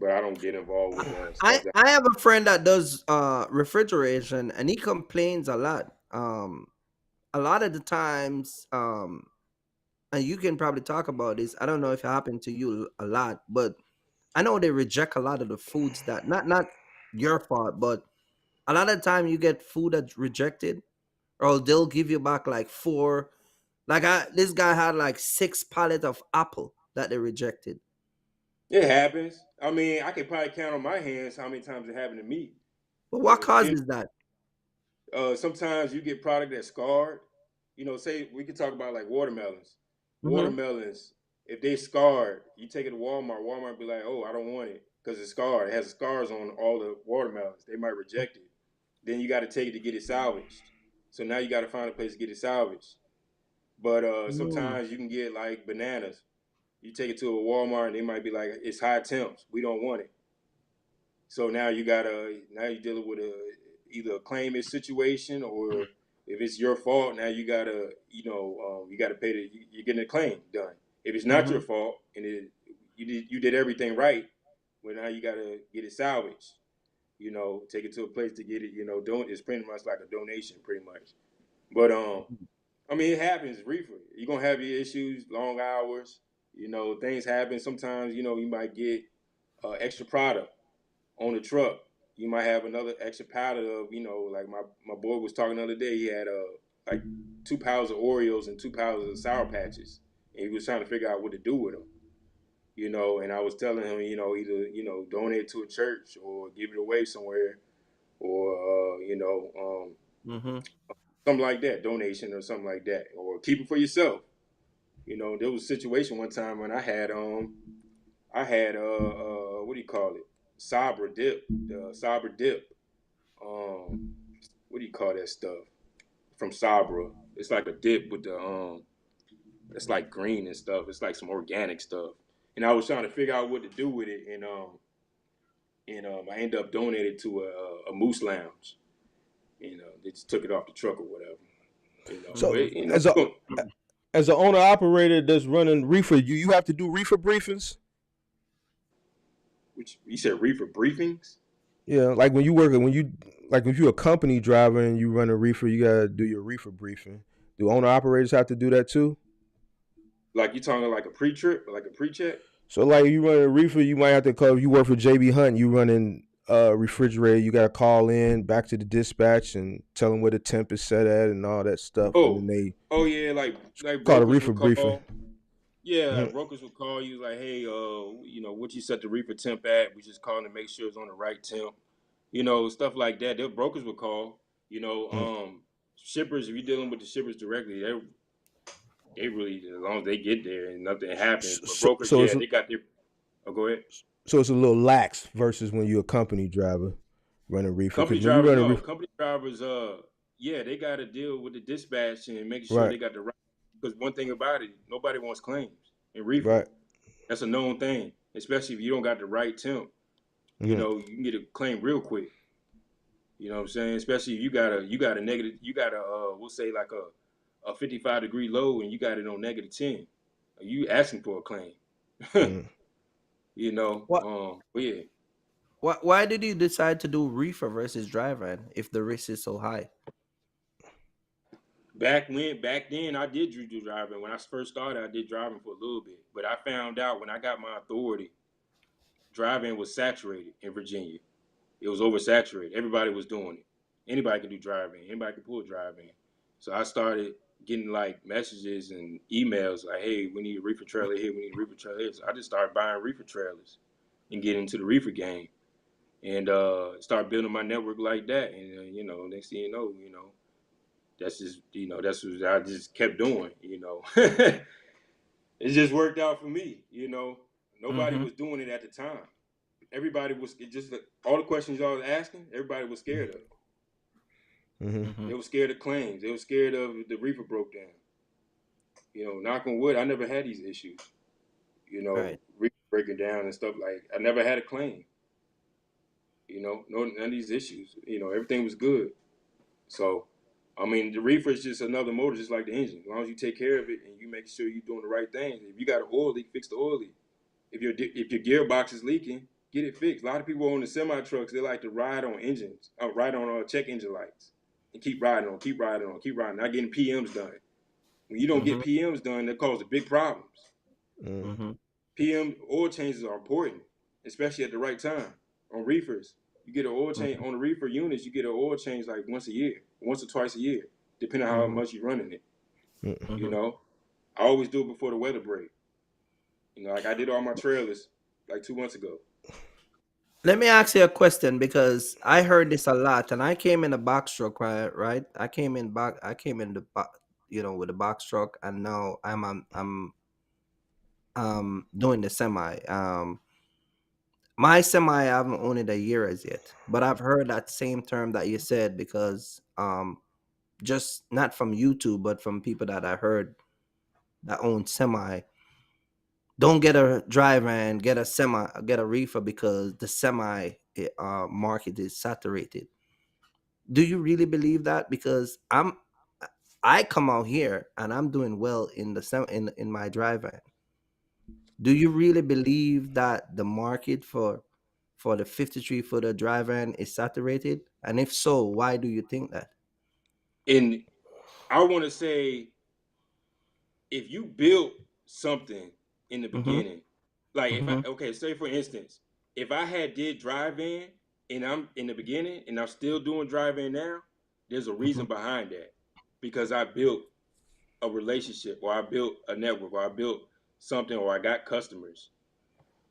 I don't get involved with I stuff that. I have a friend that does refrigeration, and he complains a lot. A lot of the times, and you can probably talk about this. I don't know if it happened to you a lot, but I know they reject a lot of the foods that not your fault, but a lot of the time you get food that's rejected, or they'll give you back like four. Like this guy had like 6 pallets of apple that they rejected. It happens. I mean, I can probably count on my hands how many times it happened to me. But what Depending, causes that? sometimes you get product that's scarred. Say we could talk about like watermelons. Mm-hmm. Watermelons, if they scarred, you take it to Walmart. Walmart be like, "Oh, I don't want it because it's scarred. It has scars on all the watermelons. They might reject it. Then you got to take it to get it salvaged. So now you got to find a place to get it salvaged. But Mm. sometimes you can get like bananas. You take it to a Walmart and they might be like, "It's high temps. We don't want it." So now you're dealing with either a claimant situation, or if it's your fault, now you gotta pay you're getting a claim done. If it's not your Mm-hmm. fault and you did everything right, well now you gotta get it salvaged. Take it to a place to get it. It's pretty much like a donation, pretty much. But I mean, it happens. Reefer, you're gonna have your issues, long hours. Things happen. Sometimes you might get extra product on the truck. You might have another extra pallet of, like my boy was talking the other day. He had like 2 pounds of Oreos and 2 pounds of Sour Patches, and he was trying to figure out what to do with them. And I was telling him, either donate it to a church or give it away somewhere, or Mm-hmm. something like that, donation or something like that, or keep it for yourself. There was a situation one time when I had what do you call it? Sabra dip, the Sabra dip. What do you call that stuff from Sabra? It's like a dip with it's like green and stuff. It's like some organic stuff. And I was trying to figure out what to do with it, and I ended up donating to a moose lounge. They just took it off the truck or whatever. So But as a as an owner operator that's running reefer, you have to do reefer briefings. which you said reefer briefings. Yeah, like like if you a company driver and you run a reefer, you gotta do your reefer briefing. Do owner operators have to do that too? Like you talking like a pre-trip, like a pre-check? So like you run a reefer, you might have to call. If you work for JB Hunt, you running refrigerator, you gotta call in back to the dispatch and tell them where the temp is set at and all that stuff, and then Oh, they oh yeah, like call a brokers reefer would briefing. call. Yeah, like Mm-hmm. brokers would call you like, hey, what you set the reefer temp at? We just calling to make sure it's on the right temp. Stuff like that. The brokers would call. Shippers, if you're dealing with the shippers directly, they really, as long as they get there and nothing happens. But So, brokers, so yeah, it's they got their. Oh, go ahead. so it's a little lax versus when you're a company driver running reefer. Company Because when you drivers, run a no. reefer, Company drivers, yeah, they got to deal with the dispatch and making sure right, they got the right. Because one thing about it, nobody wants claims in reefer. right, That's a known thing, especially if you don't got the right temp. mm-hmm. You can get a claim real quick. You know what I'm saying? Especially if you got a negative, you got a we'll say like a 55-degree low, and you got it on -10. You asking for a claim. Mm-hmm. What? But yeah. Why did you decide to do reefer versus driving if the risk is so high? Back then, I did do driving. When I first started, I did driving for a little bit, but I found out when I got my authority, driving was saturated in Virginia. It was oversaturated. Everybody was doing it. Anybody can do driving. Anybody can pull driving. So I started getting like messages and emails like, "Hey, we need a reefer trailer here. We need a reefer trailer here." So I just started buying reefer trailers and getting into the reefer game, and start building my network like that. And next thing that's what I just kept doing. It just worked out for me. Nobody Mm-hmm. was doing it at the time. Everybody was just like, all the questions y'all was asking. Everybody was scared of. Mm-hmm. Mm-hmm. They were scared of claims. They were scared of the reefer broke down. Knock on wood, I never had these issues. Right. breaking down and stuff. Like I never had a claim. No none of these issues. Everything was good. So, I mean, the reefer is just another motor, just like the engine. As long as you take care of it and you make sure you're doing the right things. If you got an oil leak, fix the oil leak. If your gearbox is leaking, get it fixed. A lot of people on the semi trucks, they like to ride on engines, ride on check engine lights, and keep riding on, keep riding on, keep riding. Not getting PMs done. When you don't get Mm-hmm. PMs done, that causes big problems. Mm. Mm-hmm. PM oil changes are important, especially at the right time. On reefers, you get an oil change Mm-hmm. on the reefer units. You get an oil change like once a year, once or twice a year, depending on how Mm-hmm. much you're running it. Mm. You Mm-hmm. know, I always do it before the weather break. Like I did all my trailers like 2 months ago. Let me ask you a question because I heard this a lot, and I came in a box truck, right? Right. I came in the with a box truck, and now I'm doing the semi. My semi I haven't owned it a year as yet, but I've heard that same term that you said because just not from YouTube, but from people that I heard that own semi. Don't get a driver and get a reefer because the semi market is saturated. Do you really believe that? Because I come out here and I'm doing well in the in my driver. Do you really believe that the market for the 53-footer driver is saturated? And if so, why do you think that? And I want to say, if you built something in the Mm-hmm. beginning, like if I Mm-hmm. okay, say for instance, if I had did drive in and I'm in the beginning and I'm still doing drive in now, there's a Mm-hmm. reason behind that because I built a relationship or I built a network or I built something or I got customers.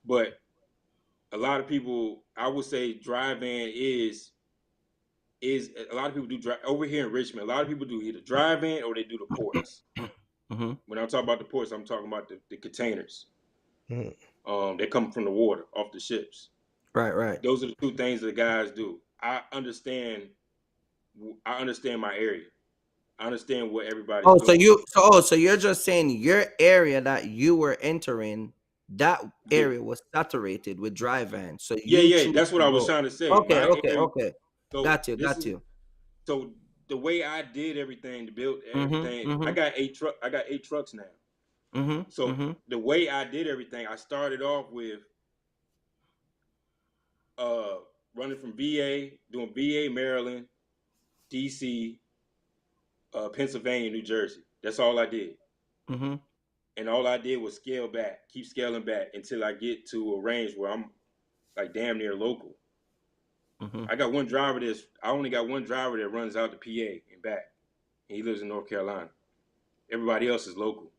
But a lot of people, I would say, drive in is a lot of people do drive over here in Richmond. A lot of people do either drive in or they do the ports. Mm-hmm. When I'm talking about the ports, I'm talking about the containers. Mm. They come from the water off the ships. Right, right. Those are the two things that guys do. I understand my area. I understand what everybody's Oh, doing. so you're just saying your area that you were entering, that Yeah, area was saturated with dry vans. So yeah, you yeah. choose That's what to I was go. trying to say. Okay, My okay, area. okay. So Got you, this got is you. so the way I did everything to build Mm-hmm. everything. I Mm-hmm. got 8 truck. I got 8 trucks now. Mm-hmm. So Mm-hmm. the way I did everything, I started off with uh running from VA, doing VA, Maryland, DC, Pennsylvania, New Jersey. That's all I did. Mm-hmm. And all I did was scale back, keep scaling back until I get to a range where I'm like damn near local. Mm-hmm. I only got one driver that runs out to PA and back. And he lives in North Carolina. Everybody else is local.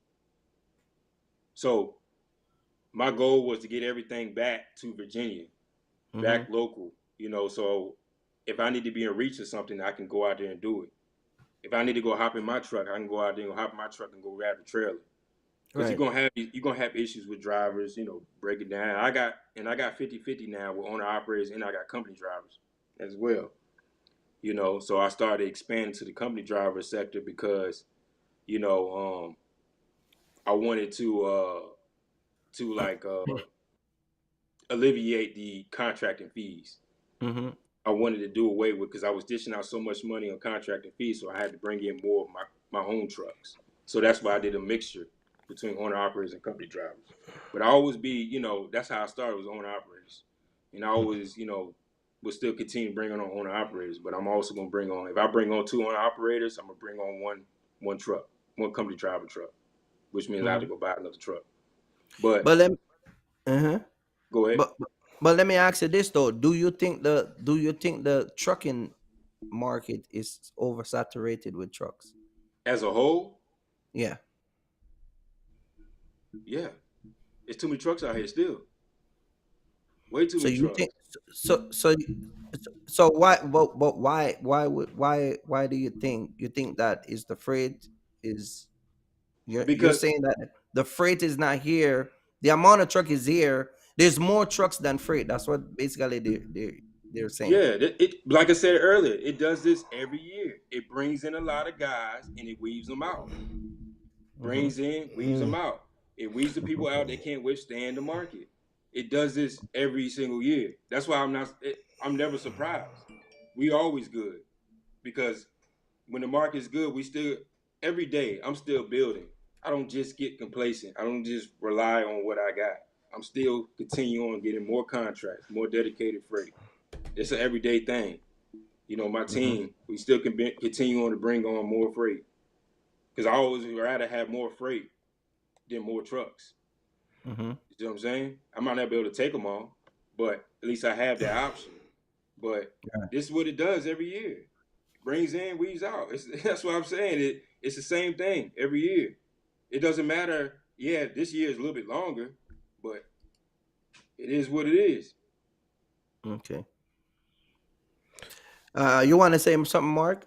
So my goal was to get everything back to Virginia, Mm-hmm. back local, so if I need to be in reach or something, I can go out there and do it. If I need to go hop in my truck, I can go out there and hop in my truck and go grab the trailer. Because Right. you're gonna have issues with drivers, breaking down. I got 50-50 now with owner operators and I got company drivers as well. So I started expanding to the company driver sector because, you know, I wanted to like alleviate the contracting fees. Mm-hmm. I wanted to do away with because I was dishing out so much money on contracting fees, so I had to bring in more of my own trucks. So that's why I did a mixture between owner operators and company drivers. But I always be, that's how I started was owner operators, and I always, will still continue bringing on owner operators. But I'm also gonna bring on if I bring on 2 owner operators, I'm gonna bring on one truck, one company driver truck, which means I have Mm-hmm. to go buy another truck. But But let uh-huh. go ahead. But let me ask you this though. Do you think the trucking market is oversaturated with trucks? As a whole, Yeah. yeah, it's too many trucks out here still. Way too So many you trucks. think so why but why do you think that is the freight is you're Because saying that the freight is not here, the amount of truck is here, there's more trucks than freight. That's what basically they're saying. yeah, it like I said earlier, it does this every year. It brings in a lot of guys and it weaves them out. Mm-hmm. Brings in, weaves them Mm. out. It weeds the people out that can't withstand the market. It does this every single year. That's why I'm never surprised. We always good because when the market's good, we still every day I'm still building. I don't just get complacent. I don't just rely on what I got. I'm still continuing on getting more contracts, more dedicated freight. It's an everyday thing. You know, my team, we still can continue on to bring on more freight because I always rather have more freight than more trucks. Mm-hmm. You know what I'm saying? I might not be able to take them all, but at least I have that option. But this is what it does every year. It brings in, weeds out. That's what I'm saying. It's the same thing every year. It doesn't matter. Yeah, this year is a little bit longer, but it is what it is. Okay. You want to say something, Mark?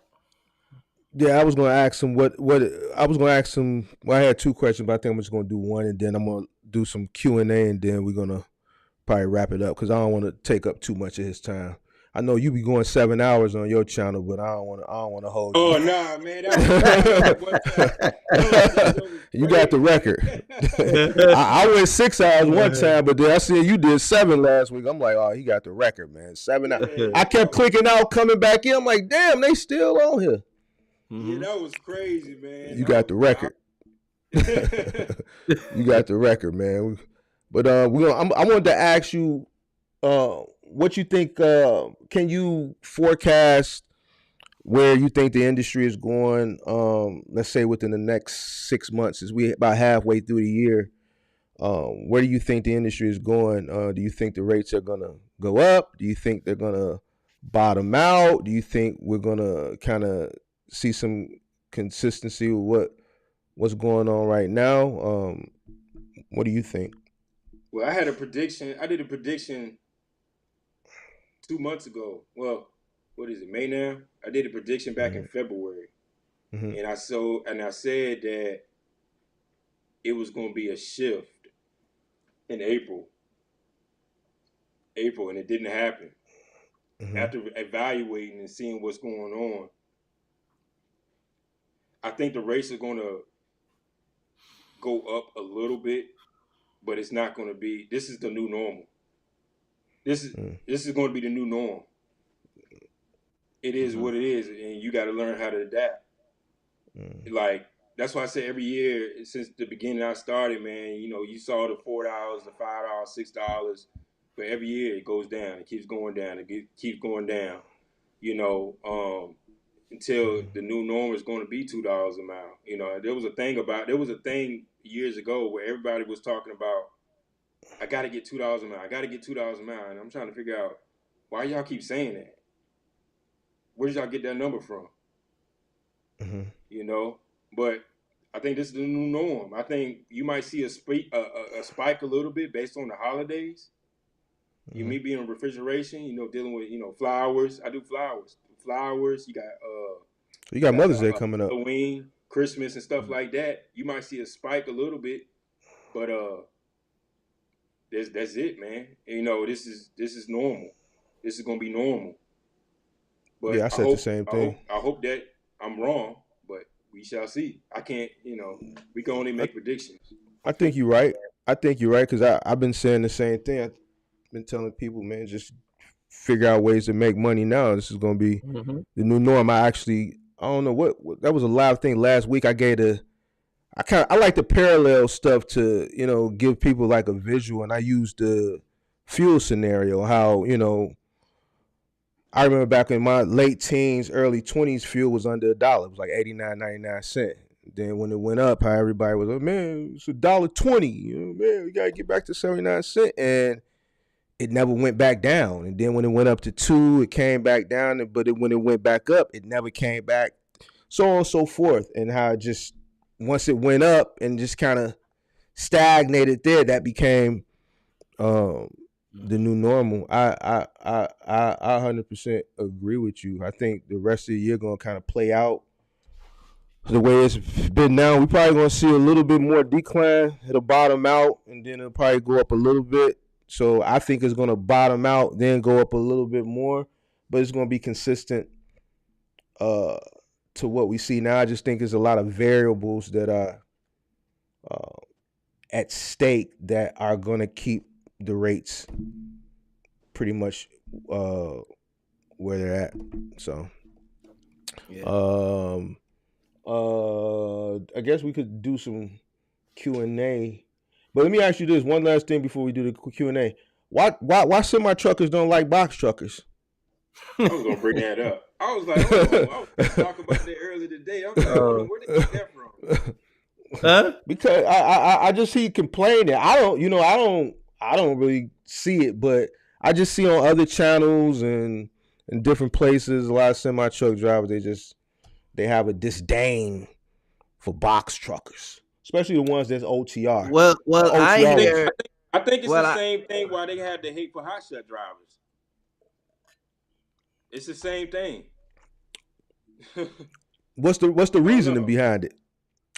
Yeah, I was gonna ask him what I was gonna ask him. Well, I had two questions, but I think I'm just gonna do one, and then I'm gonna do some Q&A, and then we're gonna probably wrap it up because I don't want to take up too much of his time. I know you be going 7 hours on your channel, but I don't want to hold you. Oh nah, man, that was you got the record. I went 6 hours one time, but then I said you did 7 last week. I'm like, oh, he got the record, man. 7 hours. I kept clicking out, coming back in. I'm like, damn, they still on here. Yeah, that was crazy, man. You got the record. You got the record, man. But I wanted to ask you what you think. Can you forecast where you think the industry is going? Let's say within the next 6 months, as we about halfway through the year. Where do you think the industry is going? Do you think the rates are gonna go up? Do you think they're gonna bottom out? Do you think we're gonna kind of see some consistency with what's going on right now? What do you think? Well, I had a prediction. I did a prediction 2 months ago. Well, what is it, May now? I did a prediction back in February. And I said that it was going to be a shift in April, and it didn't happen. After evaluating and seeing what's going on, I think the rates are going to go up a little bit, but it's not going to be. This is the new normal. This is going to be the new norm. It is what it is, and you got to learn how to adapt. Like that's why I say every year since the beginning I started, man. You know, you saw the $4, the $5, $6, but every year it goes down. It keeps going down. It keeps going down. You know, until the new norm is going to be $2 a mile. You know, there was a thing years ago where everybody was talking about, I got to get $2 a mile. I got to get $2 a mile, and I'm trying to figure out why y'all keep saying that. Where did y'all get that number from? You know, but I think this is the new norm. I think you might see a spike a little bit based on the holidays. You me being in refrigeration, you know, dealing with, you know, flowers. I do flowers. You got Mother's Day coming up, Halloween, Christmas, and stuff like that. You might see a spike a little bit, but that's it, man. And, you know, this is normal. This is gonna be normal. But yeah, I said the same thing. I hope that I'm wrong, but we shall see. I can't, you know, we can only make predictions. I think you're right. Because I've been saying the same thing. I've been telling people, man, just figure out ways to make money now. This is going to be the new norm. I don't know what that was a live thing last week. I like to parallel stuff to, you know, give people like a visual, and I used the fuel scenario, how, you know, I remember back in my late teens, early 20s, fuel was under $1. It was like 89.99 Then when it went up, how everybody was like, man, it's $1.20. You know, man, we gotta get back to 79 cents. And it never went back down. And then when it went up to $2, it came back down. But when it went back up, it never came back. So on and so forth. And how it just, once it went up and just kind of stagnated there, that became the new normal. I 100% agree with you. I think the rest of the year gonna kind of play out the way it's been now. We probably gonna see a little bit more decline. It'll bottom out, and then it'll probably go up a little bit. So I think it's gonna bottom out, then go up a little bit more, but it's gonna be consistent to what we see now. I just think there's a lot of variables that are at stake that are going to keep the rates pretty much where they're at. So, Yeah. I guess we could do some Q&A. But let me ask you this one last thing before we do the Q&A. Why semi truckers don't like box truckers? I was gonna bring that up. I was like, hold on. I was talking about that earlier today. I was like, hold on, where did they get that from? Huh? Because I just see complaining. I don't really see it, but I just see on other channels and in different places a lot of semi truck drivers they have a disdain for box truckers, especially the ones that's OTR. Well, I OTR was hear. I think it's the Well, same thing why they have the hate for hot shot drivers. It's the same thing. what's the reasoning behind it?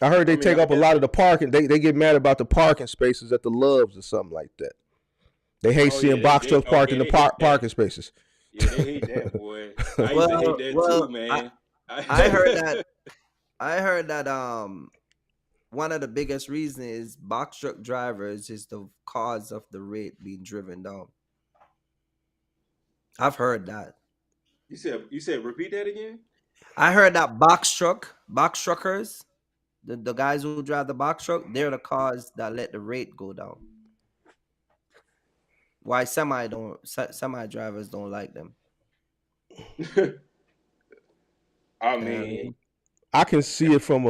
I heard they take up a lot of the parking. They get mad about the parking spaces at the Loves or something like that. They hate seeing box trucks parked in the parking spaces. Yeah, they hate that, boy. I used to hate that too, man. I heard that. I heard that. One of the biggest reasons is box truck drivers is the cause of the rate being driven down. I've heard that. You said repeat that again? I heard that box truckers, the guys who drive the box truck, they're the cause that let the rate go down. Why semi drivers don't like them? I mean, I can see it from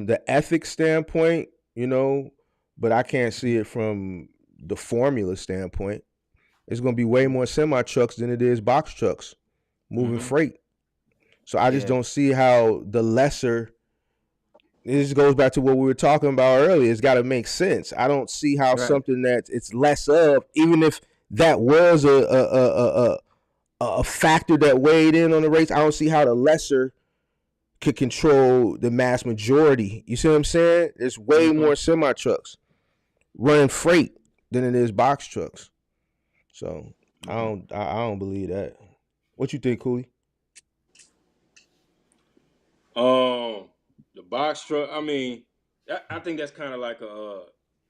the ethics standpoint, but I can't see it from the formula standpoint. It's going to be way more semi trucks than it is box trucks moving freight. So I just don't see how the lesser. This goes back to what we were talking about earlier. It's got to make sense. I don't see how something that it's less of, even if that was a factor that weighed in on the rates. I don't see how the lesser could control the mass majority. You see what I'm saying? There's way more semi trucks running freight than it is box trucks. So I don't believe that. What you think, Cooley? The box truck. I mean, I think that's kind of like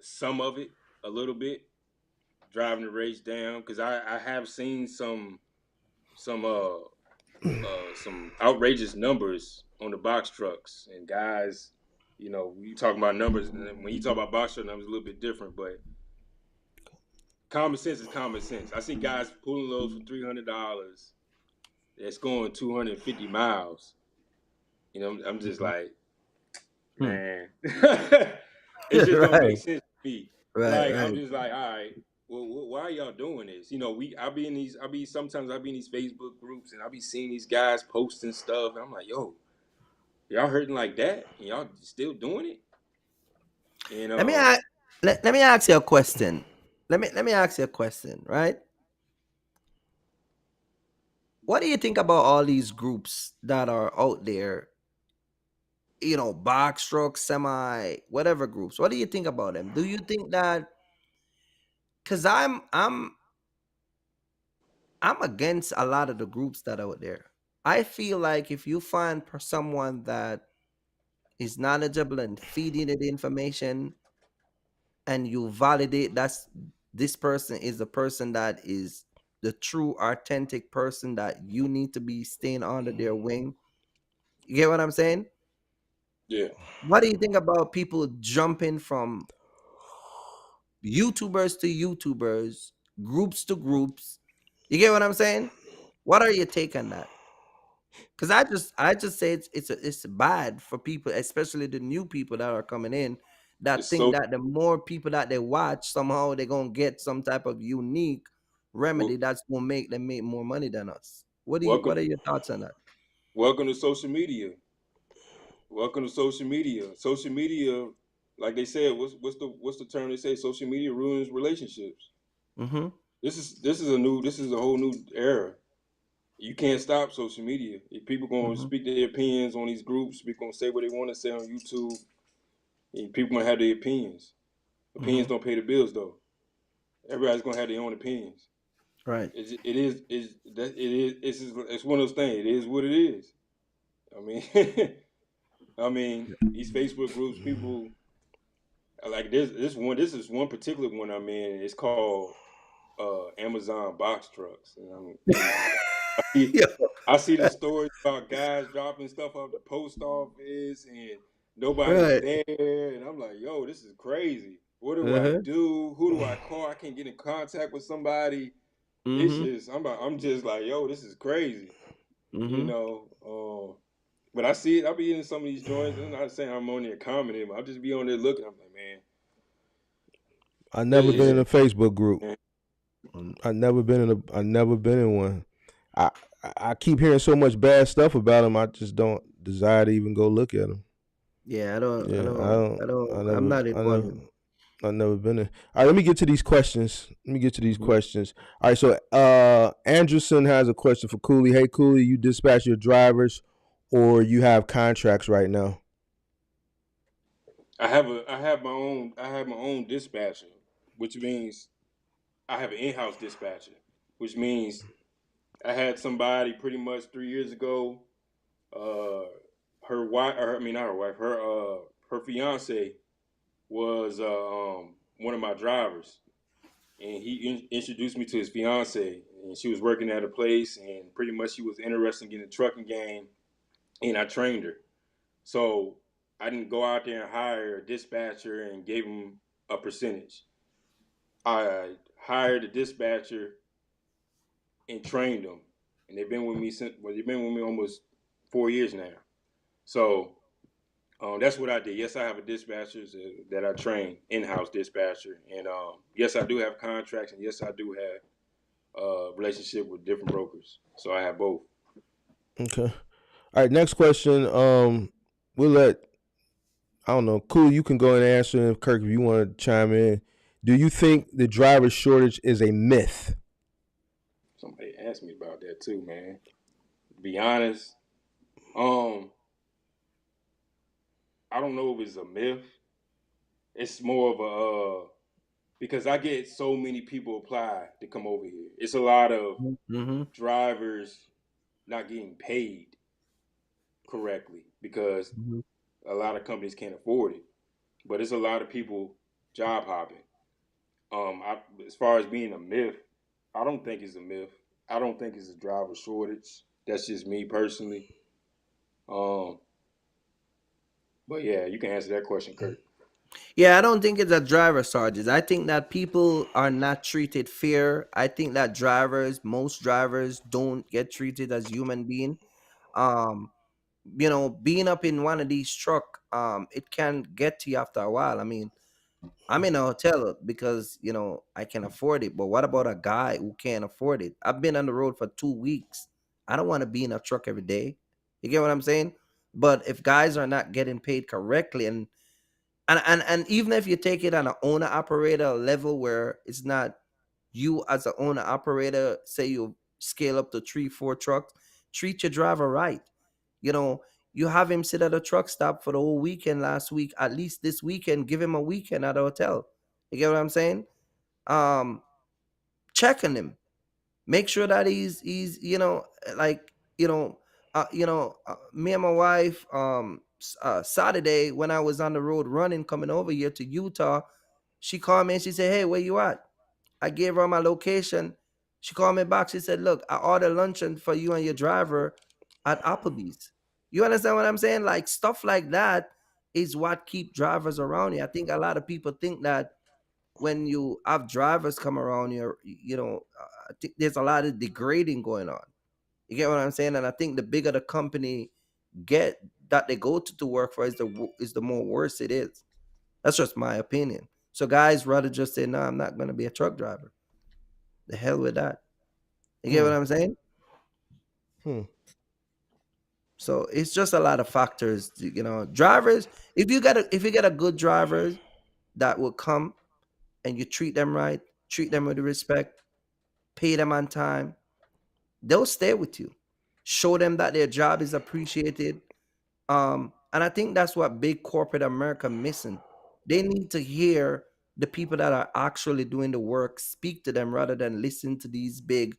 some of it, a little bit, driving the rates down. Because I have seen some outrageous numbers on the box trucks, and guys, you talking about numbers, and when you talk about box truck numbers, a little bit different, but common sense is common sense. I see guys pulling loads for $300 that's going 250 miles. I'm just like, man, it just don't make sense to me. Right. I'm just like, all right, well, why are y'all doing this? Sometimes I be in these Facebook groups and I be seeing these guys posting stuff, and I'm like, yo, y'all hurting like that, and y'all still doing it? Let me ask you a question. Let me ask you a question, right? What do you think about all these groups that are out there? Box truck, semi, whatever groups. What do you think about them? Do you think that? Because I'm against a lot of the groups that are out there. I feel like if you find someone that is knowledgeable and feeding it information, and you validate this person is the person that is the true authentic person that you need to be staying under their wing. You get what I'm saying? Yeah. What do you think about people jumping from YouTubers to YouTubers, groups to groups? You get what I'm saying? What are your take on that? Because I just say it's bad for people, especially the new people that are coming in, that that the more people that they watch, somehow they're gonna get some type of unique remedy that's gonna make them make more money than us. What are your thoughts on that? Welcome to social media. Social media, like they said, what's the term they say? Social media ruins relationships. Mm-hmm. This is a whole new era. You can't stop social media. If people gonna speak their opinions on these groups, people gonna say what they want to say on YouTube, and people gonna have their opinions. Opinions don't pay the bills though. Everybody's gonna have their own opinions. Right. It's one of those things. It is what it is. I mean, these Facebook groups, people. like this is one particular one I'm in. It's called Amazon box trucks, and I see, Yeah. I see the stories about guys dropping stuff off the post office and nobody's Right. there, and I'm like, yo, this is crazy. What do I Uh-huh. do? Who do I call? I can't get in contact with somebody. It's Mm-hmm. just I'm just like, yo, this is crazy, you Mm-hmm. know. But I see it. I'll be in some of these joints. I'm not saying I'm on there commenting, but I'll just be on there looking. I'm like, man, I never been in it's a Facebook group. man. I never been in one. I I keep hearing so much bad stuff about them. I just don't desire to even go look at them. Yeah, I don't, I Yeah, don't, I don't, I'm not in one. I never been in. All right, let me get to these questions. Let me get to these Mhm. questions. All right, so Anderson has a question for Cooley. Hey Cooley, you dispatch your drivers or you have contracts right now? I have my own dispatcher, which means I have an in-house dispatcher, which means I had somebody pretty much 3 years ago. Uh, her wife, or I mean not her wife, her fiance was one of my drivers, and he introduced me to his fiance, and she was working at a place, and pretty much she was interested in getting a trucking game, and I trained her. So I didn't go out there and hire a dispatcher and gave him a percentage. I hired a dispatcher and trained them, and they've been with me since. Well, they've been with me almost 4 years now. So that's what I did. Yes, I have a dispatcher that I train, in-house dispatcher, and yes, I do have contracts, and yes, I do have relationship with different brokers. So I have both. Okay. All right, next question. We'll let I don't know. Cool, you can go and answer. And Kirk, if you want to chime in, do you think the driver shortage is a myth? Somebody asked me about that too, man. To be honest, um, I don't know if it's a myth. It's more of a because I get so many people apply to come over here. It's a lot of Mm-hmm. drivers not getting paid correctly because Mm-hmm. a lot of companies can't afford it. But it's a lot of people job hopping. As far as being a myth, I don't think it's a myth. I don't think it's a driver shortage. That's just me personally. Um, but yeah, you can answer that question, Kurt. Yeah, I don't think it's a driver charges. I think that people are not treated fair. I think that most drivers don't get treated as human being. Um, being up in one of these truck, it can get to you after a while. I mean, I'm in a hotel because I can afford it. But what about a guy who can't afford it? I've been on the road for 2 weeks. I don't want to be in a truck every day. You get what I'm saying? But if guys are not getting paid correctly, and even if you take it on an owner operator level where it's not you as an owner operator, say you scale up to 3 4 trucks, treat your driver right. you know you have him sit at a truck stop for the whole weekend last week. At least this weekend, give him a weekend at a hotel. You get what I'm saying? um Check on him, make sure that he's like me and my wife, Saturday when I was on the road running coming over here to Utah, she called me and she said, "Hey, where you at?" I gave her my location. She called me back. She said, "Look, I ordered luncheon for you and your driver at Applebee's." You understand what I'm saying? Like stuff like that is what keep drivers around you. I think a lot of people think that when you have drivers come around here, I think there's a lot of degrading going on. You get what I'm saying? And I think the bigger the company get that they go to work for is the more worse it is. That's just my opinion. So guys rather just say, "No, I'm not going to be a truck driver." The hell with that. You get Hmm. what I'm saying? Hmm. So it's just a lot of factors. Drivers. If you get a good driver that will come and you treat them right, treat them with respect, pay them on time, they'll stay with you. Show them that their job is appreciated. And I think that's what big corporate America missing. They need to hear the people that are actually doing the work speak to them rather than listen to these big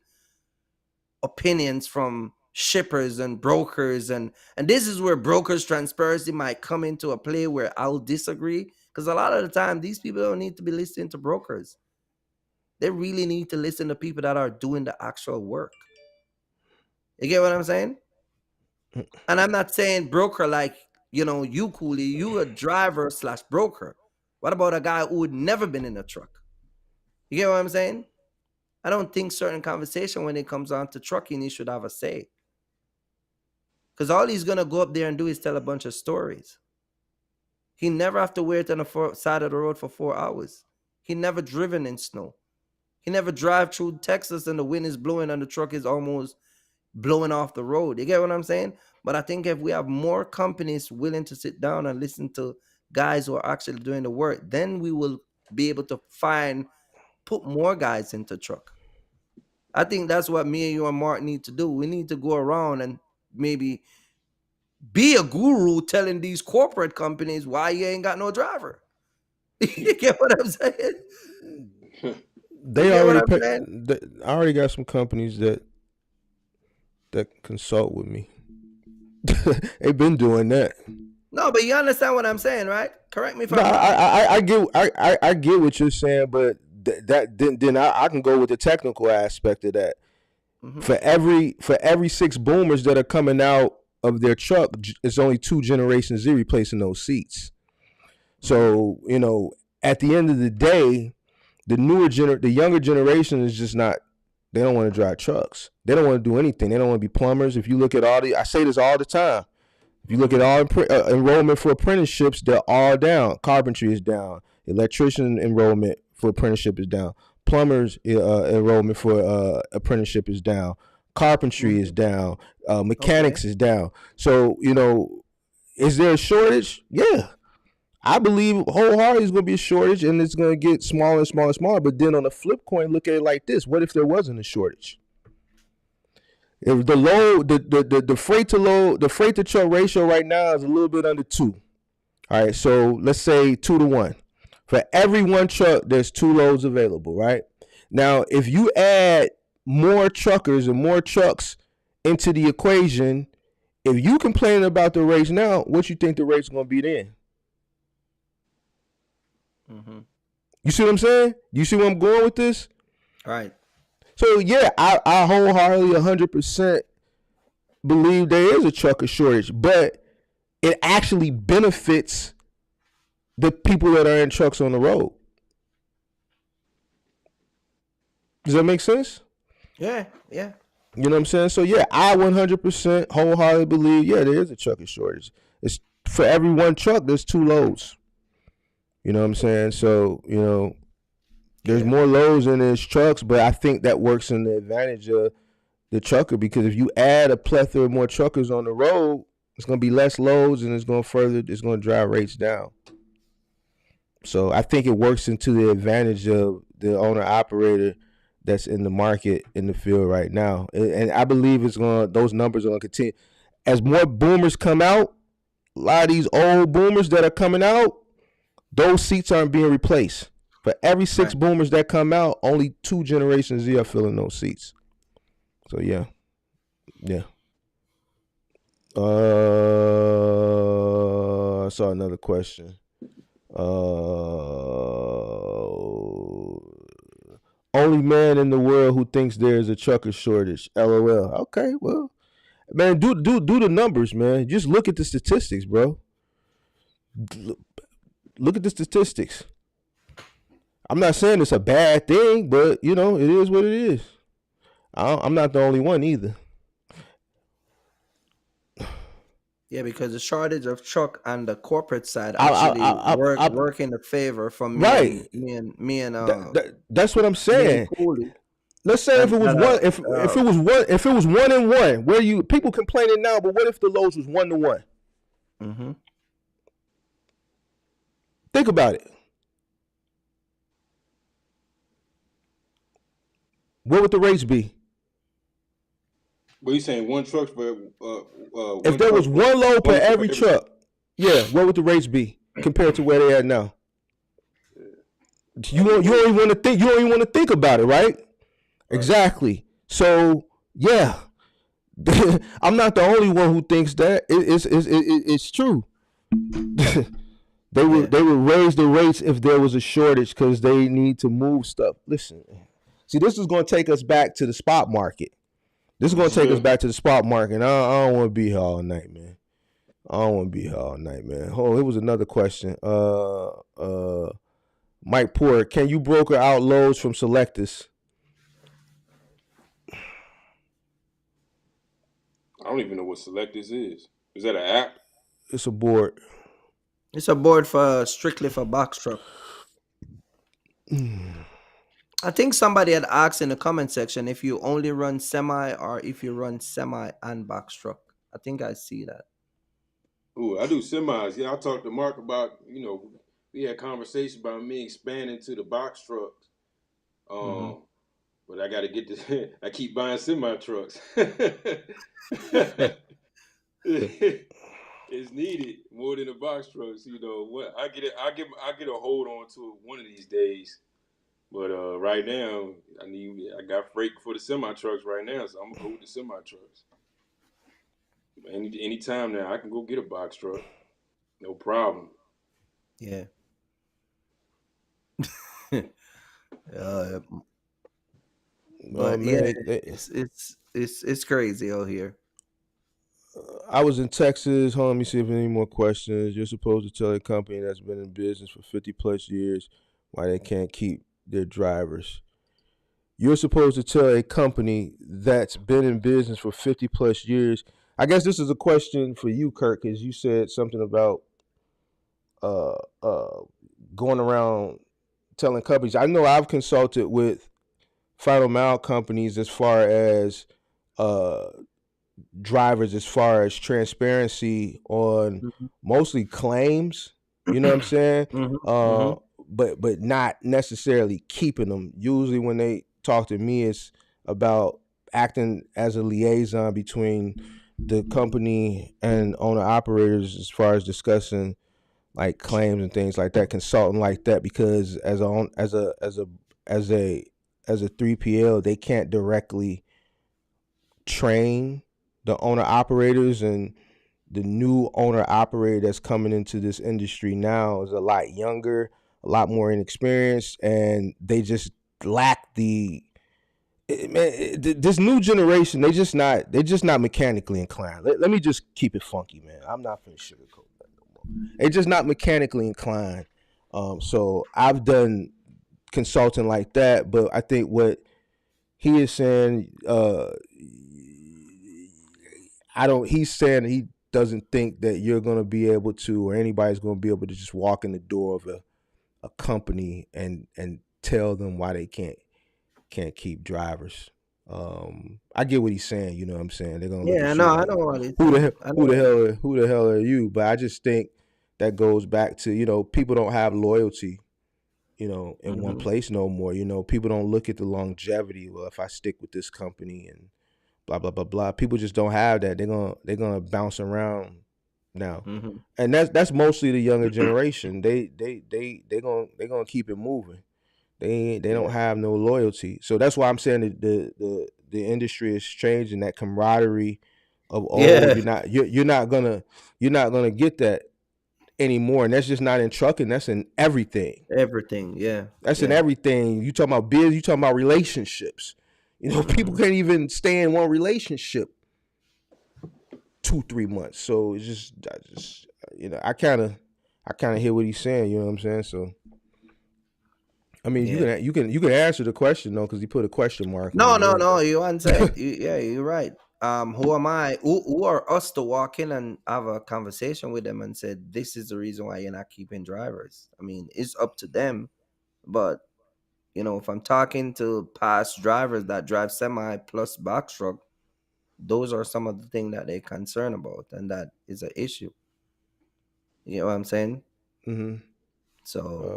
opinions from shippers and brokers. And this is where brokers transparency might come into a play where I'll disagree, Because a lot of the time, these people don't need to be listening to brokers. They really need to listen to people that are doing the actual work. You get what I'm saying? And I'm not saying broker like, you Cooley, you a driver slash broker. What about a guy who would never been in a truck? You get what I'm saying? I don't think certain conversation when it comes on to trucking, he should have a say. Because all he's going to go up there and do is tell a bunch of stories. He never have to wait on the side of the road for 4 hours. He never driven in snow. He never drive through Texas and the wind is blowing and the truck is almost blowing off the road. You get what I'm saying? But I think if we have more companies willing to sit down and listen to guys who are actually doing the work, then we will be able to put more guys into truck. I think that's what me and you and Mark need to do. We need to go around and maybe be a guru telling these corporate companies why you ain't got no driver. You get what I'm saying? They already I already got some companies that consult with me. They've been doing that. No, but you understand what I'm saying, right? Correct me if I'm wrong. I get what you're saying, but then I can go with the technical aspect of that. Mm-hmm. For every 6 boomers that are coming out of their truck, it's only 2 generations Z replacing those seats. So, at the end of the day, the younger generation is just not. They don't want to drive trucks. They don't want to do anything. They don't want to be plumbers. If you look at I say this all the time. If you look at all enrollment for apprenticeships, they're all down. Carpentry is down. Electrician enrollment for apprenticeship is down. Plumbers enrollment for apprenticeship is down. Carpentry is down. Mechanics is down. So, is there a shortage? Yeah. I believe wholeheartedly is going to be a shortage, and it's going to get smaller and smaller and smaller. But then on the flip coin, look at it like this: what if there wasn't a shortage? If the freight to truck ratio right now is a little bit under 2. All right, so let's say 2 to 1. For every 1 truck, there's 2 loads available. Right now, if you add more truckers and more trucks into the equation, if you complain about the rates now, what you think the rate's going to be then? Mm-hmm. You see what I'm saying? You see where I'm going with this? All right. So, yeah, I wholeheartedly 100% believe there is a trucker shortage, but it actually benefits the people that are in trucks on the road. Does that make sense? Yeah. You know what I'm saying? So, yeah, I 100% wholeheartedly believe, yeah, there is a trucker shortage. It's for every 1 truck, there's 2 loads. You know what I'm saying? So, there's more loads in his trucks, but I think that works in the advantage of the trucker, because if you add a plethora of more truckers on the road, it's going to be less loads and it's going to drive rates down. So I think it works into the advantage of the owner operator that's in the market in the field right now. And I believe those numbers are going to continue. As more boomers come out, a lot of these old boomers that are coming out, those seats aren't being replaced. For every 6 boomers that come out, only 2 generations Z are filling those seats. So yeah. I saw another question. Only man in the world who thinks there is a trucker shortage. LOL. Okay, well, man, do the numbers, man. Just look at the statistics, bro. Look at the statistics. I'm not saying it's a bad thing, but it is what it is. I'm not the only one either. Yeah, because the shortage of truck on the corporate side actually work in the favor from me and that's what I'm saying. Let's say if it was 1 and 1, where people complaining now, but what if the loads was 1 to 1? Mm-hmm. Think about it. What would the rates be? What are you saying? 1 truck for if there was 1 load per every truck, yeah, what would the rates be compared to where they are now? You don't even want to think. You don't even want to think about it, right? Exactly. So yeah, I'm not the only one who thinks that. It's true. Yeah. They would raise the rates if there was a shortage because they need to move stuff. Listen, see, this is going to take us back to the spot market. This is going to take us back to the spot market. I don't want to be here all night, man. I don't want to be here all night, man. Oh, it was another question. Mike Porter, can you broker out loads from selectors? I don't even know what Selectors is. Is that an app? It's a board. It's a board for strictly for box truck. I think somebody had asked in the comment section if you only run semi or if you run semi and box truck. I think I see that. Ooh, I do semis. Yeah, I talked to Mark about, we had conversation about me expanding to the box trucks. Mm-hmm. But I got to get this. I keep buying semi trucks. It's needed more than the box trucks. What I get it. I get a hold on to it one of these days. But right now, I got freight for the semi trucks right now, so I'm gonna go with the semi trucks. Anytime now, I can go get a box truck, no problem. Yeah. uh, Oh but yeah, man, it's crazy out here. I was in Texas. Hold on, let me see if any more questions. You're supposed to tell a company that's been in business for 50 plus years why they can't keep their drivers. You're supposed to tell a company that's been in business for 50 plus years. I guess this is a question for you, Kirk, because you said something about uh, uh, going around telling companies. I know I've consulted with final mile companies as far as uh, drivers, as far as transparency on Mm-hmm. mostly claims. You know what I'm saying? Mm-hmm. Uh, Mm-hmm. but not necessarily keeping them. Usually, when they talk to me, it's about acting as a liaison between the company and owner operators as far as discussing like claims and things like that, consulting like that, because as a as a 3PL, they can't directly train the owner operators, and the new owner operator that's coming into this industry now is a lot younger, a lot more inexperienced, and they just lack this new generation. They're just not mechanically inclined. Let me just keep it funky, man. I'm not finna sugarcoat that no more. They're just not mechanically inclined. So I've done consulting like that, but I think what he is saying, I don't. He's saying he doesn't think that you're going to be able to, or anybody's going to be able to just walk in the door of a company and tell them why they can't keep drivers. I get what he's saying. You know what I'm saying? They're gonna look Yeah, at you I know like, what he's saying. I know. who the hell are you? But I just think that goes back to, people don't have loyalty, in one Mm-hmm. place no more. People don't look at the longevity. Well, if I stick with this company and blah blah blah blah, people just don't have that. They're gonna bounce around now, Mm-hmm. and that's mostly the younger generation. They gonna keep it moving. They don't Yeah. have no loyalty. So that's why I'm saying that the industry is changing. That camaraderie of old, Yeah. you're not gonna get that anymore. And that's just not in trucking. That's in everything. Everything. Yeah. That's in Yeah. everything. You talking about biz. You talking about relationships. People Mm-hmm. can't even stay in one relationship 2 3 months. So it's just I just I kind of hear what he's saying. You know what I'm saying? So I mean, Yeah. you can answer the question though, because he put a question mark on No, it. no, What? no. You answered. Yeah, you're right. Who am I? Who are us to walk in and have a conversation with them and said this is the reason why you're not keeping drivers? I mean, it's up to them. But if I'm talking to past drivers that drive semi plus box truck, those are some of the things that they're concerned about, and that is an issue. You know what I'm saying? Mm-hmm. So,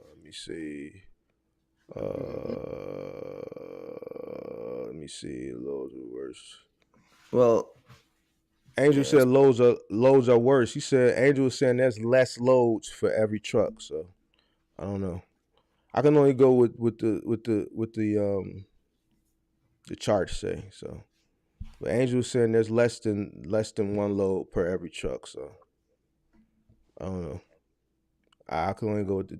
Let me see. Let me see. Loads are worse. well, Angel yes. said loads are worse. He said Angel was saying there's less loads for every truck. So I don't know. I can only go with the charts say. So But Angel was saying there's less than one load per every truck. So I don't know. I can only go with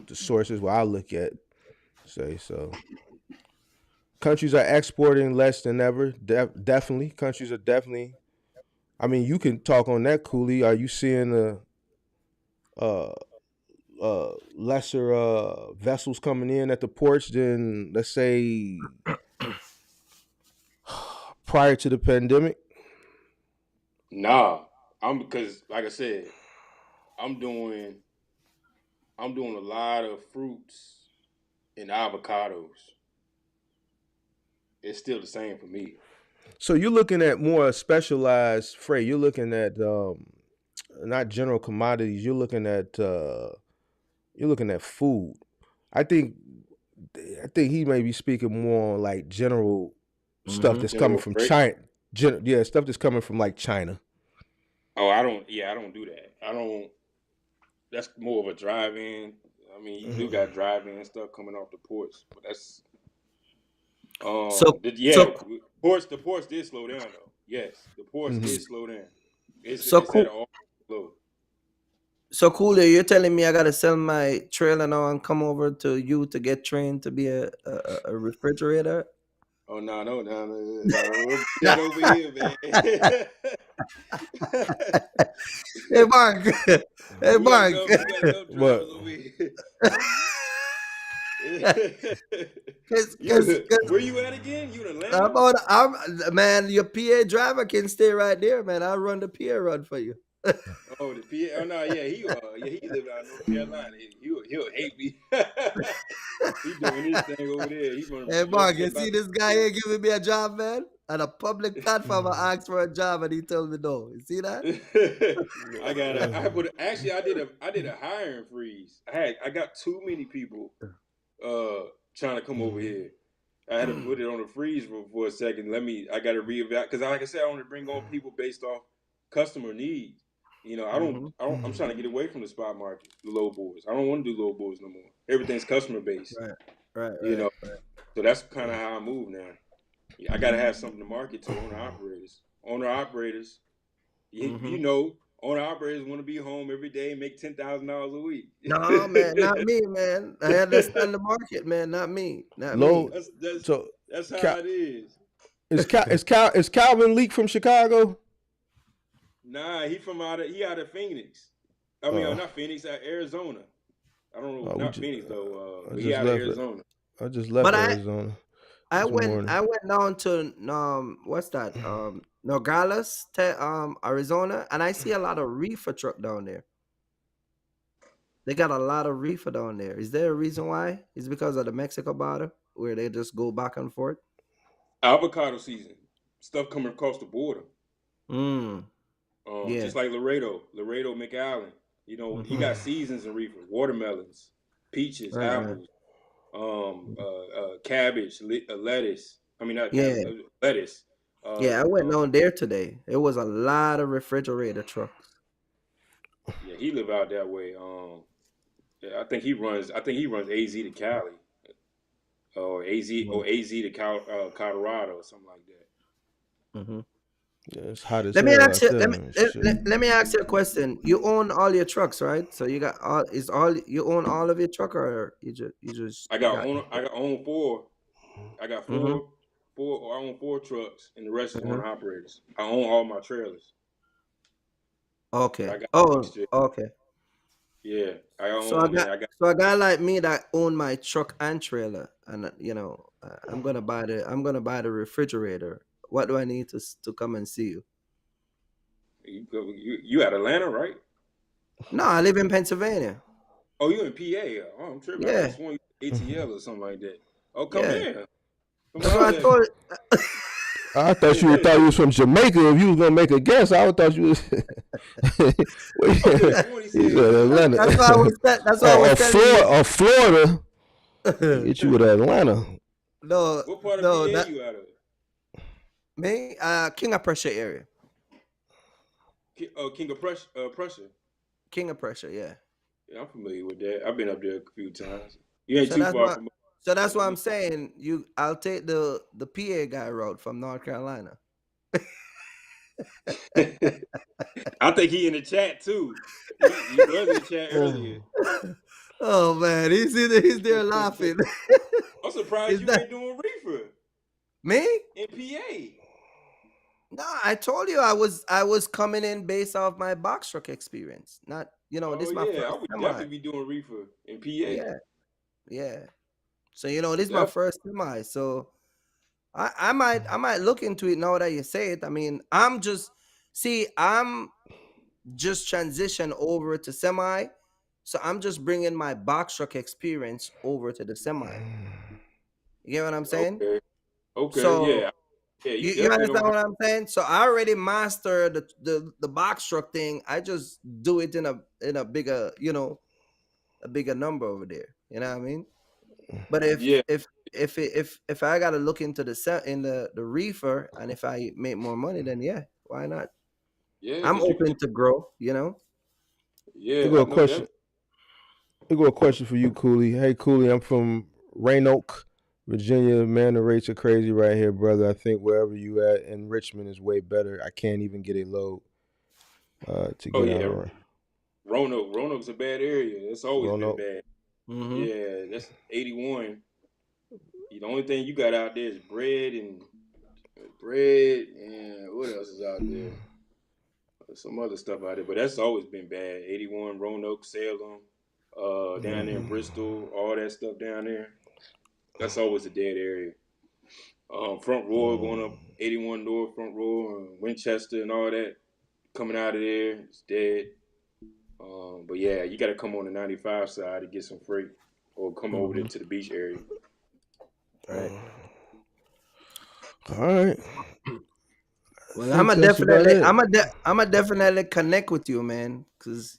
the sources where I look at. Say so. Countries are exporting less than ever. Definitely, countries are definitely. I mean, you can talk on that, Cooley. Are you seeing uh, lesser vessels coming in at the ports than, let's say, prior to the pandemic? Nah, I'm because like I said, I'm doing I'm doing a lot of fruits and avocados. It's still the same for me. So you're looking at more specialized freight. You're looking at not general commodities. You're looking at food. I think I think he may be speaking more on like general stuff Mm-hmm. that's coming General from freight. China. Yeah, stuff that's coming from like China. Oh, I don't. Yeah, I don't do that. I don't. That's more of a drive-in. I mean, you do Mhm. got drive-in stuff coming off the ports, but that's So yeah. so The ports did slow down though. Yes, the ports Mhm. did slow down. so It's at cool. an all low. So cool. You're telling me I gotta sell my trailer now and come over to you to get trained to be a refrigerator? Oh no! We'll do that over here, man. Hey Mark. Hey Mark. We got enough But drivers over here. Cause Where you at again? You in Atlanta? I'm man, your PA driver can stay right there, man. I'll run the PA run for you. Oh, the PA. Oh no, he live out in North Carolina. He'll hate me. He doing his thing over there. He running Hey from North Mark, you see Carolina. this guy here giving me a job, man? On a public platform, I asked for a job and he told me no. You see that? I did a hiring freeze. I got too many people trying to come over here. I had to put it on a freeze for a second. I got to reevaluate because, like I said, I want to bring on people based off customer needs. Mm-hmm. I'm trying to get away from the spot market, the low boys. I don't want to do low boys no more. Everything's customer based. Right, right, You right, know, right. so that's kind of how I move now. Yeah, I got to have something to market to owner operators. Owner operators, Mm-hmm. owner operators want to be home every day and make $10,000 a week. No, man, not me, man. I understand the market, man. Not me, not me. low. that's that's So that's how Cal, it is. is Calvin Leak from Chicago? Nah, he out of Phoenix. I mean, Uh, not Phoenix, Arizona. I don't know, oh, we not just, Phoenix though. I But he just out of left it. Arizona. I just But left Arizona this morning. I went down to what's that Nogales, Arizona, and I see a lot of reefer truck down there. They got a lot of reefer down there. Is there a reason why? It's because of the Mexico border where they just go back and forth. Avocado season, stuff coming across the border. Mm. Yeah. Just like Laredo, McAllen. You Mm-hmm. got seasons in reefer: watermelons, peaches, Right, right. apples, cabbage, lettuce. I mean, not cabbage, Yeah. lettuce. Yeah, I Uh, went uh, down there today. It was a lot of refrigerator trucks. yeah, he live out that way. Yeah, I think he runs AZ to Cali, Mm-hmm. or AZ to Colorado or something like that. Mm-hmm. Yeah, it's hot as Let me hell ask out you. there and shit. Let me ask you a question. You own all your trucks, right? So you got all you own all of your truck, or you just got. I got own four. I got Mm-hmm. four. I own four trucks, and the rest is Mm-hmm. owner operators. I own all my trailers, but I Okay. got a Oh, mixture. okay. Yeah, I So I own. I mean, got I got. so a guy like me that own my truck and trailer, and I'm gonna buy the refrigerator. What do I need to come and see you? You at Atlanta, right? No, I live in Pennsylvania. Oh, you in PA? Oh, I'm tripping. I could have Yeah, sworn you ATL or something like that. Oh, come yeah. here. Come That's what I holler at me. told. I thought you was from Jamaica. If you was gonna make a guess, I would thought you was. I could have sworn he He said said Atlanta. That's what I was. That's what I was or telling you. Florida. Get you with Atlanta. No, What part of PA no, that you out of? me. King of Prussia area. King of Prussia. King of Prussia. Yeah. Yeah, I'm familiar with that. I've been up there a few times. You ain't So too that's far what. from. So that's what We- I'm saying. I'll take the PA guy route from North Carolina. I think he in the chat too. He was in the chat earlier. Oh man, he's there laughing. I'm surprised Is you that ain't doing reefer me? in PA. No, I told you I was coming in based off my box truck experience. Not this Oh is my yeah, I first would semi. definitely be doing reefer in PA. Yeah, yeah. So this is my Def- first semi. So I might look into it now that you say it. I mean, I'm just transition over to semi. So I'm just bringing my box truck experience over to the semi. You get what I'm saying? okay, okay, So yeah, yeah. You you definitely understand don't have. what I'm saying? So I already mastered the box truck thing. I just do it in a bigger, a bigger number over there. You know what I mean? But Yeah, if I gotta look into the set in the reefer, and if I make more money, then yeah, why not? yeah, I'm because you can. open to grow. You know? I Yeah, got I a know that. question. I got a question for you, Cooley. Hey, Cooley, I'm from Roanoke, Virginia. Man, the rates are crazy right here, brother. I think wherever you at in Richmond is way better. I can't even get a load to Oh get out yeah, of Roanoke's a bad area. It's always been Roanoke. bad. Mm-hmm. Yeah, that's 81. The only thing you got out there is bread, and what else is out there? Some other stuff out there, but that's always been bad. 81, Roanoke, Salem, down there in Bristol, all that stuff down there. That's always a dead area. Front Royal going up 81 North, Front Royal, and Winchester and all that coming out of there. It's dead. But yeah, you got to come on the 95 side to get some freight, or come over there Mm-hmm. to the beach area. Right. All right. I Well, I'm think a that's about definitely, it. I'm a definitely connect with you, man. Cause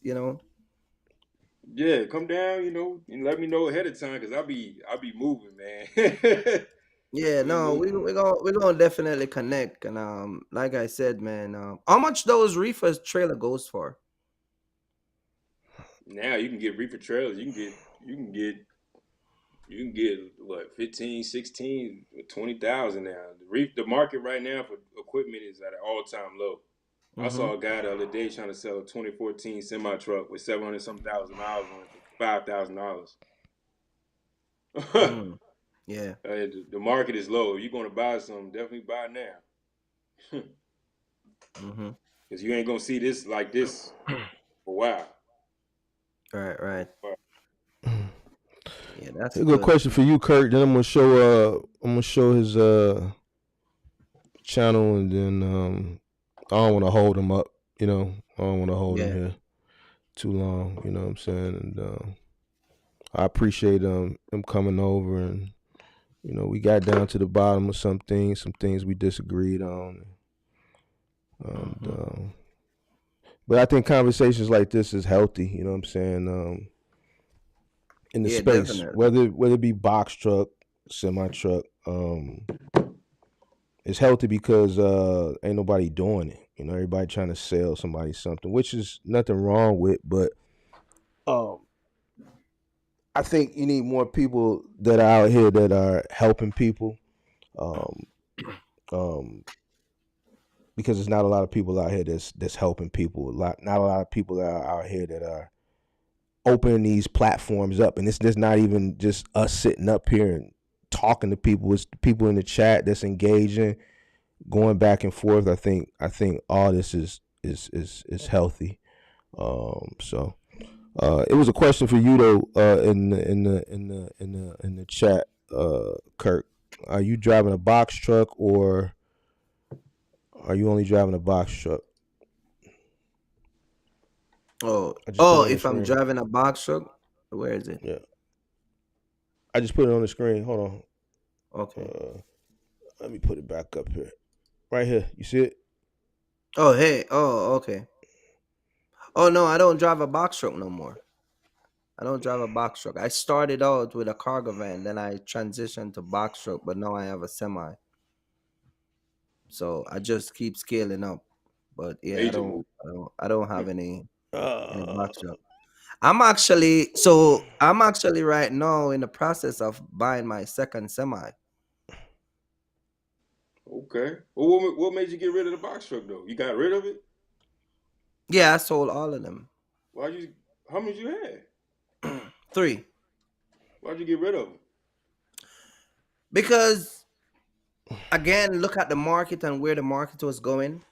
Yeah, come down, and let me know ahead of time because I'll be moving, man. yeah, I'll be no, moving. we gonna definitely connect. And like I said, man, how much those reefers trailer goes for? Now you can get reefer trailers. You can get what 15, 16, 20,000 now. The market right now for equipment is at an all time low. I Mm-hmm. saw a guy the other day trying to sell a 2014 semi truck with 700 some thousand miles on it for $5,000. Mm. Yeah. The market is low. If you're going to buy something, definitely buy now, Mm-hmm. because you ain't gonna see this like this for a while. Right. Right. Yeah, that's Here go a good. question for you, Kurt. Then I'm gonna show his channel, and then I don't want to hold him up. I don't want to hold him Yeah. here too long. You know what I'm saying? And I appreciate him coming over, and we got down to the bottom of some things we disagreed on, and Mm-hmm. but I think conversations like this is healthy. You know what I'm saying? In the Yeah, space, definitely. whether it be box truck, semi truck, it's healthy because ain't nobody doing it. Everybody trying to sell somebody something, which is nothing wrong with, but um, I think you need more people that are out here that are helping people. Um, um, because there's not a lot of people out here that's helping people. Not a lot of people that are out here that are opening these platforms up, and it's just not even just us sitting up here and talking to people. It's the people in the chat that's engaging, going back and forth. I think all this is healthy. So it was a question for you though, in the chat, Kirk. Are you driving a box truck, or are you only driving a box truck? Oh, I just put it on the if I'm screen. driving a box truck, where is it? Yeah, I just put it on the screen. Hold on. Okay. Let me put it back up here. Right here. You see it? Oh, hey. Oh, okay. Oh no, I don't drive a box truck no more. I don't drive a box truck. I started out with a cargo van, then I transitioned to box truck, but now I have a semi. So I just keep scaling up. But yeah, I Major don't move. I don't I don't have any Uh, box truck. I'm actually right now in the process of buying my second semi. Okay. Well, what made you get rid of the box truck though? You got rid of it? Yeah, I sold all of them. Why'd you? How many you had? Three. Why'd you get rid of them? Because again, look at the market and where the market was going.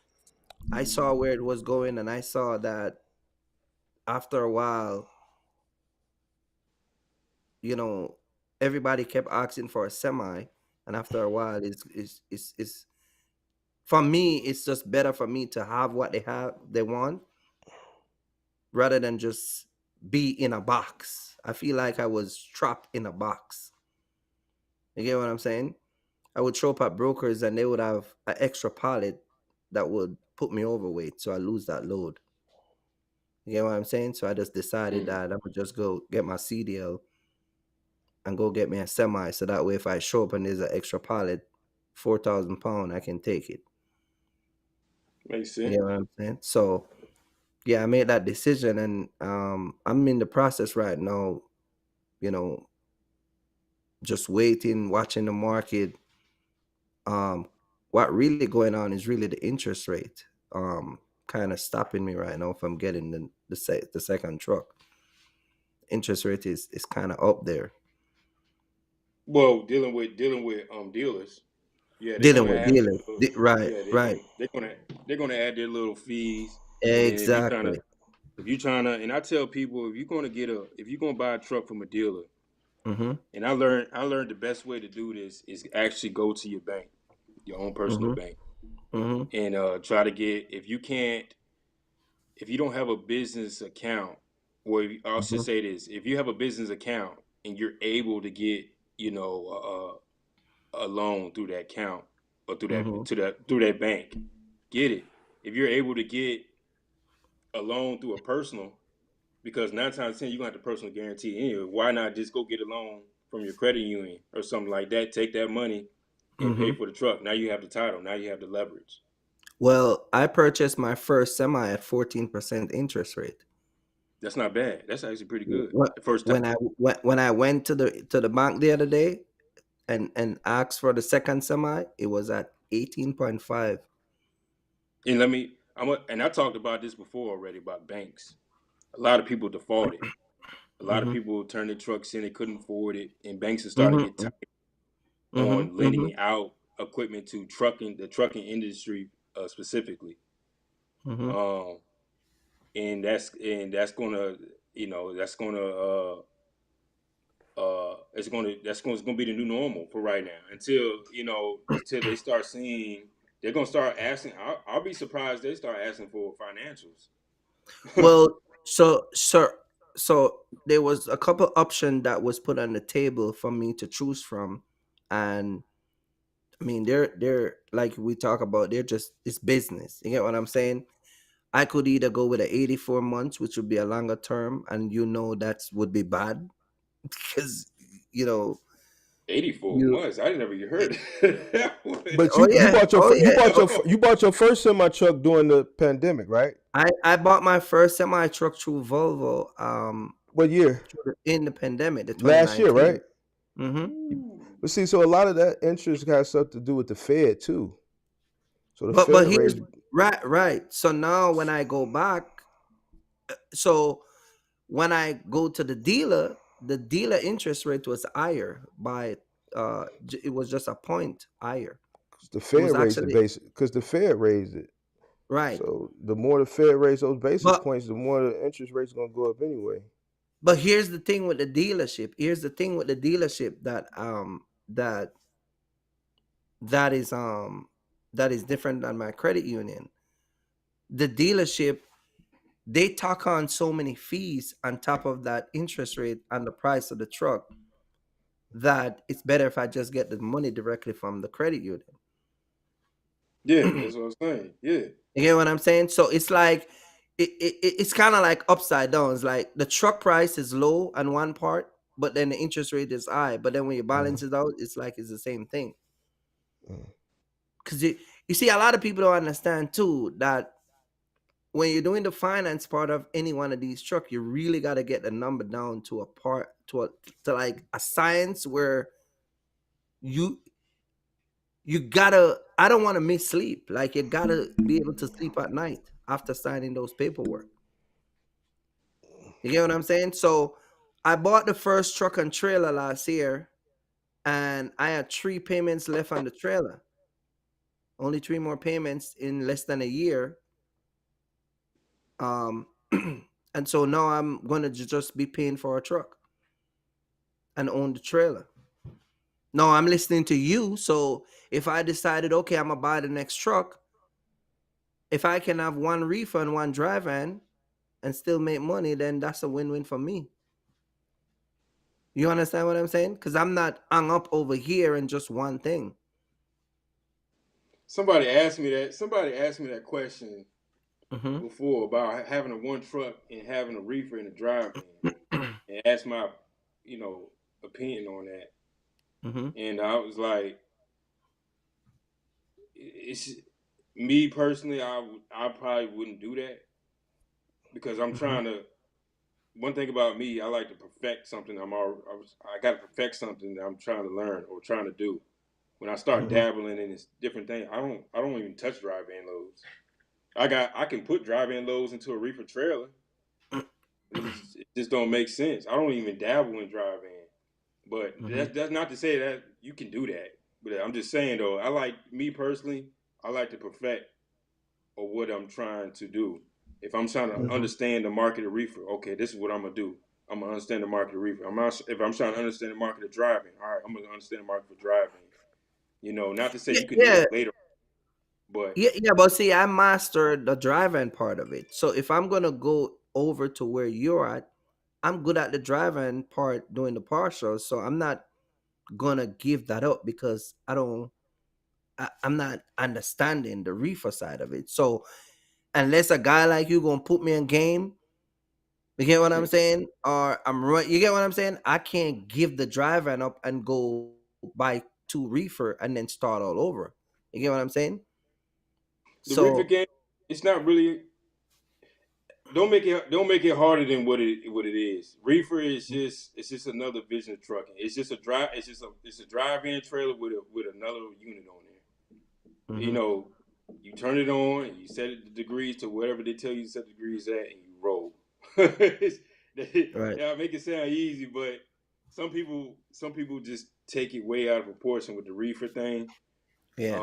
I saw where it was going, and I saw that after a while, you know, everybody kept asking for a semi, and after a while, it's for me, it's just better for me to have what they want rather than just be in a box. I feel like I was trapped in a box. You get what I'm saying? I would show up at brokers and they would have an extra pallet that would put me overweight, so I lose that load. You get what I'm saying? So I just decided Mm. that I'm gonna just go get my CDL and go get me a semi, so that way if I show up and there's an extra pallet, 4,000 pound, I can take it. Makes You get sense. what I'm saying? So yeah, I made that decision, and I'm in the process right now. You know, just waiting, watching the market. Um, what really going on is really the interest rate. Kind of stopping me right now from getting the second truck. Interest rate is kind of up there. Well, dealing with dealers. Yeah, they're Dealing gonna with add their dealers, little, right, yeah, right, they're gonna add their little fees. And then exactly. if you trying to, and I tell people if you're gonna buy a truck from a dealer, Mhm, and I learned the best way to do this is actually go to your bank, your own personal mhm, bank, mhm, and try to get if you don't have a business account, or I should mhm, say this, if you have a business account and you're able to get you know a loan through that account or mhm, through that bank, get it. If you're able to get a loan through a personal, because 9 times 10 you're gonna have to personal guarantee anyway. Why not just go get a loan from your credit union or something like that? Take that money and pay mhm. for the truck. Now you have the title. Now you have the leverage. Well, I purchased my first semi at 14% interest rate. That's not bad. That's actually pretty good. Wh- The first time. when I went to the bank the other day and asked for the second semi, it was at 18.5. And and I talked about this before already about banks. A lot of people defaulted. A lot of Mhm, people turned their trucks in, they couldn't afford it, and banks are starting to get mhm, tight mhm, on mhm, lending out equipment to the trucking industry specifically. mhm. Um, and that's gonna that's gonna it's gonna be the new normal for right now until until they start seeing they're gonna start asking. I'll be surprised they start asking for financials. Well, so there was a couple option that was put on the table for me to choose from, and I mean they're like we talk about, they're just it's business. You get what I'm saying? I could either go with a 84 months, which would be a longer term, and that would be bad because you know 84 you. months. I never even heard that one. But Oh yeah, oh yeah. you bought your first semi truck during the pandemic, right? I bought my first semi truck through Volvo What year? in the pandemic, the Last year, 2019. right? Mm-hmm. Ooh. But see, so a lot of that interest got stuff to do with the Fed too. So the But Fed here's raised. right. So now when I go back, so when I go to the dealer interest rate was higher by it was just a point higher. The It Fed was raised the actually base because the Fed raised it. right. So the more the Fed raised those basis But points, the more the interest rate's gonna go up anyway. but here's the thing with the dealership. Here's the thing with the dealership that is that is different than my credit union. The dealership, they tack on so many fees on top of that interest rate and the price of the truck that it's better if I just get the money directly from the credit union. Yeah, You that's what I'm saying. Yeah. get what I'm saying? So it's like it's kind of like upside down. It's like the truck price is low on one part, but then the interest rate is high. But then when you Uh, balance it out, it's like it's the same thing. uh. Because you see, a lot of people don't understand too that when you're doing the finance part of any one of these truck, you really got to get the number down to a part to like a science where you you gotta. I don't want to miss sleep. Like you gotta be able to sleep at night after signing those paperwork. You get what I'm saying? So I bought the first truck and trailer last year, and I had 3 payments left on the trailer. Only 3 more payments in less than a year. Um, and so now I'm gonna just be paying for a truck and own the trailer. No, I'm listening to you. So if I decided, okay, I'm gonna buy the next truck, if I can have one reefer and one drive in and still make money, then that's a win-win for me. You understand what I'm saying? Because I'm not hung up over here in just one thing. Somebody asked me that. Somebody asked me that question Mm-hmm. before about having a one truck and having a reefer in a drive in, and asked my, you know, opinion on that. Mm-hmm. And I was like, it's me personally. I probably wouldn't do that because I'm Mm-hmm. trying to. One thing about me, I like to perfect something. I got to perfect something that I'm trying to learn or trying to do. When I start Mm-hmm. dabbling in this different thing, I don't even touch drive-in loads. I can put drive-in loads into a reefer trailer. It just don't make sense. I don't even dabble in drive-in. But Mm-hmm. that's not to say that you can do that. But I'm just saying though, I like me personally. I like to perfect or what I'm trying to do. If I'm trying to Mm-hmm. understand the market of reefer, okay, this is what I'm gonna do. I'm gonna understand the market of reefer. If I'm trying to understand the market of driving, all right, I'm gonna understand the market for driving. Not to say Yeah, you can do yeah, that later, but yeah. But see, I mastered the driving part of it. So if I'm gonna go over to where you're at, I'm good at the driving part doing the partials. So I'm not gonna give that up because I'm not understanding the reefer side of it. So unless a guy like you gonna put me in game, you get what I'm saying? Or I'm right, you get what I'm saying? I can't give the driving up and go buy two reefer and then start all over. You get what I'm saying? the reefer So game, it's not really. Don't make it harder than what it is. Reefer is just it's just another vision of trucking. It's just a drive. It's a drive-in trailer with another unit on there. mhm, You turn it on and you set it the degrees to whatever they tell you to set the degrees at, and you roll. right. Yeah, make it sound easy, but some people just take it way out of proportion with the reefer thing. Yeah.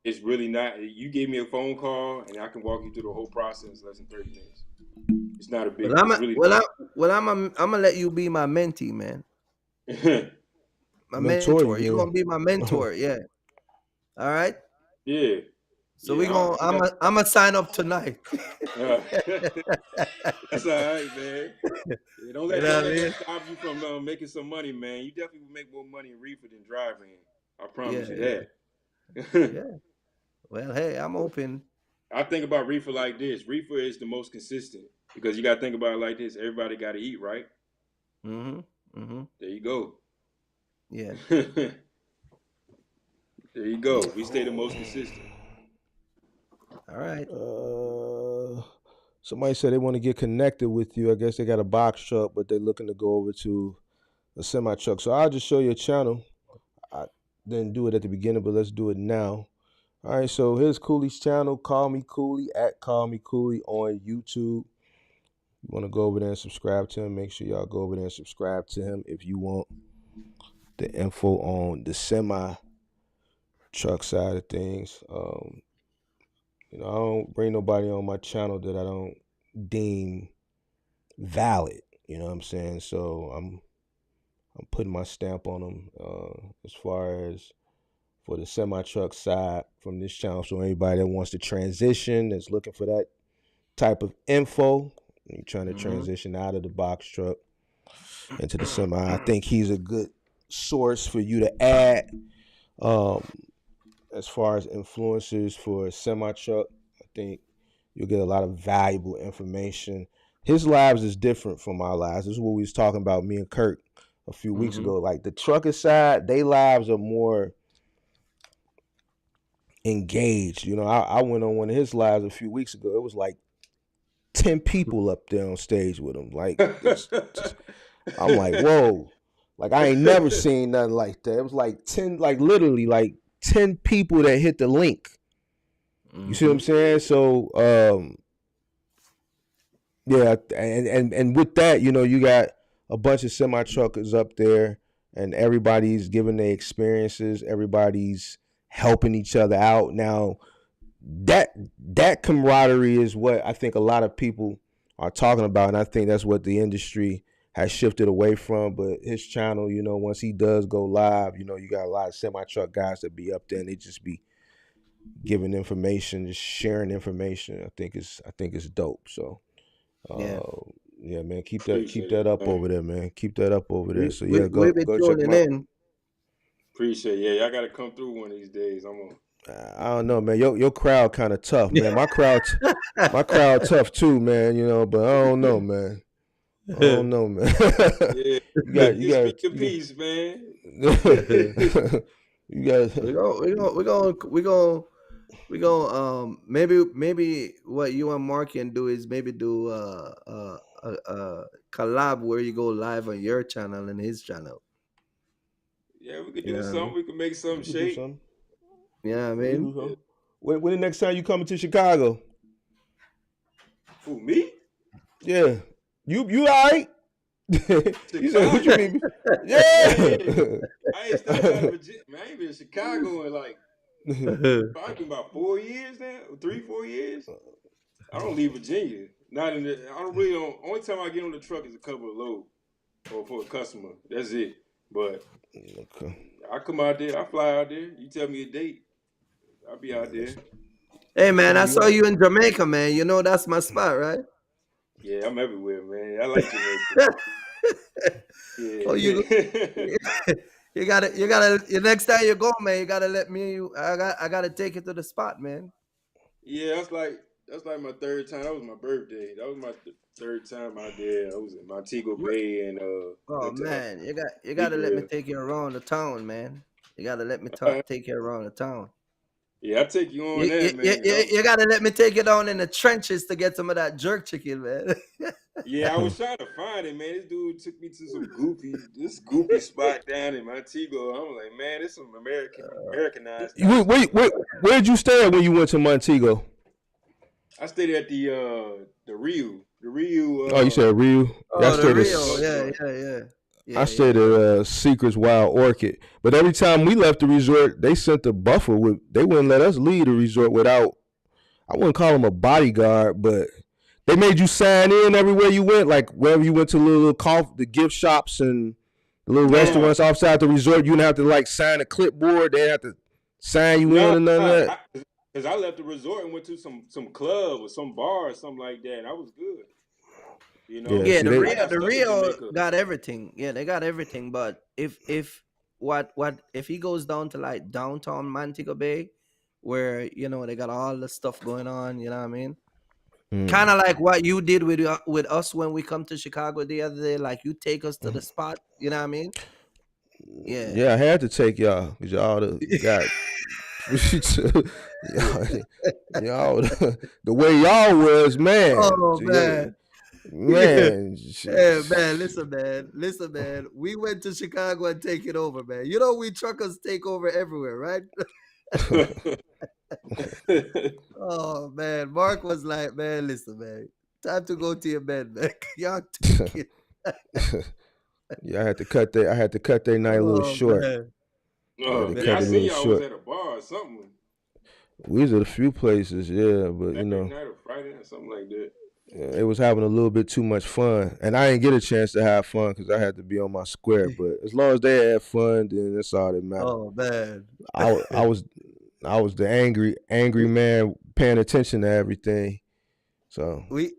It's really not. You gave me a phone call, and I can walk you through the whole process in less than 30 minutes. It's not a big. Well, I'm It's a, really well, I, well, I'm gonna let you be my mentee, man. not. My Mentor you mentor. You're gonna mean? be my mentor. Yeah. All right. Yeah, So we yeah. gonna. I'm definitely. I'm gonna sign up tonight. That's all right, man. Yeah, don't You let know don't what I let that mean? stop you from making some money, man. You definitely will make more money in reefer than driving. I Yeah. promise you Yeah. that. Yeah. Well, hey, I'm open. I think about reefer like this. Reefer is the most consistent because you got to think about it like this. Everybody got to eat, right? Mm-hmm. Mm-hmm. There you go. Yeah. There you go. Yeah. We stay the most consistent. All right. Uh, somebody said they want to get connected with you. I guess they got a box truck, but they're looking to go over to a semi truck. So I'll just show you a channel. I didn't do it at the beginning, but let's do it now. All right, so here's Cooley's channel. Call Me Cooley at Call Me Cooley on YouTube. You want to go over there and subscribe to him? Make sure y'all go over there and subscribe to him if you want the info on the semi truck side of things. I don't bring nobody on my channel that I don't deem valid. You know what I'm saying? So I'm putting my stamp on them as far as for the semi truck side from this channel. So anybody that wants to transition, that's looking for that type of info, you're trying to Mm-hmm. transition out of the box truck into the semi. I think he's a good source for you to add um, as far as influencers for semi truck. I think you'll get a lot of valuable information. His lives is different from our lives. This is what we was talking about, me and Kirk, a few weeks Mm-hmm. ago. Like the trucker side, they lives are more engaged. I went on one of his lives a few weeks ago. It was like 10 people up there on stage with him. Like, I'm like, whoa. Like, I ain't never seen nothing like that. It was like 10, like literally like 10 people that hit the link. You see what I'm saying? So, yeah, and with that, you got a bunch of semi truckers up there, and everybody's giving their experiences. Everybody's helping each other out. Now, that camaraderie is what I think a lot of people are talking about, and I think that's what the industry has shifted away from. But his channel, once he does go live, you got a lot of semi truck guys that be up there, and they just be giving information, just sharing information. I think it's dope. So. Yeah. Yeah, man. Keep that up over there, man. Keep that up over there. So We've been go check tuning him out. in. Appreciate it. Yeah, y'all gotta come through one of these days. I'm on. I don't know, man. Your crowd kind of tough, man. My crowd tough too, man. But I don't know, man. Yeah, you got speak your piece, man. You guys. We go. Maybe what you and Mark can do is maybe do a collab where you go live on your channel and his channel. Yeah, we could do something. We could make something shake. Yeah, I mean. When the next time you coming to Chicago? Who, me? Yeah, you all right? You said, what you mean? Yeah. I ain't stepped out of Virginia. Man, I ain't been in Chicago in like probably about 4 years now, 3-4 years. I don't leave Virginia. Not in the. I don't really. Only time I get on the truck is a couple of load or for a customer. That's it. But I come out there. I fly out there. You tell me a date, I'll be out there. Hey man, I saw you in Jamaica, man. You know that's my spot, right? Yeah, I'm everywhere, man. I like Jamaica. Yeah. Oh, you gotta. Next time you go, man, you gotta let me. I gotta take you to the spot, man. Yeah, that's like my third time. That was my birthday. That was my third time out there. I was in Montego Bay and Oh man, you gotta let me take you around the town, man. You gotta let me take you around the town. Yeah, I'll take you on that, man. You gotta let me take you down in the trenches to get some of that jerk chicken, man. Yeah, I was trying to find it, man. This dude took me to some goofy spot down in Montego. I'm like, man, this some Americanized. Where'd you stay at when you went to Montego? I stayed at the Rio. The Rio. Oh, you said Rio? Oh, the Rio. Yeah. I stayed at Secret's Wild Orchid, but every time we left the resort, they sent the buffer with. They wouldn't let us leave the resort without. I wouldn't call them a bodyguard, but they made you sign in everywhere you went. Like wherever you went to the gift shops and the little restaurants outside the resort, you didn't have to like sign a clipboard. They had to sign you in and none of that. Because I left the resort and went to some club or some bar or something like that, and I was good. Yeah, the Rio got everything. Yeah, they got everything. But if he goes down to like downtown Montego Bay, where they got all the stuff going on, you know what I mean? Kind of like what you did with us when we come to Chicago the other day. Like you take us to the spot, you know what I mean? Yeah. Yeah, I had to take y'all because y'all got. y'all, the way y'all was, man. Oh man. Man, yeah, man, listen, man. We went to Chicago and take it over, man. We truckers take over everywhere, right? Oh man, Mark was like, man, listen, man, time to go to your bed, man. Y'all yeah, I had to cut their night a little short. I see y'all was at a bar or something. We was at a few places, yeah, but night or Friday or something like that. It was having a little bit too much fun, and I didn't get a chance to have fun because I had to be on my square. But as long as they had fun, then that's all that mattered. Oh man, I was the angry man paying attention to everything. So we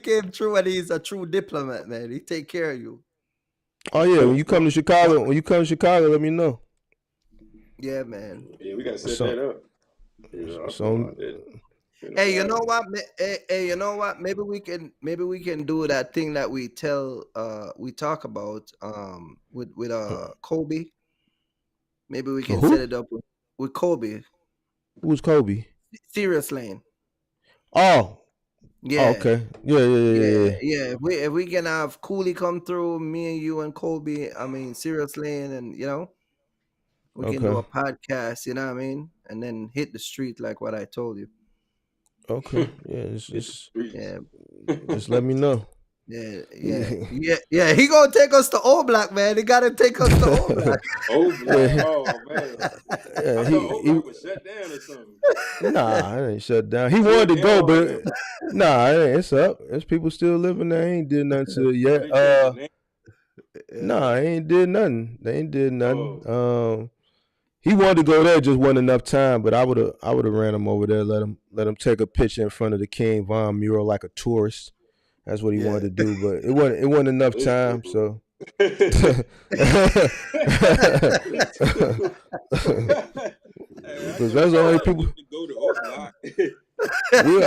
came through, and he's a true diplomat, man. He take care of you. Oh yeah, when you come to Chicago, let me know. Yeah, man. Yeah, we gotta set that up. Hey, you know what? Hey, you know what? Maybe we can do that thing that we talk about with Kobe. Maybe we can set it up with Kobe. Who's Kobe? Serious Lane. Oh, Oh, Yeah, okay. Yeah, yeah, yeah, yeah, yeah. yeah. If we can have Cooley come through, me and you and Colby, I mean, Serious Lane, and we can do Okay. a podcast. You know what I mean? And then hit the street like what I told you. Okay. Yeah, Hit the streets. Yeah, just let me know. yeah, yeah, yeah, yeah. He gonna take us to Old Black, man. He gotta take us to Old Black. Old Block. Yeah, Oh man, yeah. I thought Old Block was shut down or something. Nah, it ain't shut down. He Still wanted to go, down right now. but nah, it's up. There's people still living there. Ain't did nothing to it Oh, yet. they changed the name. Nah, ain't did nothing. They ain't did nothing. Oh, He wanted to go there, just wasn't enough time. But I would have ran him over there, let him take a picture in front of the King Von mural like a tourist. That's what he Yeah. wanted to do, but it wasn't enough it's time. cool. So, Hey, I because know that's the a only lot of people. people to go to Old Block.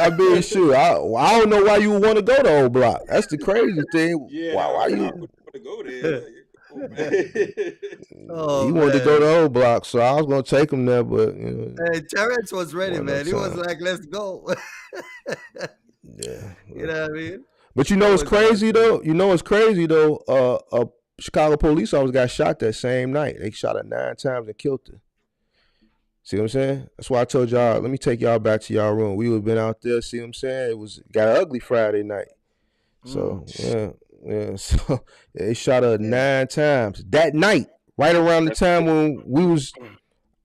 I mean, shoot, I don't know why you would want to go to Old Block. That's the crazy thing. Yeah, Why I you? wouldn't want to go there. Like, come on, man. Oh He wanted to go man. to Old Block, so I was gonna take him there, but Hey, Terrence was ready, wasn't man. enough He was time. like, "Let's go." Yeah. You know what I mean? But you That know it's was crazy awesome. though. You know it's crazy though. A Chicago police officer got shot that same night. They shot her 9 times and killed her. See what I'm saying? That's why I told y'all. Let me take y'all back to y'all room. We would have been out there. See what I'm saying? Got ugly Friday night. So yeah. So they shot her Yeah. 9 times that night, right around the That's time when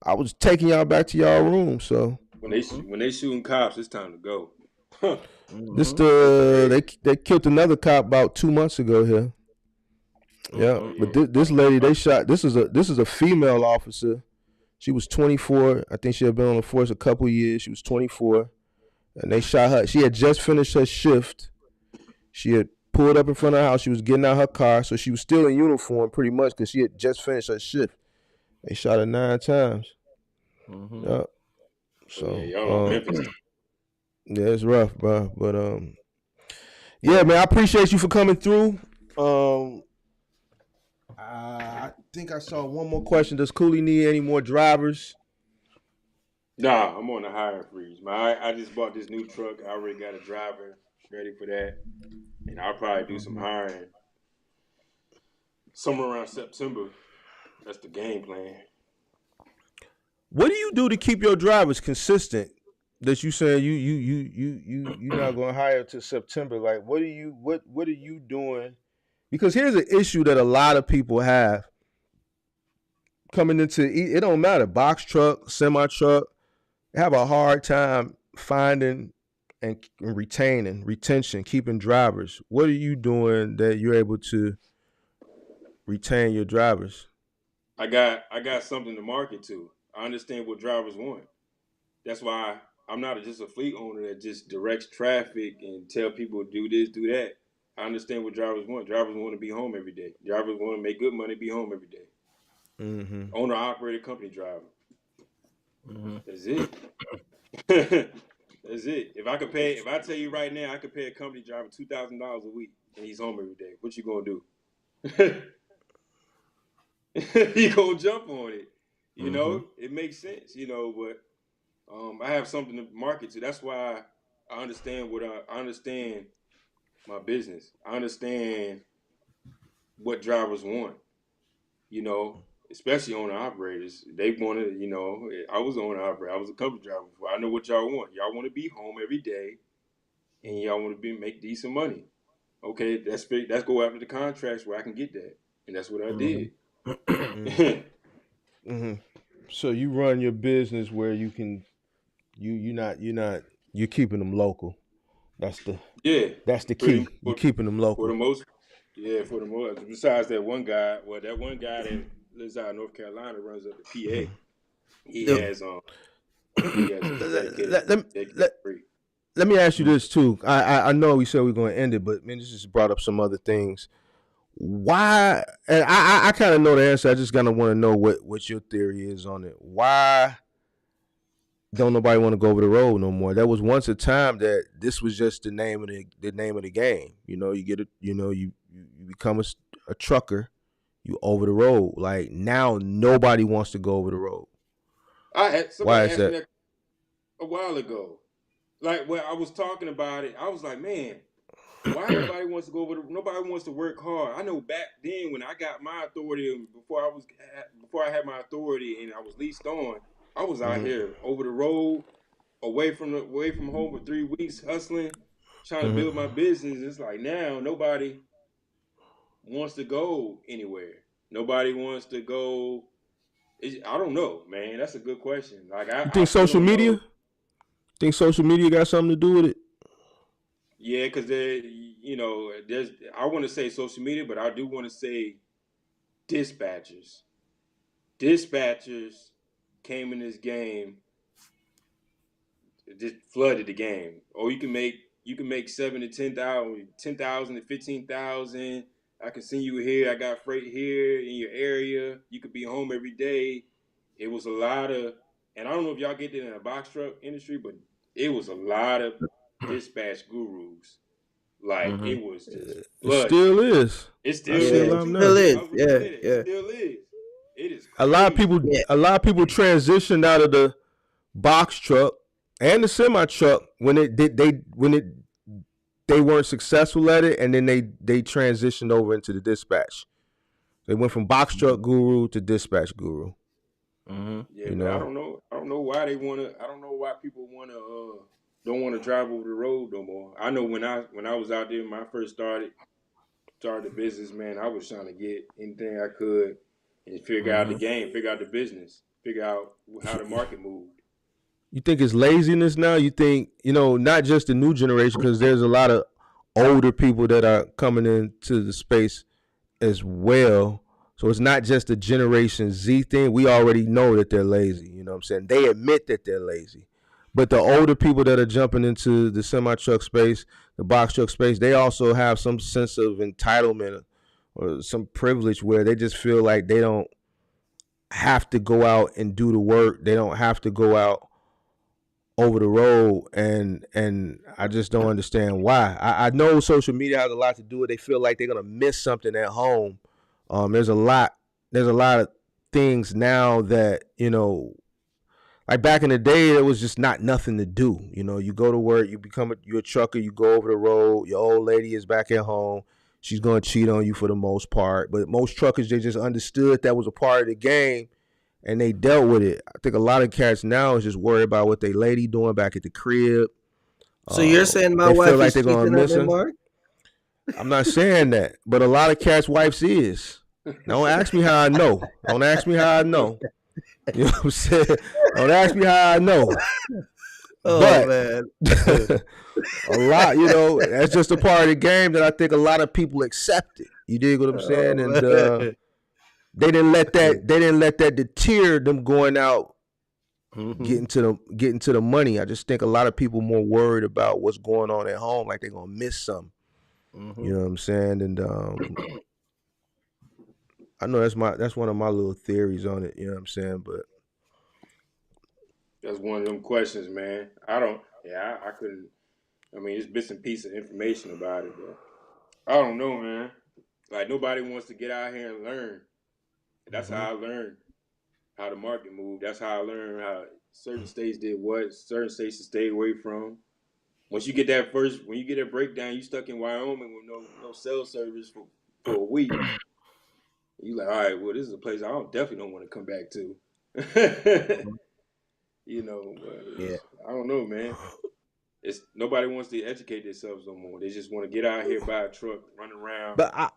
I was taking y'all back to y'all room. So when they shooting cops, it's time to go. this Mhm. they killed another cop about 2 months ago here. Yeah, Oh but yeah. this lady they shot. This is a female officer. She was 24. I think she had been on the force a couple years. She was 24, and they shot her. She had just finished her shift. She had pulled up in front of her house. She was getting out her car, so she was still in uniform pretty much because she had just finished her shift. They shot her 9 times. Mhm. Yeah. Oh yeah, So y'all on Memphis. yeah, it's rough, bro. But yeah, man, I appreciate you for coming through. I think I saw one more question. Does Cooley need any more drivers? Nah, I'm on the hiring freeze. I just bought this new truck. I already got a driver ready for that, and I'll probably do some hiring somewhere around September. That's the game plan. What do you do to keep your drivers consistent? That you saying you not going to hire till September? Like, what are you doing? Because here's an issue that a lot of people have coming into it. Don't matter, box truck, semi truck, have a hard time finding and retaining retention, keeping drivers. What are you doing that you're able to retain your drivers? I got something to market to. I understand what drivers want. That's why I'm not just a fleet owner that just directs traffic and tell people do this, do that. I understand what drivers want. Drivers want to be home every day. Drivers want to make good money, be home every day. Mm-hmm. Owner operated company driver. Mhm. That's it. That's it. If I tell you right now, I could pay a company driver $2,000 a week and he's home every day. What you gonna do? You gonna jump on it? Mhm. It makes sense. But I have something to market to. That's why I understand I understand my business. I understand what drivers want. You know, Especially owner operators. They wanted. I was an owner operator. I was a company driver before. I know what y'all want. Y'all want to be home every day, and y'all want to make decent money. Okay, that's go after the contracts where I can get that, and that's what I Mhm. did. Mm-hmm. Mm-hmm. So you run your business where you can you're keeping them local. That's the Yeah, that's the pretty key. You keeping them for the local. most. Yeah, for the most. Besides that one guy, that one guy that lives out of North Carolina runs up the PA. He The- has dedicated let, let, dedicated let, free. let me ask you Mhm. this too. I know we said we are going to end it, but man, this just brought up some other things. Why? And I kind of know the answer. I just kind of want to know what your theory is on it. Why don't nobody want to go over the road no more? There was once a time that this was just the name of the game. You get it. You become a trucker. You over the road. Like now, nobody wants to go over the road. I had Why somebody is asked me that? that a while ago. like when I was talking about it, I was like, man, why nobody wants to go over? Nobody wants to work hard. I know back then when I got my authority, before I had my authority and I was leased on, I was out here over the road, away from home for 3 weeks, hustling, trying to build my business. It's like now nobody wants to go anywhere. Nobody wants to go. I don't know, man. That's a good question. Like You I think still social don't media? know. Think social media got something to do with it? Yeah, because there's. I want to say social media, but I do want to say dispatchers. Dispatchers came in this game, just flooded the game. Oh, you can make 7 to 10,000, 10,000 to 15,000. I can send you here. I got freight here in your area. You could be home every day. It was a lot of, and I don't know if y'all get that in the box truck industry, but it was a lot of dispatch gurus. Like Mm-hmm. it was just It flooded. still is. It I still see a Yeah, is lot it of them too. still now. is. I was gonna Yeah, say that it yeah, still is. It is A lot of crazy. people, yeah. a lot of people transitioned out of the box truck and the semi truck when they weren't successful at it, and then they transitioned over into the dispatch. They went from box truck guru to dispatch guru. Mm-hmm. Yeah, You but I know, don't know. I don't know why they wanna. I don't know why people wanna don't want to drive over the road no more. I know when I was out there when I first started the business, man, I was trying to get anything I could and figure out the Mm-hmm. game, figure out the business, figure out how the market moved. you think it's laziness now? You think not just the new generation, because there's a lot of older people that are coming into the space as well. So it's not just a Generation Z thing. We already know that they're lazy. You know what I'm saying? They admit that they're lazy. But the older people that are jumping into the semi truck space, the box truck space, they also have some sense of entitlement or some privilege where they just feel like they don't have to go out and do the work. They don't have to go out over the road, and I just don't understand why. I know social media has a lot to do with it. They feel like they're gonna miss something at home. There's a lot of things now that like back in the day, there was just not nothing to do. You go to work, you're a trucker, you go over the road. Your old lady is back at home. She's gonna cheat on you for the most part, but most truckers, they just understood that was a part of the game, and they dealt with it. I think a lot of cats now is just worried about what they lady doing back at the crib. So you're saying my They feel wife like is they're gonna cheating on miss me, her. Mark? I'm not saying that, but a lot of cats' wives is. Don't ask me how I know. Don't ask me how I know. You know what I'm saying? Don't ask me how I know. Oh But man. a lot, that's just a part of the game that I think a lot of people accepted. You dig what I'm saying? Oh And man. they didn't let that deter them going out Mm-hmm. getting to the money. I just think a lot of people more worried about what's going on at home, like they're gonna miss something. Mm-hmm. You know what I'm saying? And I know that's one of my little theories on it. You know what I'm saying? But That's one of them questions, man. I don't. Yeah, I couldn't. I mean, it's bits and pieces of information about it, but I don't know, man. Like nobody wants to get out here and learn. That's mm-hmm. how I learned how the market moved. That's how I learned how certain states did what, certain states to stay away from. When you get that breakdown, you stuck in Wyoming with no cell service for a week. You like, all right, well, this is a place definitely don't want to come back to. But Yeah. I don't know, man. It's nobody wants to educate themselves no more. They just want to get out here, buy a truck, run around. But I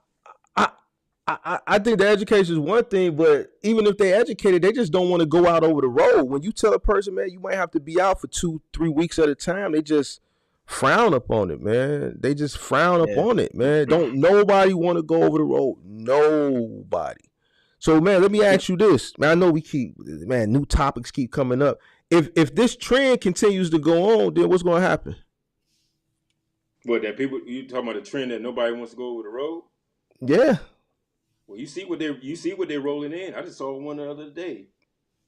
I think the education is one thing, but even if they educated, they just don't want to go out over the road. When you tell a person, man, you might have to be out for 2-3 weeks at a time, they just frown upon it, man. They just frown Yeah. upon it, man. Don't nobody want to go over the road. Nobody. So, man, let me ask you this. Man, I know new topics keep coming up. If this trend continues to go on, then what's going to happen? But that people, you talking about the trend that nobody wants to go over the road? Yeah. Well, you see what they're rolling in. I just saw one the other day.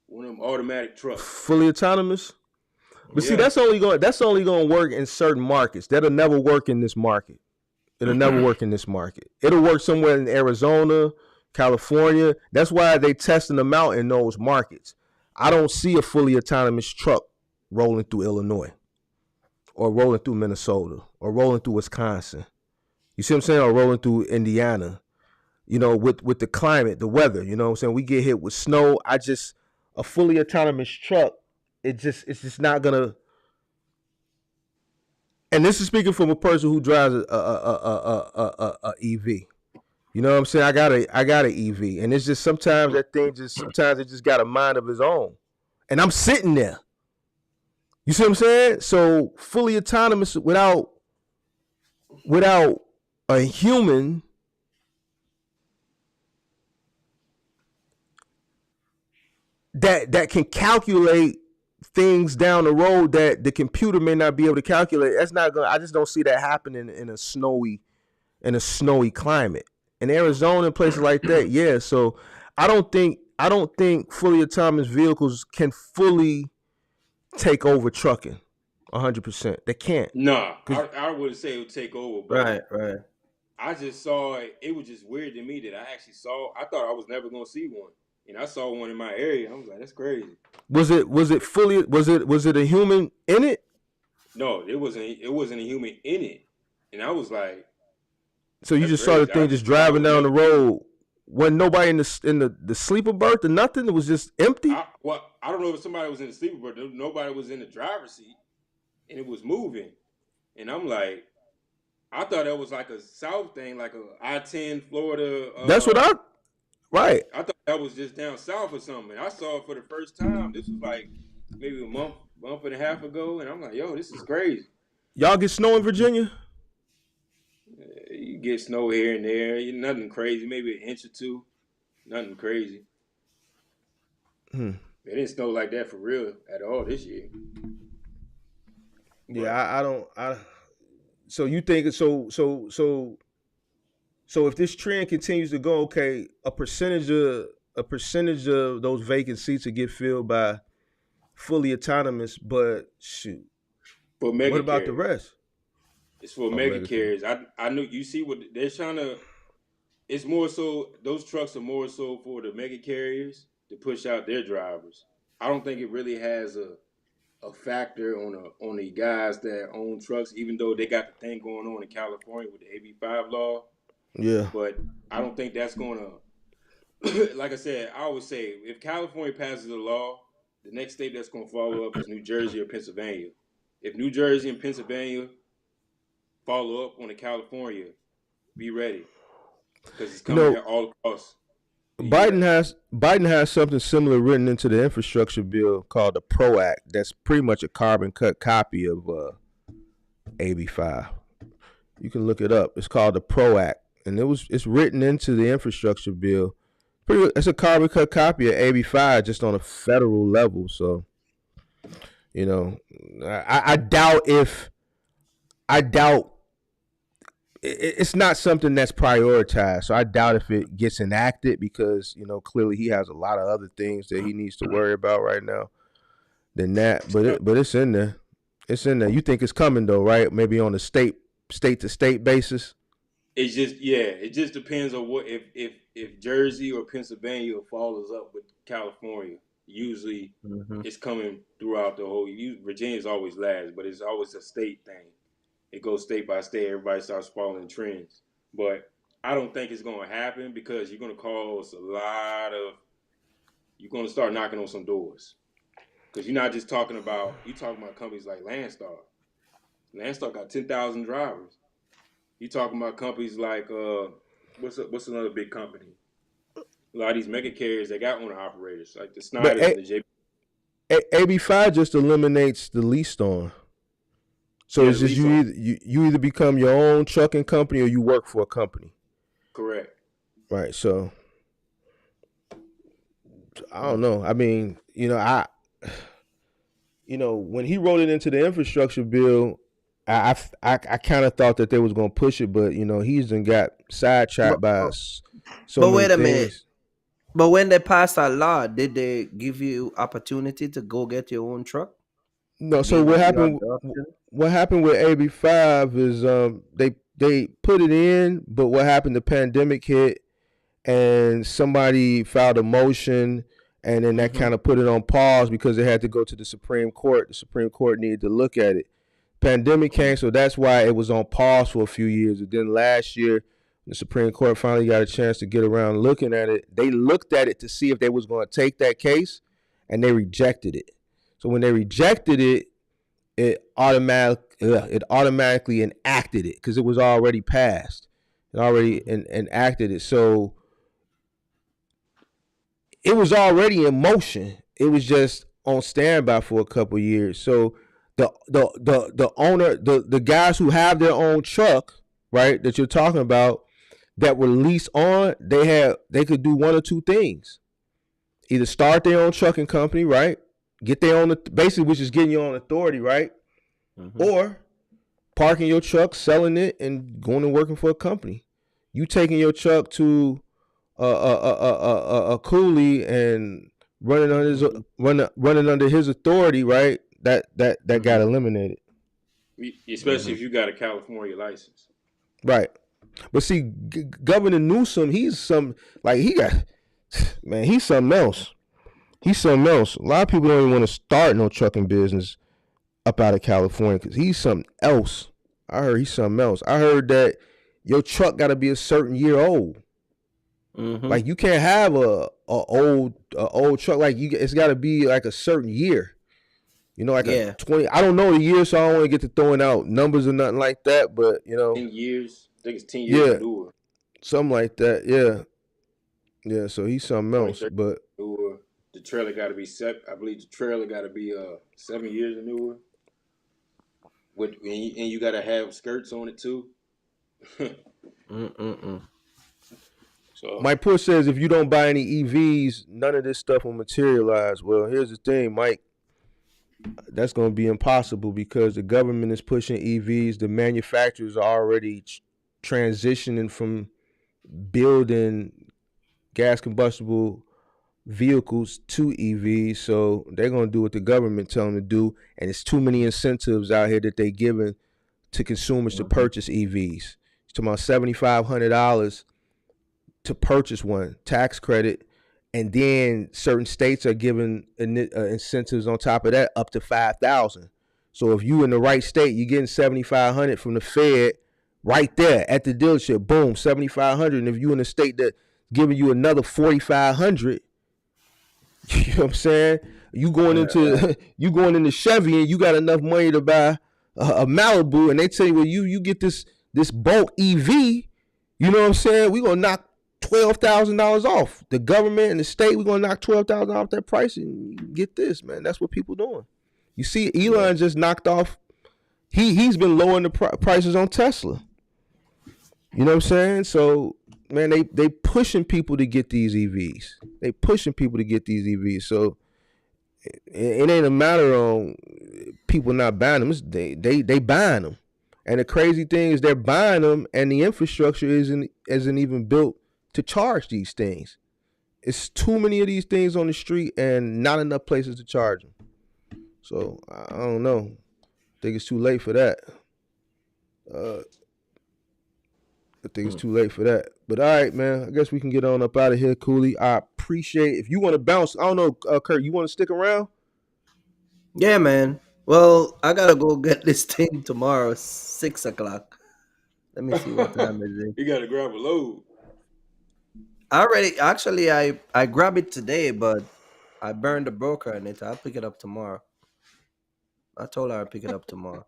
One of them automatic trucks. Fully autonomous. But see, Yeah. that's only going to work in certain markets. That'll never work in this market. It'll never work in this market. It'll work somewhere in Arizona, California. That's why they testing them out in those markets. I don't see a fully autonomous truck rolling through Illinois or rolling through Minnesota or rolling through Wisconsin. You see what I'm saying? Or rolling through Indiana. With the climate, the weather, you know what I'm saying? We get hit with snow. A fully autonomous truck, it's just not gonna. And this is speaking from a person who drives a EV. You know what I'm saying? I got an EV, and it's just sometimes it just got a mind of its own, and I'm sitting there. You see what I'm saying? So fully autonomous without a human. That can calculate things down the road that the computer may not be able to calculate. That's not gonna. I just don't see that happening in a snowy climate. In Arizona and places like that, yeah. So I don't think fully autonomous vehicles can fully take over trucking 100%. They can't. No, I wouldn't say it would take over, but Right. I just saw it. It was just weird to me that I actually saw. I thought I was never gonna see one, and I saw one in my area. I was like, that's crazy. Was it a human in it? No, it wasn't a human in it, and I was like, so you just saw the thing just driving down the road. Wasn't nobody in the sleeper berth or nothing? It was just empty. I don't know if somebody was in the sleeper berth. Nobody was in the driver's seat, and it was moving. And I'm like, I thought that was like a South thing, like a I-10 Florida. That's what right. I thought that was just down south or something. I saw it for the first time. This was like maybe a month and a half ago, and I'm like, yo, this is crazy. Y'all get snow in Virginia? You get snow here and there. Nothing crazy. Maybe an inch or two. Nothing crazy. It didn't snow like that for real at all this year. Yeah, so you think so if this trend continues to go, okay, a percentage of those vacant seats will get filled by fully autonomous, but shoot. For mega what about carriers. The rest? It's for mega carriers. I knew you see what they're trying to. It's more so those trucks are more so for the mega carriers to push out their drivers. I don't think it really has a factor on the guys that own trucks, even though they got the thing going on in California with the AB5 law. Yeah. But I don't think that's going to. Like I said, I always say if California passes a law, the next state that's going to follow up is New Jersey or Pennsylvania. If New Jersey and Pennsylvania follow up on the California, be ready because it's coming all across. Biden has something similar written into the infrastructure bill called the PRO Act. That's pretty much a carbon cut copy of AB5. You can look it up. It's called the PRO Act, and it's written into the infrastructure bill. It's a carbon cut copy of AB5 just on a federal level. So, I doubt it's not something that's prioritized. So I doubt if it gets enacted because, clearly he has a lot of other things that he needs to worry about right now than that. But it's in there. It's in there. You think it's coming though, right? Maybe on a state to state basis. It's just it just depends on what if Jersey or Pennsylvania follows up with California. Usually it's coming throughout the whole. Virginia's always last, but it's always a state thing. It goes state by state. Everybody starts following trends. But I don't think it's going to happen because you're going to cause you're going to start knocking on some doors. Because you're not just talking about companies like Landstar. Landstar got 10,000 drivers. You're talking about companies like, what's another big company? A lot of these mega carriers, they got owner operators, like the Snyder and the JB. AB5 just eliminates the leased on. So it's just you either become your own trucking company or you work for a company. Correct. Right. So I don't know. I mean, when he wrote it into the infrastructure bill, I kind of thought that they was gonna push it, but he's done got sidetracked by so many wait a things. minute. But when they passed that law, did they give you opportunity to go get your own truck? No. So what happened? What happened with AB5 is they put it in, but what happened? The pandemic hit, and somebody filed a motion, and then that kind of put it on pause because it had to go to the Supreme Court. The Supreme Court needed to look at it. pandemic came, so that's why it was on pause for a few years. And then last year, the Supreme Court finally got a chance to get around looking at it. They looked at it to see if they was going to take that case, and they rejected it. So when they rejected it, it automatically enacted it because it was already passed. It already enacted it. So it was already in motion. It was just on standby for a couple of years. So the owner, the guys who have their own truck, right, that you're talking about, that were leased on, they could do one or two things. Either start their own trucking company, right? Get their own, basically, which is getting your own authority, right? Mm-hmm. Or parking your truck, selling it, and going and working for a company. You taking your truck to a coolie and running under his authority, right? That got eliminated. Especially if you got a California license, right? But see, Governor Newsom, he's something else. He's something else. A lot of people don't even want to start no trucking business up out of California because he's something else. I heard he's something else. I heard that your truck got to be a certain year old. Mm-hmm. Like you can't have a old truck. Like it's got to be like a certain year. You know, like a 20. I don't know the year, so I don't want to get to throwing out numbers or nothing like that. But 10 years. I think it's 10 years newer. Something like that. Yeah. So he's something else. But the trailer got to be I believe the trailer got to be 7 years newer. And you got to have skirts on it too. So Mike Push says if you don't buy any EVs, none of this stuff will materialize. Well, here's the thing, Mike. That's going to be impossible because the government is pushing EVs. The manufacturers are already transitioning from building gas combustible vehicles to EVs. So they're going to do what the government tell them to do. And it's too many incentives out here that they're giving to consumers to purchase EVs. It's about $7,500 to purchase one, tax credit. And then certain states are giving incentives on top of that up to $5,000. So if you in the right state, you're getting $7,500 from the Fed right there at the dealership. Boom, $7,500. And if you in a state that giving you another $4,500, you know what I'm saying? You going into Chevy and you got enough money to buy a Malibu, and they tell you, well, you get this bulk EV. You know what I'm saying? We gonna knock $12,000 off. The government and the state, we're gonna knock $12,000 off that price and get this, man. That's what people doing. You see, Elon just knocked off. He's been lowering the prices on Tesla. You know what I'm saying? So, man, they pushing people to get these EVs. So it ain't a matter of people not buying them. They buying them. And the crazy thing is they're buying them, and the infrastructure isn't even built to charge these things. It's too many of these things on the street and not enough places to charge them. So I don't know. I think it's too late for that. But all right, man. I guess we can get on up out of here, Cooley. I appreciate if you want to bounce. I don't know, Kurt. You want to stick around? Yeah, man. Well, I gotta go get this thing tomorrow, 6 o'clock. Let me see what time it is. You gotta grab a load. I grabbed it today, but I burned the broker on it. I'll pick it up tomorrow. I told her I'll pick it up tomorrow.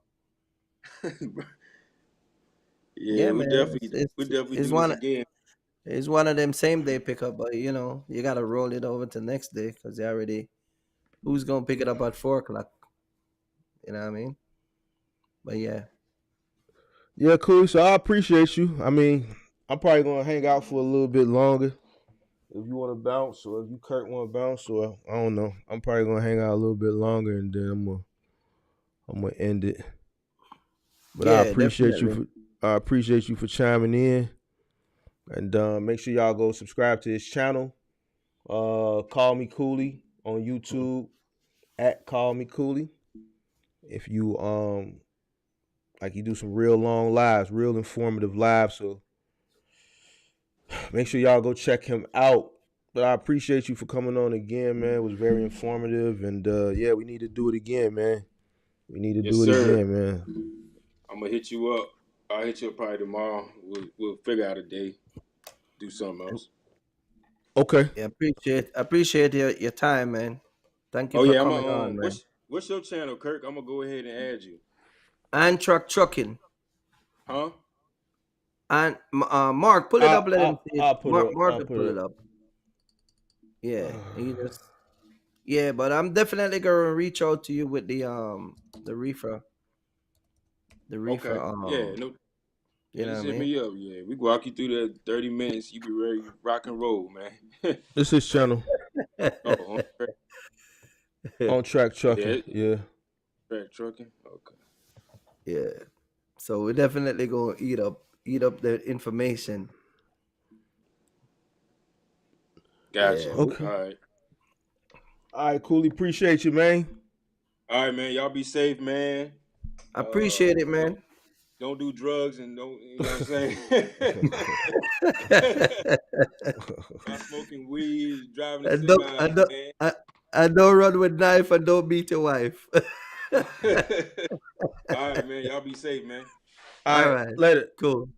Yeah, man. We definitely do this again. It's one of them same day pickup, but you gotta roll it over to next day because who's gonna pick it up at 4 o'clock? You know what I mean? But yeah. Yeah, cool. So I appreciate you. I mean, I'm probably gonna hang out for a little bit longer. If you want to bounce, or if you Kurt want to bounce, or I don't know, I'm probably gonna hang out a little bit longer, and then I'm gonna end it. But yeah, I appreciate you for chiming in, and make sure y'all go subscribe to his channel. Call Me Cooley on YouTube at Call Me Cooley. If you you do some real long lives, real informative lives, so make sure y'all go check him out. But I appreciate you for coming on again, man. It was very informative, and we need to do it again, man. We need to Yes, do it sir. again, man. I'm gonna hit you up. I'll hit you up probably tomorrow. We'll figure out a day. Do something else. Okay. Yeah, appreciate your time, man. Thank you Oh for yeah, I'm coming a, on, man. what's your channel, Kirk? I'm gonna go ahead and add you. And trucking. Huh? And Mark, pull it up. Let him see it. I'll put Mark, it. Mark I'll will put pull it. it up. Yeah, he just yeah. But I'm definitely gonna reach out to you with the reefer, the reefer. Okay. Yeah. No. You Yeah. know Just what I hit mean? me up. Yeah. We walk you through the 30 minutes. You be ready to rock and roll, man. This is channel Oh, on track trucking. yeah. Yeah. Track trucking. Okay. Yeah. So we're definitely gonna eat up the information. Gotcha. Yeah. All Okay. right. All right, Cooley. Appreciate you, man. All right, man. Y'all be safe, man. Appreciate it, Don't man. don't do drugs and don't. You know what I'm saying? Not smoking weed, driving a and don't, semi, and don't, man. and don't run with knife and don't beat your wife. All right, man. Y'all be safe, man. All All right. right. Later. Cool.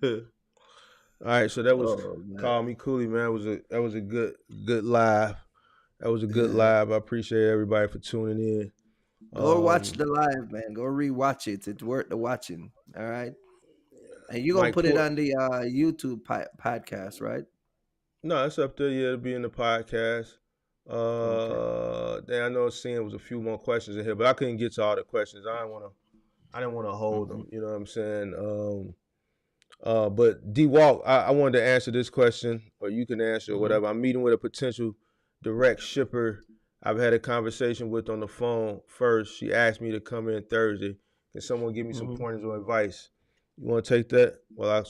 All right. So that was Oh man. Call Me Cooley, man. That was a good live. That was a good Yeah. live. I appreciate everybody for tuning in. Go watch Um, the live, man. Go rewatch it. It's worth the watching. All right. And you're gonna Mike put it Port. on the YouTube podcast, right? No, it's up there. Yeah, to be in the podcast. Okay. Then I know seeing was a few more questions in here, but I couldn't get to all the questions. I didn't want to hold Hmm. them. You know what I'm saying? But D Walk, I wanted to answer this question, or you can answer or Hmm. whatever. I'm meeting with a potential direct shipper I've had a conversation with on the phone first. She asked me to come in Thursday. Can someone give me some Hmm. pointers or advice? You want to take that? Well,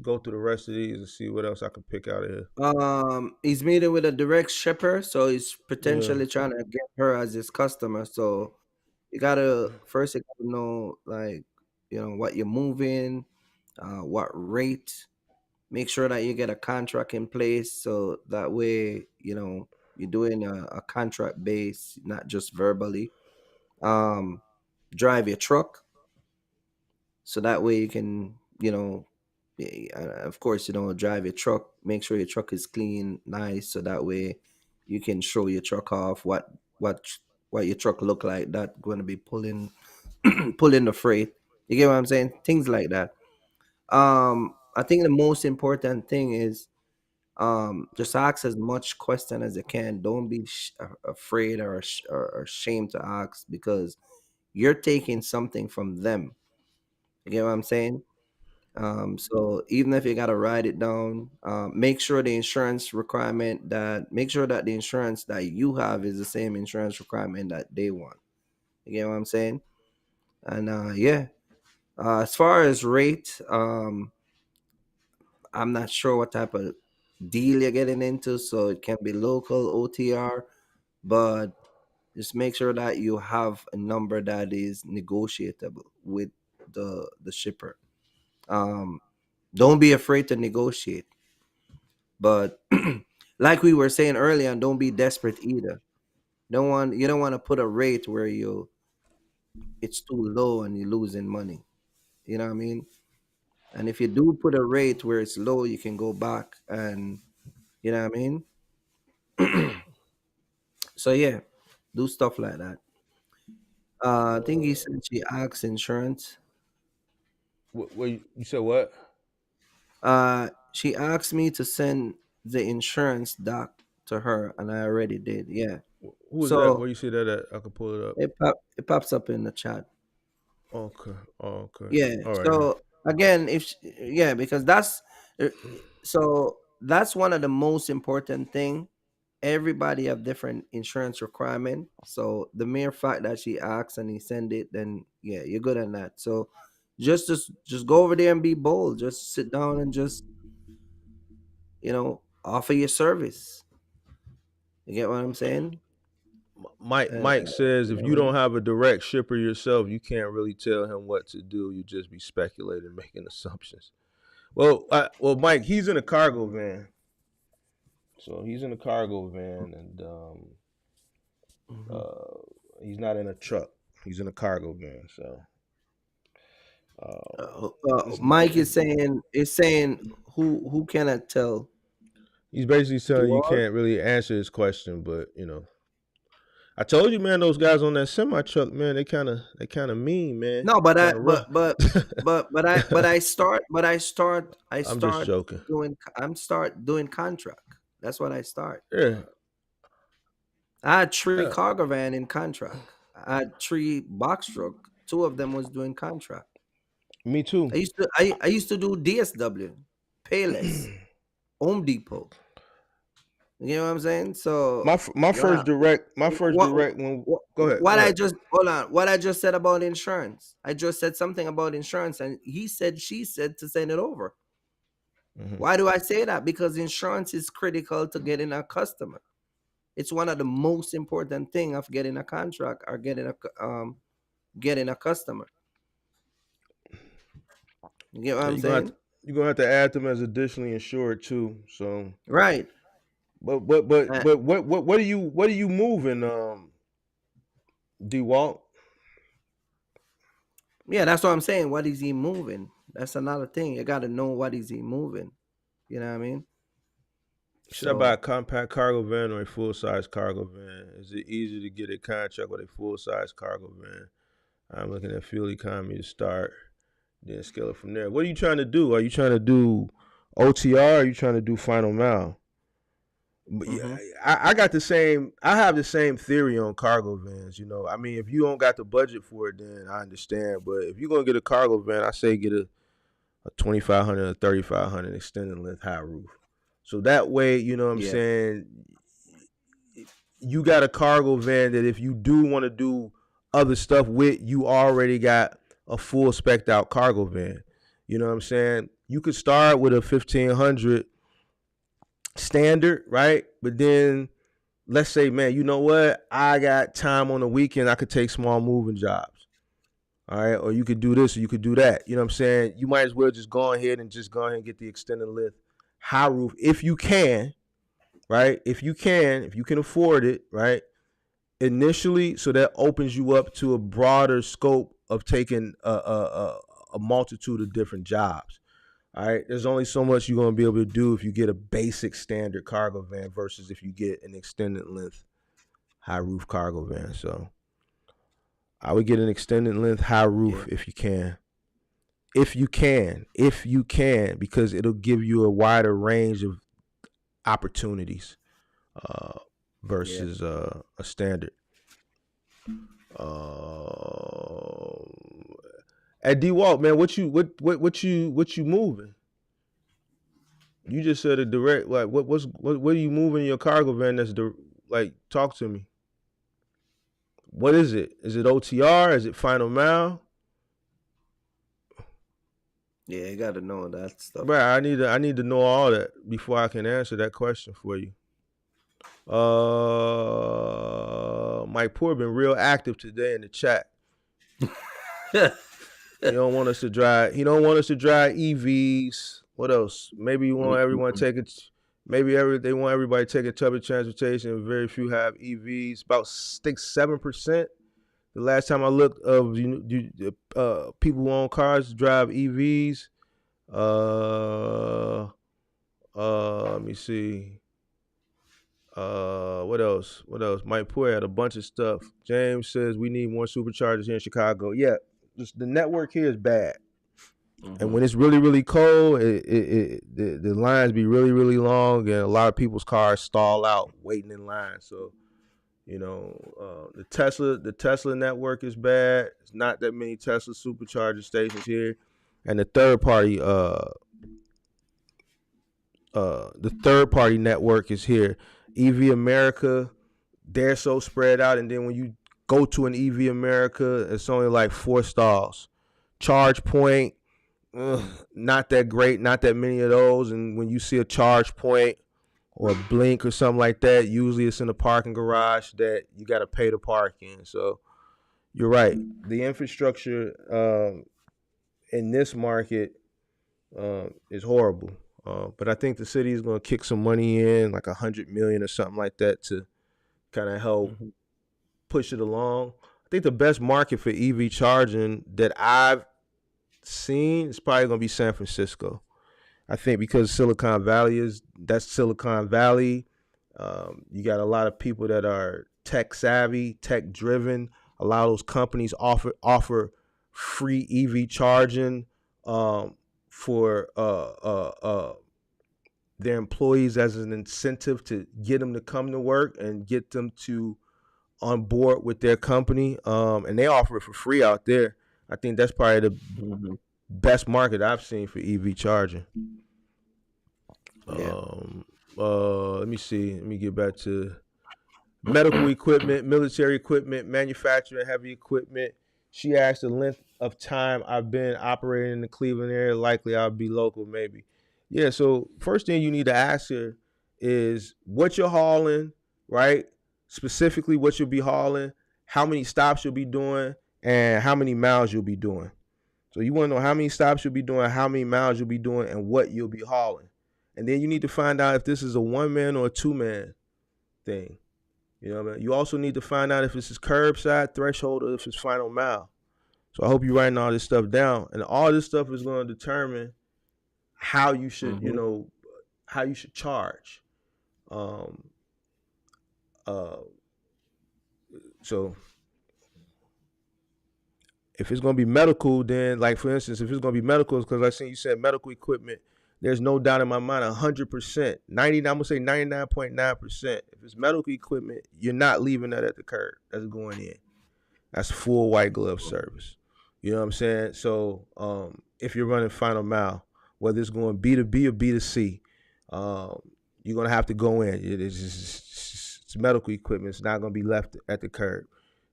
go through the rest of these and see what else I can pick out of here. He's meeting with a direct shipper, so he's Yeah. potentially trying to get her as his customer. So you gotta know, like, what you're moving, what rate. Make sure that you get a contract in place, so that way you're doing a contract base, not just verbally. Um, Drive your truck, so that way you can, of course, drive your truck. Make sure your truck is clean, nice, so that way you can show your truck off what what your truck look like. That going to be pulling pulling the freight. You get what I'm saying? Things like that. I think the most important thing is just ask as much question as you can. Don't be afraid or ashamed to ask, because you're taking something from them. You get what I'm saying? So even if you gotta write it down, make sure make sure that the insurance that you have is the same insurance requirement that they want. You get what I'm saying? And yeah, as far as rate, I'm not sure what type of deal you're getting into, so it can be local OTR, but just make sure that you have a number that is negotiable with the shipper. Um, don't be afraid to negotiate, but like we were saying earlier, don't be desperate either. You don't want to put a rate where it's too low and you're losing money. You know what I mean? And if you do put a rate where it's low, you can go back and you know what I mean. So yeah, do stuff like that. I think he said she asks insurance. What you said? What? She asked me to send the insurance doc to her, and I already did. Yeah. Who was that? So Where you see that at? I can pull it up. it pops up in the chat. Okay. Oh, okay. Yeah. All right. So again, yeah, because uh, that's one of the most important thing. Everybody have different insurance requirement. So the mere fact that she asks and he send it, then yeah, you're good on that. So just go over there and be bold. Just sit down and just offer your service. You get what I'm saying? Mike says if You you know, don't have a direct shipper yourself, you can't really tell him what to do. You just be speculating, making assumptions. Well, Mike, he's in a cargo van, so he's in a cargo van, and mhm. uh, he's not in a truck. He's in a cargo van. So this Mike is is saying who cannot tell he's basically the telling you war. can't really answer his question, but I told you, man, those guys on that semi truck, man, they kind of mean, man, No, but I kind of rough. I I'm just start joking. doing contract. That's what I start. Yeah, I had three yeah. cargo van in contract. I had three box truck. Two of them was doing contract. Me too. I used to do DSW, Payless, Home Depot. You know what I'm saying? So My what first direct what when what, go ahead, what go I ahead. just hold on. What I just said about insurance. I just said something about insurance, and she said to send it over. Hmm. Why do I say that? Because insurance is critical to getting a customer. It's one of the most important thing of getting a contract or getting a customer. You get what Yeah, I'm saying? you're gonna have to add them as additionally insured too. So, Right. Uh, what are you moving, D Walt? yeah, that's what I'm saying. What is he moving? That's another thing. You got to know what is he moving. You know what I mean? Should I buy a So, compact cargo van or a full size cargo van? Is it easier to get a contract with a full size cargo van? I'm looking at fuel economy to start, then scale it from there. What are you trying to do? Are you trying to do OTR? Or are you trying to do final mile? But yeah, hmm I got the same. I have the same theory on cargo vans. I mean, if you don't got the budget for it, then I understand. But if you're gonna get a cargo van, I say get a 2500 or 3500 extended length high roof. So that way, you know what I'm yeah, saying, you got a cargo van that if you do want to do other stuff with, you already got a full spec'd out cargo van. You know what I'm saying? You could start with a 1500 standard, right? But then let's say, man, you know what? I got time on the weekend. I could take small moving jobs. All right. Or you could do this or you could do that. You know what I'm saying? You might as well just go ahead and get the extended lift high roof if you can, right? If you can afford it, right? Initially, so that opens you up to a broader scope of taking a multitude of different jobs. All right, there's only so much you're gonna be able to do if you get a basic standard cargo van versus if you get an extended length high roof cargo van. So I would get an extended length high yeah, roof if you can. If you can, because it'll give you a wider range of opportunities uh, yeah. versus a standard. Uh, at D Walt, man, what you moving? You just said a direct like what are you moving in your cargo van? Like talk to me. What is it? Is it OTR? Is it final mile? Yeah, you got to know that stuff. Bro, I need to know all that before I can answer that question for you. Mike Poor been real active today in the chat. He don't want us to drive. He don't want us to drive EVs. What else? Maybe you want everyone to take it. They want everybody to take public transportation. Very few have EVs. About 7%. The last time I looked of people who own cars drive EVs. Let me see. What else? What else? Mike Poyer had a bunch of stuff. James says we need more superchargers here in Chicago. Yeah, just the network here is bad. And hmm when it's really, really cold, the lines be really, really long, and a lot of people's cars stall out waiting in line. So, the Tesla network is bad. It's not that many Tesla supercharger stations here, and the third party network is here. EV America, they're so spread out, and then when you go to an EV America, it's only like 4 stalls. Charge point, not that great, not that many of those. And when you see a charge point or a blink or something like that, usually it's in a parking garage that you got to pay to park in. So you're right. The infrastructure in this market is horrible. But I think the city is going to kick some money in, like 100 million or something like that, to kind of help hmm push it along. I think the best market for EV charging that I've seen is probably gonna be San Francisco. I think because that's Silicon Valley. You got a lot of people that are tech savvy, tech driven. A lot of those companies offer free EV charging for their employees as an incentive to get them to come to work and get them to on board with their company. And they offer it for free out there. I think that's probably the best market I've seen for EV charging. Yeah. Let me see. Let me get back to medical equipment, military equipment, manufacturing, heavy equipment. She asked the length of time I've been operating in the Cleveland area. Likely I'll be local, maybe. Yeah, so first thing you need to ask her is what you're hauling, right? Specifically what you'll be hauling, how many stops you'll be doing, and how many miles you'll be doing. So you want to know how many stops you'll be doing, how many miles you'll be doing, and what you'll be hauling. And then you need to find out if this is a one-man or a two-man thing. You know what I mean? You also need to find out if this is curbside, threshold, or if it's final mile. So I hope you're writing all this stuff down. And all this stuff is going to determine how you should, how you should charge. So if it's going to be medical, then like for instance, if it's going to be medical, because I seen you said medical equipment, there's no doubt in my mind 100%, I'm going to say 99.9%. If it's medical equipment, you're not leaving that at the curb. That's going in. That's full white glove service. You know what I'm saying? So if you're running final mile, whether it's going B2B or B2C, you're going to have to go in. It's medical equipment. It's not going to be left at the curb.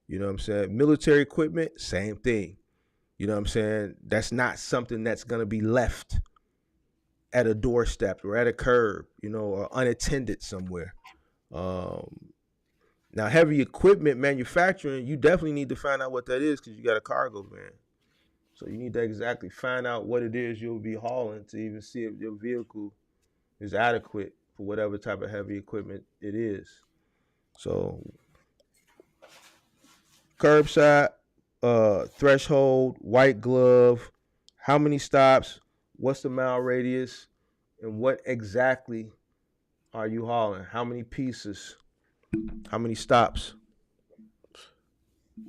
You know what I'm saying? Military equipment, same thing. You know what I'm saying? That's not something that's going to be left at a doorstep or at a curb, or unattended somewhere. Now, heavy equipment manufacturing, you definitely need to find out what that is because you got a cargo van. So you need to exactly find out what it is you'll be hauling to even see if your vehicle is adequate for whatever type of heavy equipment it is. So curbside, threshold, white glove, how many stops, what's the mile radius, and what exactly are you hauling? How many pieces? How many stops?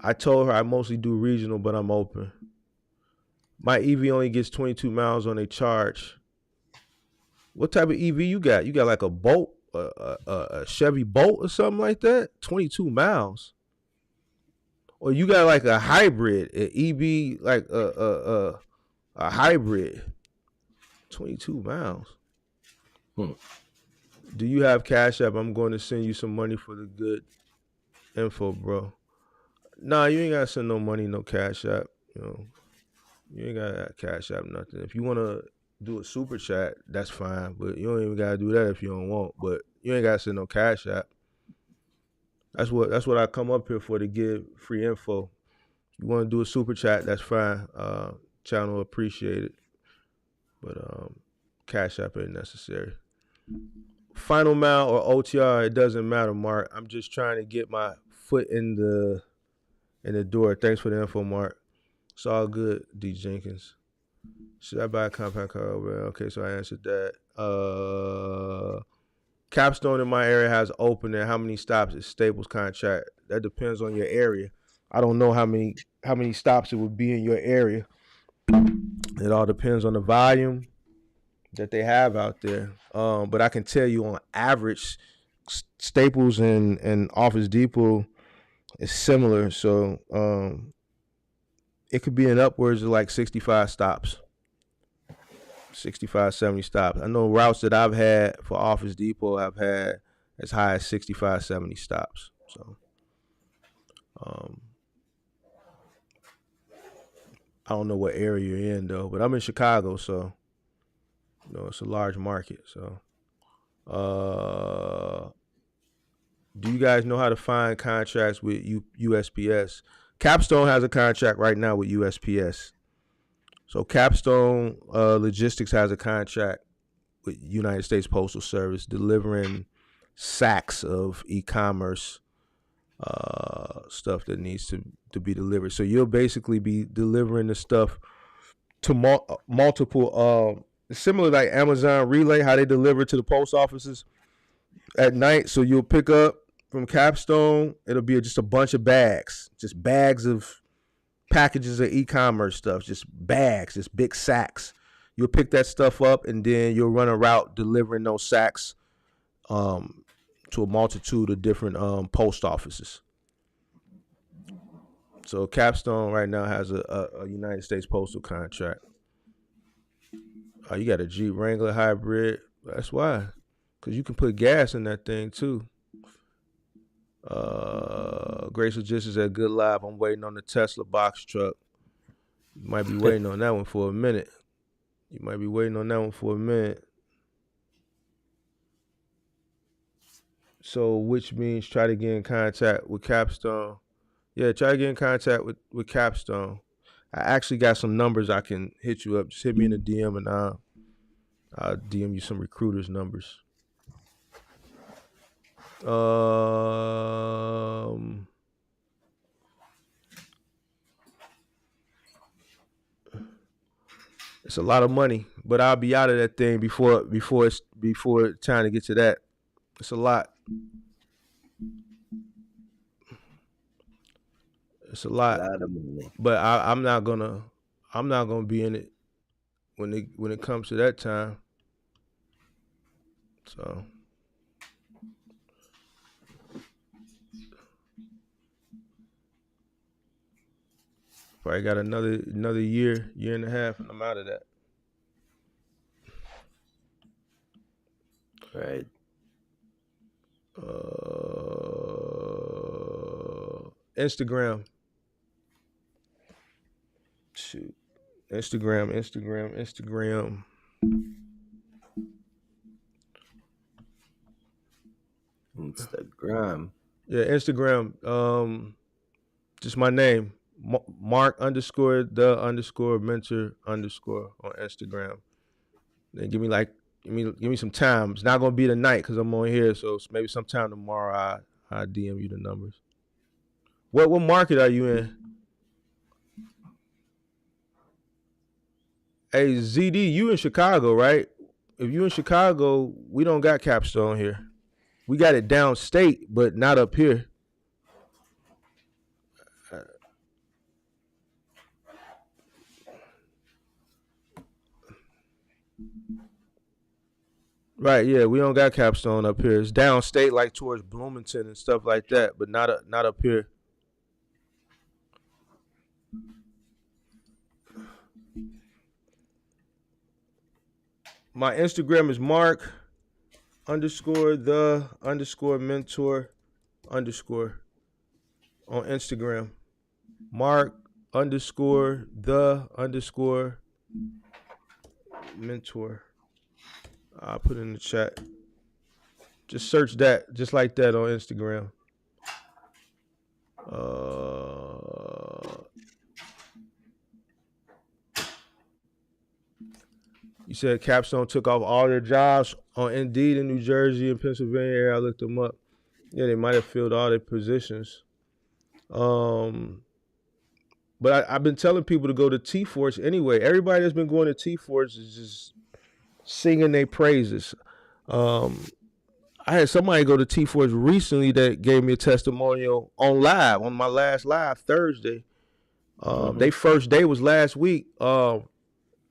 I told her I mostly do regional, but I'm open. My EV only gets 22 miles on a charge. What type of EV you got? You got like a Bolt, a Chevy Bolt or something like that? 22 miles. Or you got like a hybrid, an EV, like a hybrid. 22 miles. Do you have Cash App? I'm going to send you some money for the good info, bro. Nah, you ain't got to send no money, no Cash App. You ain't got to Cash App nothing. If you want to do a super chat, that's fine. But you don't even got to do that if you don't want. But you ain't got to send no Cash App. That's what I come up here for, to give free info. If you want to do a super chat, that's fine. Channel appreciate it. But Cash App ain't necessary. Final mile or OTR, it doesn't matter, Mark. I'm just trying to get my foot in the door. Thanks for the info, Mark. It's all good, D. Jenkins. Should I buy a compact car over? Okay, so I answered that. Capstone in my area has open, and how many stops is Staples contract? That depends on your area. I don't know how many stops it would be in your area. It all depends on the volume that they have out there. But I can tell you on average, Staples and Office Depot is similar. So it could be in upwards of like 65 stops. 65, 70 stops. I know routes that I've had for Office Depot, I've had as high as 65, 70 stops. So I don't know what area you're in though, but I'm in Chicago, so it's a large market. So do you guys know how to find contracts with USPS? Capstone has a contract right now with USPS. So Capstone Logistics has a contract with United States Postal Service delivering sacks of e-commerce stuff that needs to be delivered. So you'll basically be delivering the stuff to multiple, similar like Amazon Relay, how they deliver to the post offices at night. So you'll pick up from Capstone. It'll be just a bunch of bags, just bags of packages of e-commerce stuff, just bags, just big sacks. You'll pick that stuff up, and then you'll run a route delivering those sacks to a multitude of different post offices. So Capstone right now has a United States postal contract. You got a Jeep Wrangler hybrid. That's why, because you can put gas in that thing too. Grace Logistics at Good Live. I'm waiting on the Tesla box truck. You might be waiting on that one for a minute. So, which means try to get in contact with Capstone. Yeah, try to get in contact with Capstone. I actually got some numbers I can hit you up. Just hit me in the DM and I'll DM you some recruiters' numbers. It's a lot of money, but I'll be out of that thing before it's time to get to that. It's a lot. It's a lot of money. But I'm not gonna be in it when it comes to that time. So probably got another year and a half, and I'm out of that. Right. Instagram. Shoot. Instagram. Yeah, Instagram. Just my name. Mark_the_mentor_ on Instagram. Then give me some time. It's not gonna be tonight because I'm on here, so maybe sometime tomorrow I DM you the numbers. What market are you in? Hey ZD, you in Chicago, right? If you in Chicago, we don't got Capstone here. We got it downstate, but not up here. Right, yeah, we don't got Capstone up here. It's downstate, like towards Bloomington and stuff like that, but not up here. My Instagram is Mark_the_mentor_ on Instagram. Mark_the_mentor. I'll put it in the chat. Just search that, just like that on Instagram. You said Capstone took off all their jobs on Indeed in New Jersey and Pennsylvania. I looked them up. Yeah, they might have filled all their positions. But I've been telling people to go to T-Force anyway. Everybody that's been going to T-Force is just singing their praises. I had somebody go to T-Force recently that gave me a testimonial on my last live Thursday. Their first day was last week.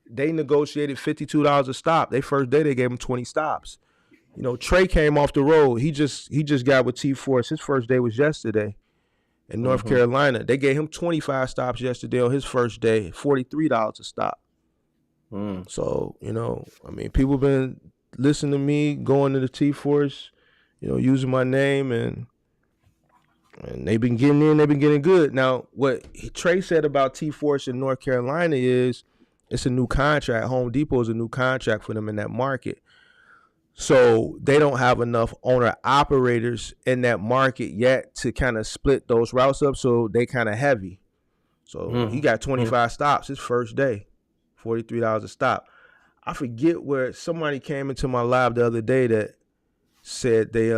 They negotiated $52 a stop. Their first day they gave him 20 stops. You know, Trey came off the road. He just got with T-Force. His first day was yesterday in North Carolina. They gave him 25 stops yesterday on his first day, $43 a stop. So, you know, I mean, people been listening to me, going to the T-Force, you know, using my name, and they've been getting in, they've been getting good. Now, what Trey said about T-Force in North Carolina is it's a new contract. Home Depot is a new contract for them in that market. So they don't have enough owner-operators in that market yet to kind of split those routes up, so they kind of heavy. So he got 25 stops his first day. $43 a stop. I forget where somebody came into my live the other day that said they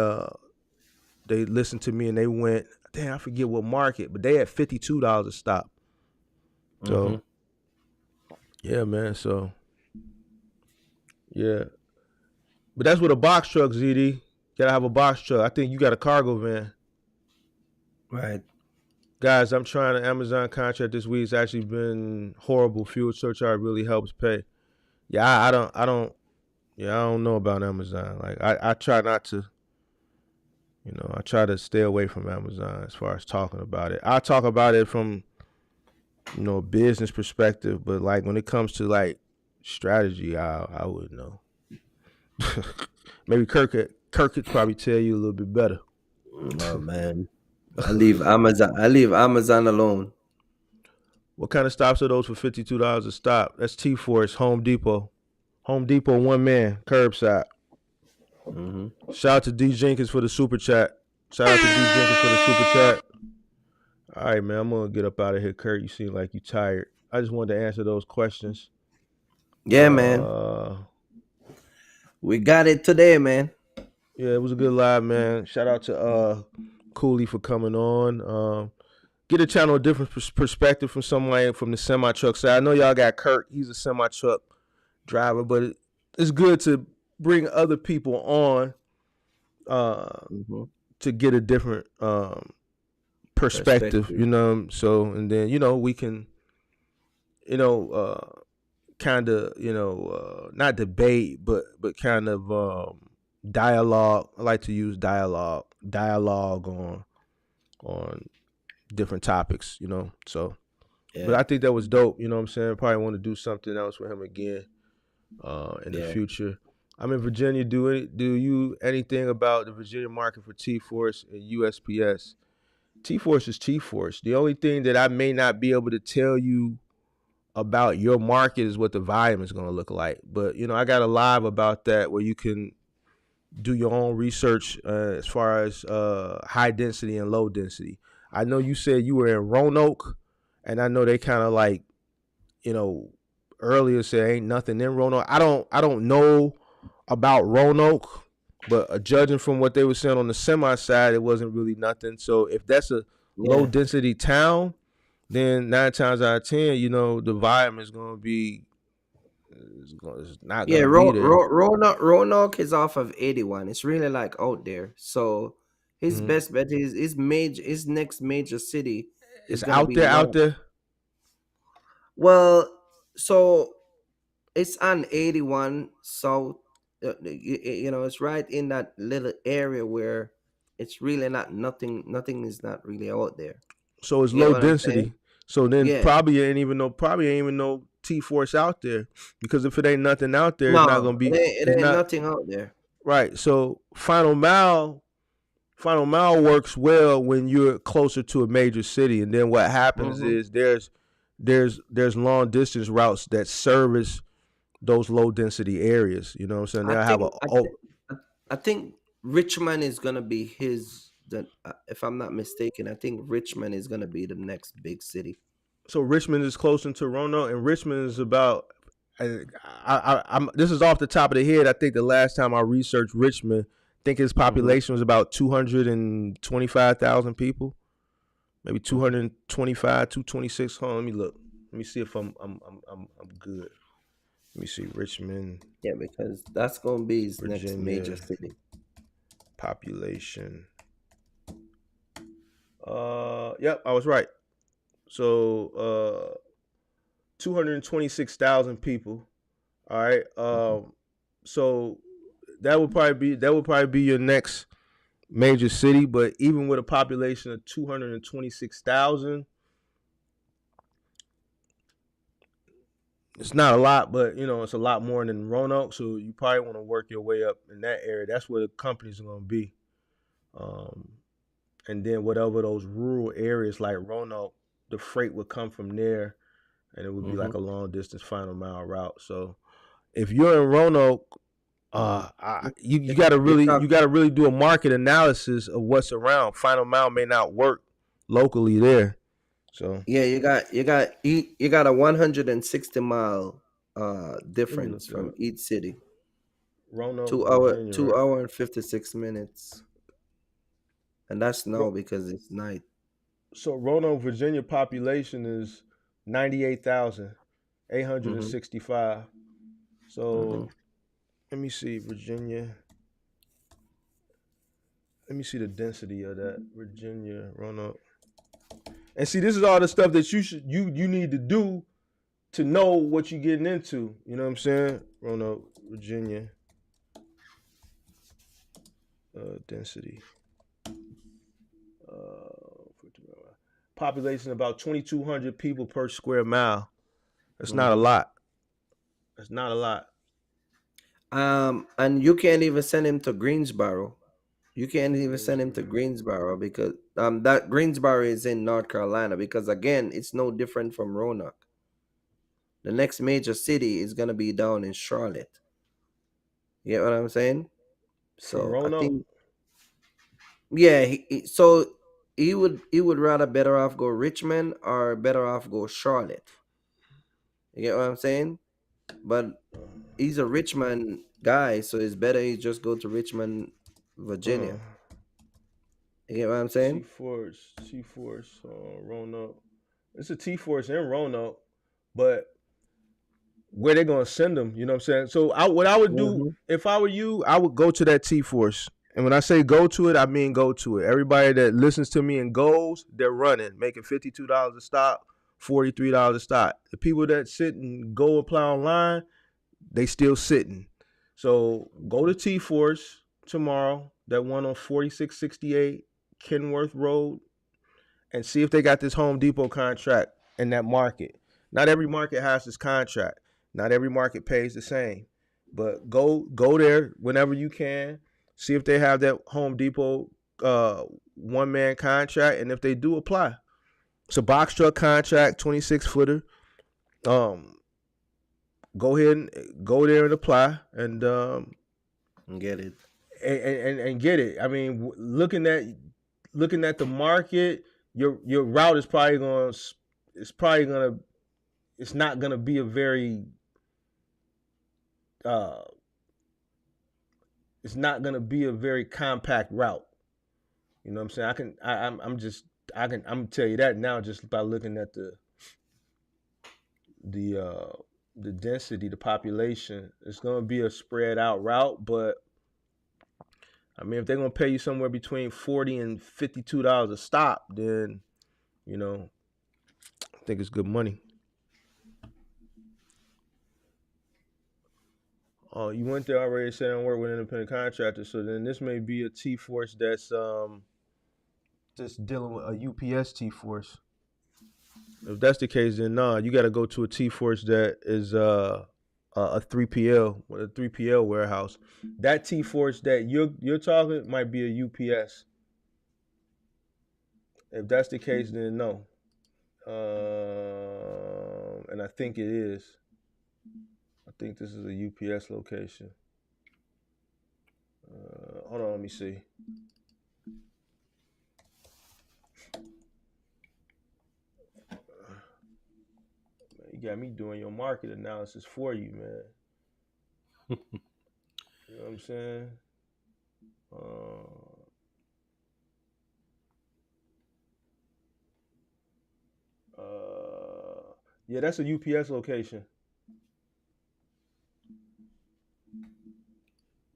listened to me and they went, I damn, I forget what market, but they had $52 a stop. So yeah, man. So yeah, but that's with a box truck, ZD. Gotta have a box truck. I think you got a cargo van. Right. Guys, I'm trying an Amazon contract this week. It's actually been horrible. Fuel surcharge really helps pay. Yeah, I don't. Yeah, I don't know about Amazon. Like, I try not to. I try to stay away from Amazon as far as talking about it. I talk about it from a business perspective, but like when it comes to like strategy, I wouldn't know. Maybe Kirk could probably tell you a little bit better. Oh man, I leave Amazon. I leave Amazon alone. What kind of stops are those for $52 a stop? That's T-Force, Home Depot. Home Depot, one man, curbside. Shout out to D Jenkins for the super chat. Shout out to D Jenkins for the super chat. All right, man, I'm gonna get up out of here, Kurt. You seem like you tired. I just wanted to answer those questions. Yeah, man. We got it today, man. Yeah, it was a good live, man. Shout out to Cooley for coming on. Get a channel a different perspective from somebody from the semi truck side. I know y'all got Kurt. He's a semi truck driver, but it's good to bring other people on to get a different perspective, so, and then we can kind of not debate but kind of dialogue. I like to use dialogue on different topics, so yeah. But I think that was dope, what I'm saying. Probably want to do something else with him again in the future. I'm in Virginia. Do you anything about the Virginia market for T-Force and USPS? T-Force is T-Force. The only thing that I may not be able to tell you about your market is what the volume is going to look like. But, I got a live about that where you can do your own research as far as high density and low density. I know you said you were in Roanoke, and I know they kind of like, earlier said ain't nothing in Roanoke. I don't know about Roanoke, but judging from what they were saying on the semi side, it wasn't really nothing. So if that's a low density town, then 9 times out of 10, the volume is going to be it's not going to be there. Roanoke is off of 81. It's really like out there. So his best bet is his next major city is out there. Well, so it's on 81 south. It's right in that little area where it's really nothing is not really out there. So it's low density. So then probably ain't even no T-Force out there, because if it ain't nothing out there, it's not gonna be. It ain't nothing out there. Right. So final mile works well when you're closer to a major city, and then what happens is there's long distance routes that service those low density areas. You know what I'm saying? I think Richmond is gonna be if I'm not mistaken, I think Richmond is gonna be the next big city. So Richmond is closer to Roanoke, and Richmond is about. I'm this is off the top of the head. I think the last time I researched Richmond, I think its population was about 225,000 people, maybe 225, 226. Hold on, let me look. Let me see if I'm good. Let me see Richmond. Yeah, because that's gonna be his Virginia next major city. Population. Yep, I was right. So 226,000 people. All right. So that would probably be your next major city. But even with a population of 226,000, it's not a lot, but it's a lot more than Roanoke. So you probably want to work your way up in that area. That's where the companies are going to be. And then whatever those rural areas like Roanoke, the freight would come from there, and it would be like a long distance final mile route. So if you're in Roanoke, you got to really do a market analysis of what's around. Final mile may not work locally there. So yeah, you got a 160-mile difference from each city. Roanoke, 2 hour and 56 minutes. and that's no Ro- because it's night. So Roanoke, Virginia population is 98,865. Mm-hmm. Mm-hmm. So let me see, Virginia. Let me see the density of that. Virginia, Roanoke. And see, this is all the stuff that you need to do to know what you're getting into. You know what I'm saying? Roanoke, Virginia, density. Population about 2,200 people per square mile. That's not a Mm-hmm. lot. That's not a lot. And you can't even send him to Greensboro. You can't even send him to Greensboro. Greensboro because that Greensboro is in North Carolina because again, it's no different from Roanoke. The next major city is gonna be down in Charlotte. You get what I'm saying? From So I Roanoke. think yeah, so he would rather better off go Richmond or better off go Charlotte. You get what I'm saying? But he's a Richmond guy, so it's better he just go to Richmond, Uh, Virginia. You get what I'm T saying? Force, T Force, Roanoke. It's a T Force in Roanoke, but where they gonna send them? You know what I'm saying? So what I would do Mm-hmm. if I were you, I would go to that T Force. And when I say go to it, I mean go to it. Everybody that listens to me and goes, they're running, making $52 a stop, $43 a stop. The people that sit and go apply online, they still sitting. So go to T Force tomorrow. That one on 4668 Kenworth Road, and see if they got this Home Depot contract in that market. Not every market has this contract. Not every market pays the same. But go there whenever you can. See if they have that Home Depot one man contract, and if they do, apply. It's a box truck contract, 26 footer. Um, Go ahead and go there and apply, Get it. and get it. I mean, looking at the market, your route is probably going. It's probably gonna. It's not gonna be a very. Uh, it's not gonna be a very compact route. You know what I'm saying? I can. I'm just. I can. I'm gonna tell you that now just by looking at the uh the density, the population. It's gonna be a spread out route, but I mean, if they're gonna pay you somewhere between $40 and $52 a stop, then you know I think it's good money. Oh, you went there already. Said I work with independent contractors, so then this may be a T force that's just dealing with a UPS T force. If that's the case, then nah, you got to go to a T force that is a 3PL with a 3PL warehouse. That T force that you're talking might be a UPS. If that's the case, then no. And I think it is. I think this is a UPS location. Hold on, let me see. Man, you got me doing your market analysis for you, man. You know what I'm saying? Uh, yeah, that's a UPS location.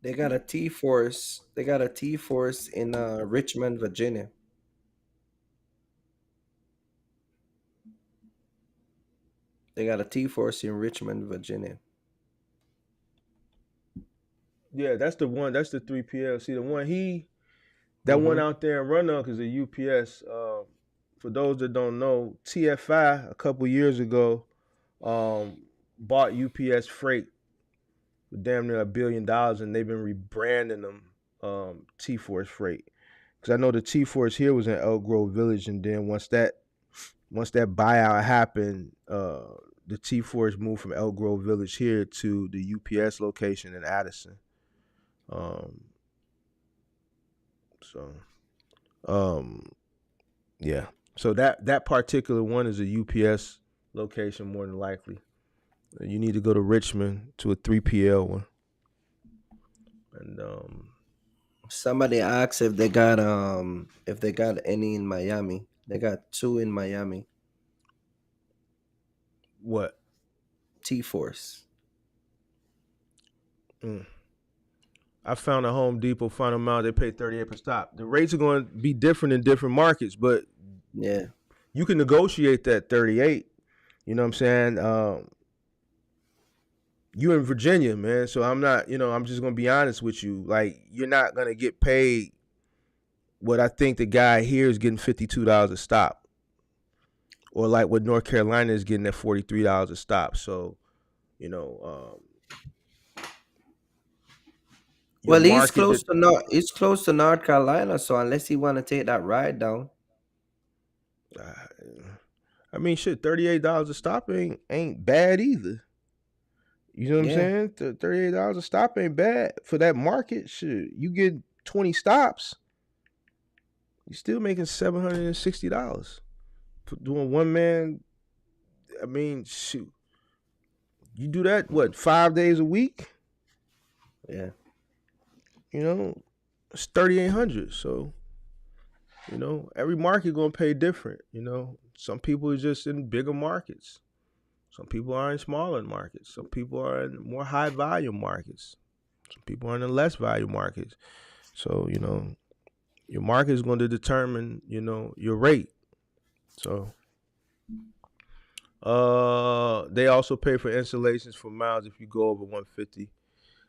They got a T Force. They got a T Force in Richmond, Virginia. They got a T Force in Richmond, Virginia. Yeah, that's the one. That's the 3PL. See, the one that one Mm-hmm. out there in Roanoke is a UPS. For those that don't know, TFI a couple years ago bought UPS Freight for damn near $1 billion, and they've been rebranding them T Force Freight. Because I know the T Force here was in Elk Grove Village, and then once that buyout happened, the T Force moved from Elk Grove Village here to the UPS location in Addison. Um, so um, yeah, so that particular one is a UPS location more than likely. You need to go to Richmond to a 3PL one, and Somebody asked if they got any in Miami. They got two in Miami. What? T-Force. Mm. I found a Home Depot final mile. They pay 38 per stop. The rates are going to be different in different markets, but Yeah. you can negotiate that 38. You know what I'm saying? You in Virginia, man. So I'm not, I'm just gonna be honest with you. Like, you're not gonna get paid what I think the guy here is getting $52 a stop, or like what North Carolina is getting at $43 a stop. So, you know, your Well, he's market close that to North Carolina, so unless he want to take that ride down. uh, I mean, shit, $38 a stop ain't bad either. You know what I'm Yeah. saying? $38 a stop ain't bad for that market. Shit, you get 20 stops, you're still making $760 for doing one man. I mean, shoot, you do that what 5 days a week? Yeah. It's 3,800. So every market gonna pay different. Some people are just in bigger markets. Some people are in smaller markets. Some people are in more high volume markets. Some people are in less value markets. So your market is going to determine your rate. So they also pay for installations for miles if you go over 150.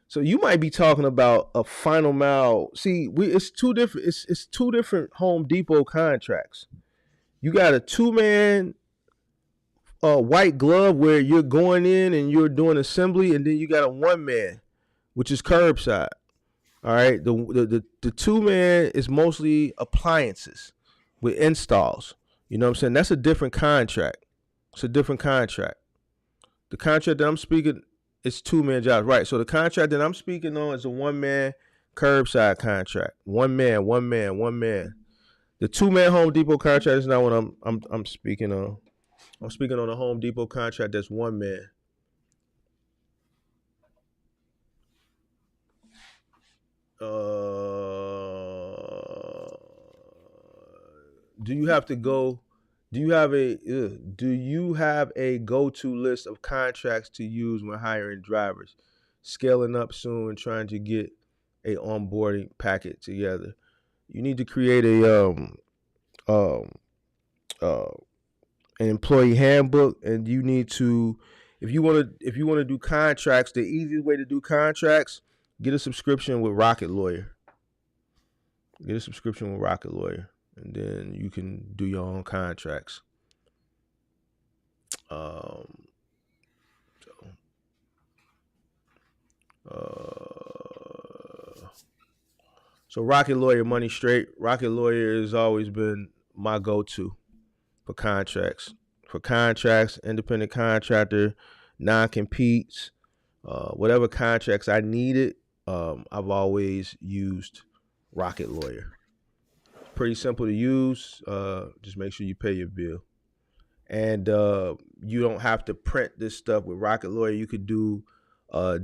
So you might be talking about a final mile. See, it's two different. It's two different Home Depot contracts. You got a 2-man white glove where you're going in and you're doing assembly, and then you got a 1-man, which is curbside. All right, the 2-man is mostly appliances with installs. You know what I'm saying? That's a different contract. It's a different contract. The contract that I'm speaking is 2-man jobs, right? So the contract that I'm speaking on is a 1-man curbside contract. One man, one man, one man. The 2-man Home Depot contract is not what I'm speaking on. I'm speaking on a Home Depot contract that's 1-man. Do you have to go? Do you have a go-to list of contracts to use when hiring drivers? Scaling up soon and trying to get a onboarding packet together. You need to create um uh an employee handbook, and you need to, if you want to do contracts, the easiest way to do contracts, get a subscription with Rocket Lawyer. Get a subscription with Rocket Lawyer, and then you can do your own contracts. Um, so Rocket Lawyer, money straight. Rocket Lawyer has always been my go-to for contracts. For contracts, independent contractor, non-competes, whatever contracts I needed, I've always used Rocket Lawyer. It's pretty simple to use. Just make sure you pay your bill. And you don't have to print this stuff with Rocket Lawyer. You could do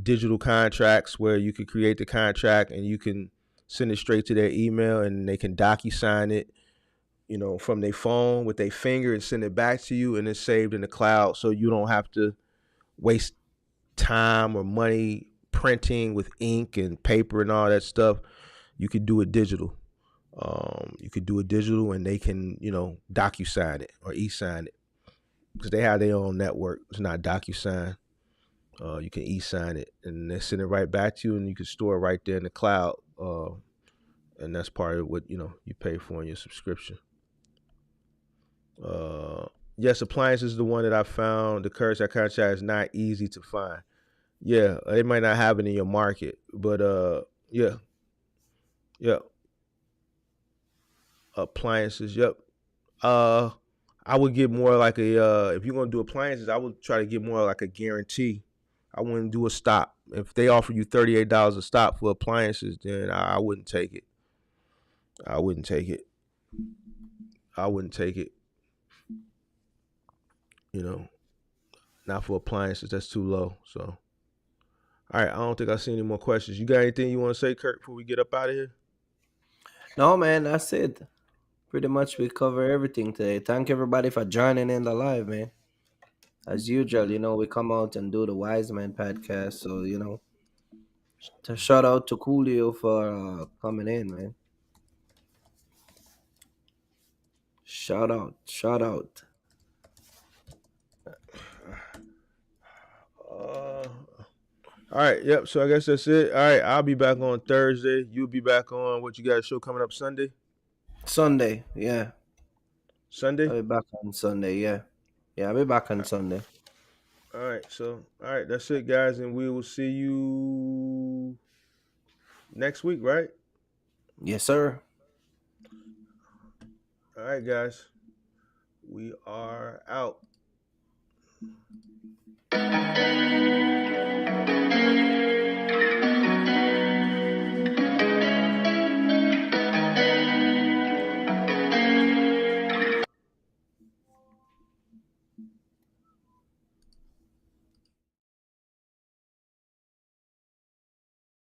digital contracts where you could create the contract and you can send it straight to their email, and they can DocuSign it, from their phone with their finger and send it back to you, and it's saved in the cloud, so you don't have to waste time or money printing with ink and paper and all that stuff. You could do it digital. And they can, DocuSign it or e-sign it, because they have their own network. It's not DocuSign. You can e-sign it, and they send it right back to you, and you can store it right there in the cloud. And that's part of what you pay for in your subscription. Yes, appliances is the one that I found. The curbside contract is not easy to find. Yeah, they might not have it in your market, but yeah, appliances. Yep. I would get more like if you're gonna do appliances, I would try to get more like a guarantee. I wouldn't do a stop. If they offer you $38 a stop for appliances, then I wouldn't take it. I wouldn't take it. Not for appliances. That's too low. So, all right. I don't think I see any more questions. You got anything you want to say, Kurt, before we get up out of here? No, man, that's it. Pretty much we cover everything today. Thank everybody for joining in the live, man. As usual, we come out and do the Wise Man podcast. So, to shout out to Coolio for coming in, man. Shout out, shout out. All right, yep. So I guess that's it. All right, I'll be back on Thursday. You'll be back on what you got a show coming up Sunday. Sunday, yeah. I'll Sunday. be back on Sunday, yeah. Yeah, I'll be back on Sunday. All right. So all right, that's it, guys, and we will see you next week, right? Yes, sir. All right, guys. We are out.